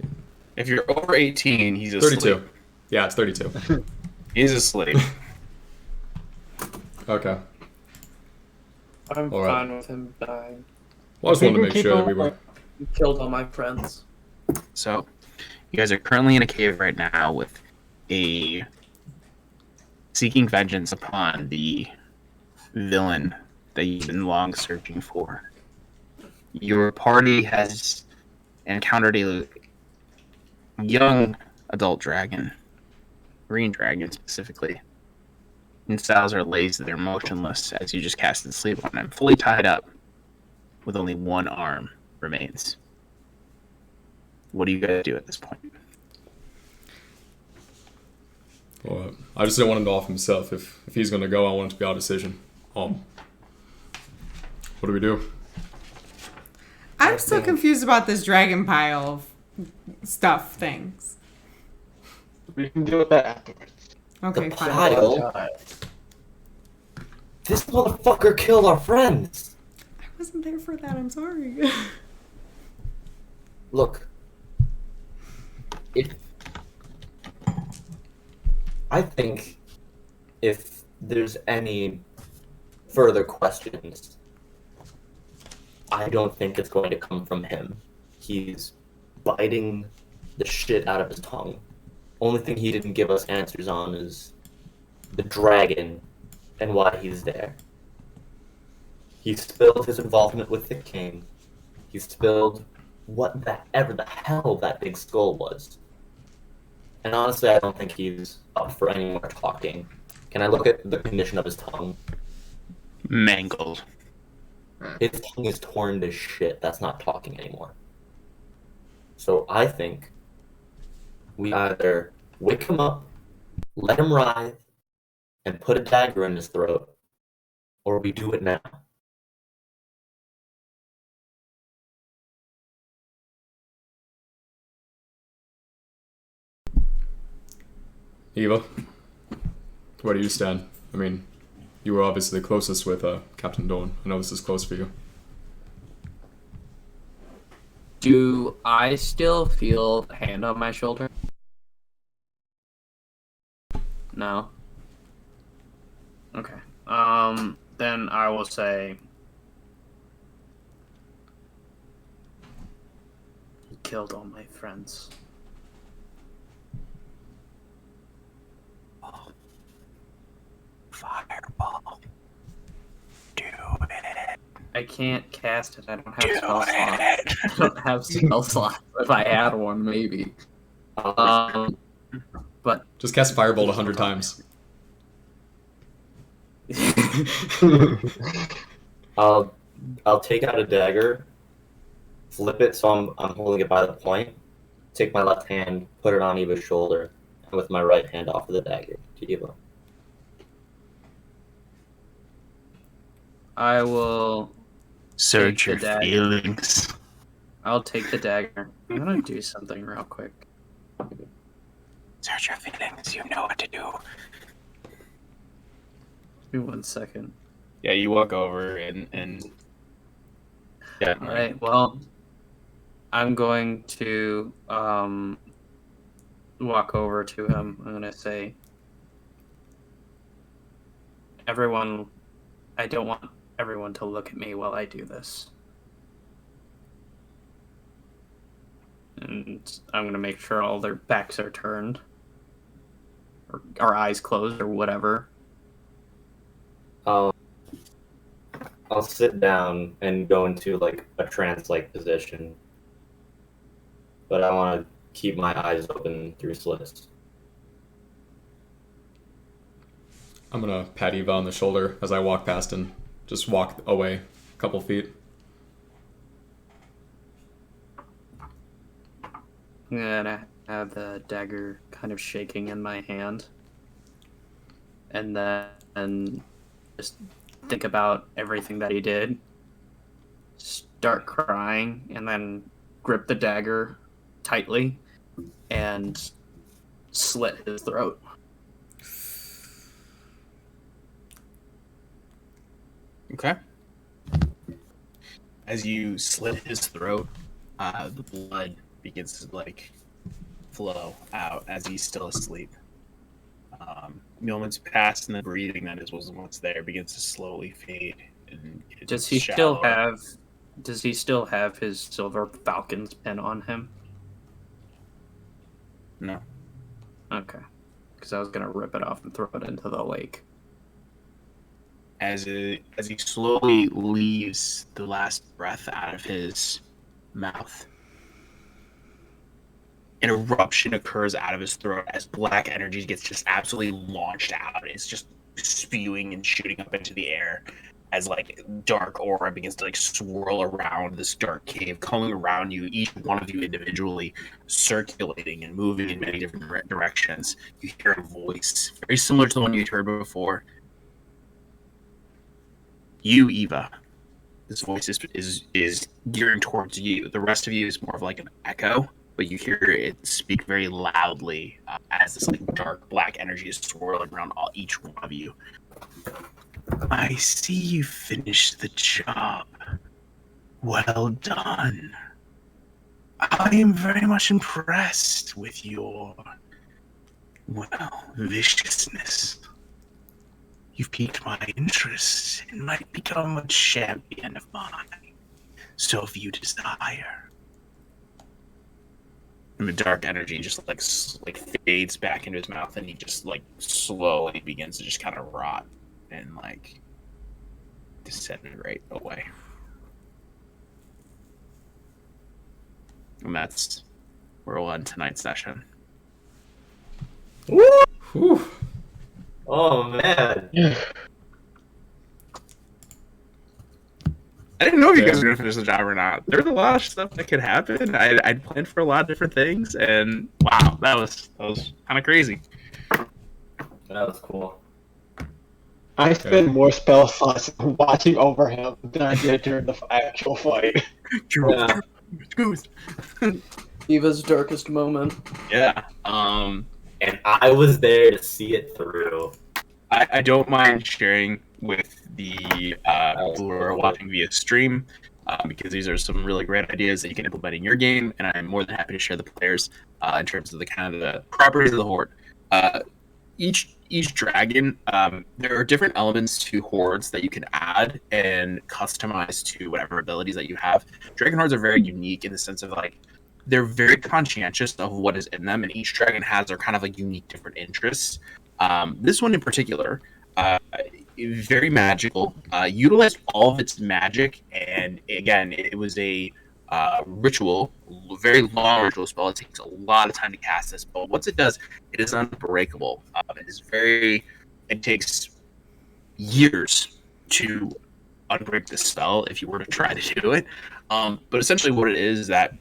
C: If you're over 18, he's asleep.
F: 32. Yeah, it's 32.
C: He's asleep.
F: Okay.
G: I'm
F: All right.
G: fine with him dying.
F: Well, I just wanted to make sure that we were.
G: He killed all my friends.
C: So, you guys are currently in a cave right now with seeking vengeance upon the villain that you've been long searching for. Your party has encountered a young adult dragon, green dragon specifically. And Salazar lays there motionless as you just casted sleep on him, fully tied up, with only one arm remains. What do you guys do at this point?
F: Well, I just didn't want him to off himself. If he's gonna go, I want it to be our decision. What do we do?
B: I'm still confused about this dragon pile of stuff things.
D: We can deal with that afterwards.
B: Okay,
A: The
B: fine.
A: pile? This motherfucker killed our friends.
B: I wasn't there for that. I'm sorry.
A: Look, I think if there's any further questions, I don't think it's going to come from him. He's biting the shit out of his tongue. Only thing he didn't give us answers on is the dragon and why he's there. He spilled his involvement with the king. He spilled whatever the hell that big skull was. And honestly, I don't think he's up for any more talking. Can I look at the condition of his tongue?
C: Mangled.
A: His tongue is torn to shit. That's not talking anymore. So I think we either wake him up, let him writhe, and put a dagger in his throat, or we do it now.
F: Eva, where do you stand? I mean, you were obviously the closest with Captain Dawn. I know this is close for you.
E: Do I still feel a hand on my shoulder? No. Okay. Then I will say he killed all my friends.
C: Fireball. Do it.
E: I can't cast it. I don't have spell slots. I don't have spell slots. If I had one, maybe. But
F: Just cast Firebolt 100 times.
A: I'll take out a dagger, flip it so I'm holding it by the point, take my left hand, put it on Eva's shoulder, and with my right hand offer the dagger to Eva.
E: I will
C: Search
E: Take
C: your
E: the dagger.
C: feelings.
E: I'll take the dagger. I'm gonna do something real quick.
C: Search your feelings. You know what to do.
E: Give me 1 second.
C: Yeah, you walk over and yeah.
E: All right. Well, I'm going to walk over to him. I'm gonna say, "Everyone, I don't want everyone to look at me while I do this." And I'm gonna make sure all their backs are turned, or eyes closed, or whatever.
A: I'll sit down and go into like a trance-like position, but I want to keep my eyes open through slits.
F: I'm gonna pat Eva on the shoulder as I walk past and just walk away a couple feet.
E: And I have the dagger kind of shaking in my hand. And then just think about everything that he did. Start crying, and then grip the dagger tightly and slit his throat.
C: Okay. As you slit his throat, the blood begins to like flow out as he's still asleep. Moments pass, and the breathing that was once there begins to slowly fade. And get
E: Does he still
C: shallower.
E: have? Does he still have his silver falcon's pin on him?
C: No.
E: Okay, because I was gonna rip it off and throw it into the lake.
C: As he slowly leaves the last breath out of his mouth, an eruption occurs out of his throat as black energy gets just absolutely launched out. It's just spewing and shooting up into the air as like dark aura begins to like swirl around this dark cave, coming around you, each one of you individually, circulating and moving in many different directions. You hear a voice very similar to the one you'd heard before. You, Eva. This voice is gearing towards you. The rest of you is more of like an echo, but you hear it speak very loudly as this like dark black energy is swirling around each one of you. I see you finished the job. Well done. I am very much impressed with your, well, viciousness. You've piqued my interest and might become a champion of mine. So if you desire. And the dark energy just like fades back into his mouth, and he just like slowly begins to just kind of rot and like disintegrate away. And that's where we'll end tonight's session.
F: Whew.
A: Oh man.
C: I didn't know if you guys were gonna finish the job or not. There's a lot of stuff that could happen. I'd planned for a lot of different things, and wow, that was kind of crazy.
A: That was cool.
D: I spent more spell slots watching over him than I did during the actual fight.
A: Yeah.
E: Eva's darkest moment.
C: Yeah.
A: And I was there to see it through.
C: I don't mind sharing with the people who are watching via stream, because these are some really great ideas that you can implement in your game, and I'm more than happy to share the players in terms of the kind of the properties of the Horde. Each each dragon, there are different elements to hordes that you can add and customize to whatever abilities that you have. Dragon hordes are very unique in the sense of like they're very conscientious of what is in them, and each dragon has their kind of like unique different interests. This one in particular, very magical, utilized all of its magic, and again, it was a ritual, very long ritual spell. It takes a lot of time to cast this, but once it does, it is unbreakable. It takes years to unbreak this spell if you were to try to do it. But essentially, what it is that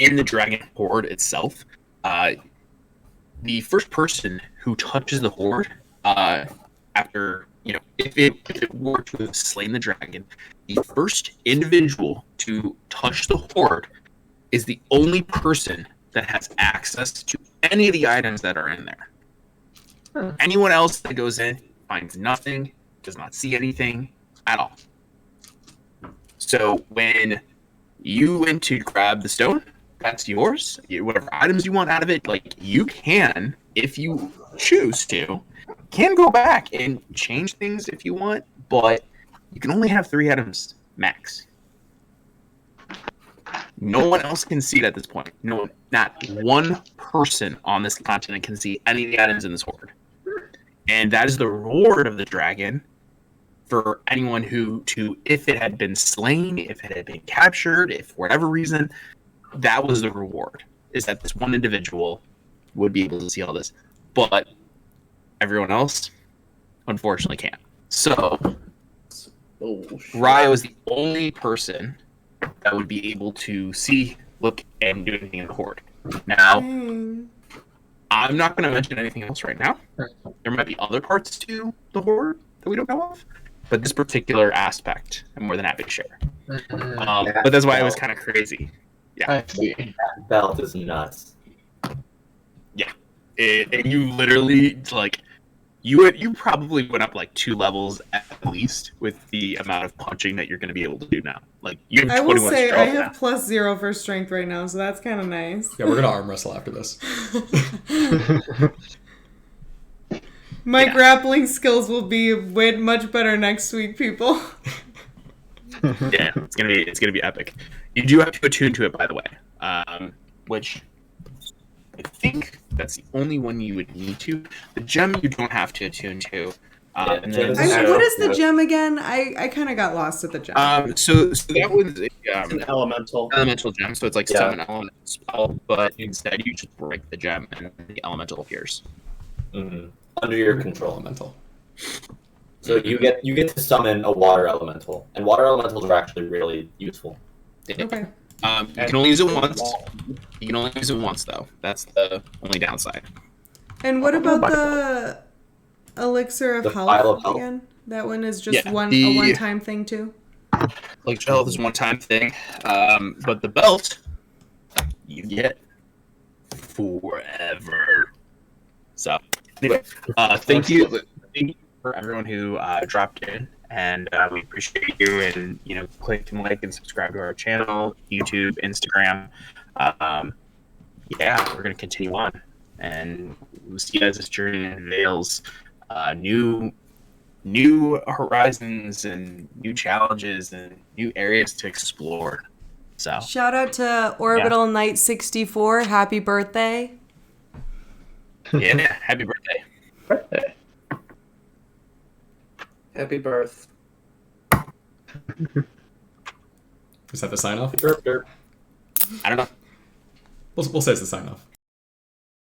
C: in the dragon horde itself, the first person who touches the horde after, if it were to have slain the dragon, the first individual to touch the horde is the only person that has access to any of the items that are in there. Anyone else that goes in finds nothing, does not see anything at all. So when you went to grab the stone, that's yours. Whatever items you want out of it, like you can, if you choose to, can go back and change things if you want, but you can only have 3 items max. No one else can see it at this point. No, not one person on this continent can see any of the items in this horde. And that is the reward of the dragon for anyone if it had been slain, if it had been captured, if for whatever reason, that was the reward, is that this one individual would be able to see all this. But everyone else, unfortunately, can't. So, Ryo is the only person that would be able to see, look, and do anything in the horde. Now, I'm not going to mention anything else right now. There might be other parts to the horde that we don't know of, but this particular aspect, I'm more than happy to share. But that's why it was kind of crazy. Yeah.
D: I see.
A: That belt is nuts.
C: Yeah. You literally, like, you probably went up like 2 levels at least with the amount of punching that you're going to be able to do now. Like, you have
B: I will
C: 21
B: say I
C: strength
B: have
C: now.
B: +0 for strength right now, so that's kind of nice.
F: Yeah, we're gonna arm wrestle after this.
B: My
C: Yeah.
B: grappling skills will be much better next week, people.
C: Yeah, it's gonna be epic. You do have to attune to it, by the way, which I think that's the only one you would need to. The gem you don't have to attune to. And then,
B: What is the gem again? I kind of got lost at the gem.
C: so that one's
E: An elemental.
C: elemental gem, so it's like
A: Yeah.
C: 7 element spell, but instead you just break the gem and the elemental appears.
A: Mhm. Under your control.
F: Elemental.
A: So you get to summon a water elemental, and water elementals are actually really useful.
B: Okay.
C: You can only use it once. You can only use it once, though. That's the only downside.
B: And what about the elixir
A: The
B: of
A: Vial
B: health
A: of Health?
B: again? That one is just
C: Yeah,
B: a
C: the-
B: one-time thing too.
C: Like health is one time thing, but the belt you get forever. So anyway, thank you for everyone who dropped in, and we appreciate you. And click and like and subscribe to our channel, YouTube, Instagram. Yeah, we're gonna continue on, and we'll see you as this journey unveils new horizons and new challenges and new areas to explore. So
B: Shout out to Orbital Knight 64. Happy birthday.
C: yeah, happy birthday.
E: Happy birth.
F: Is that the sign off?
A: Derp, derp.
C: I don't know.
F: We'll say it's the sign off.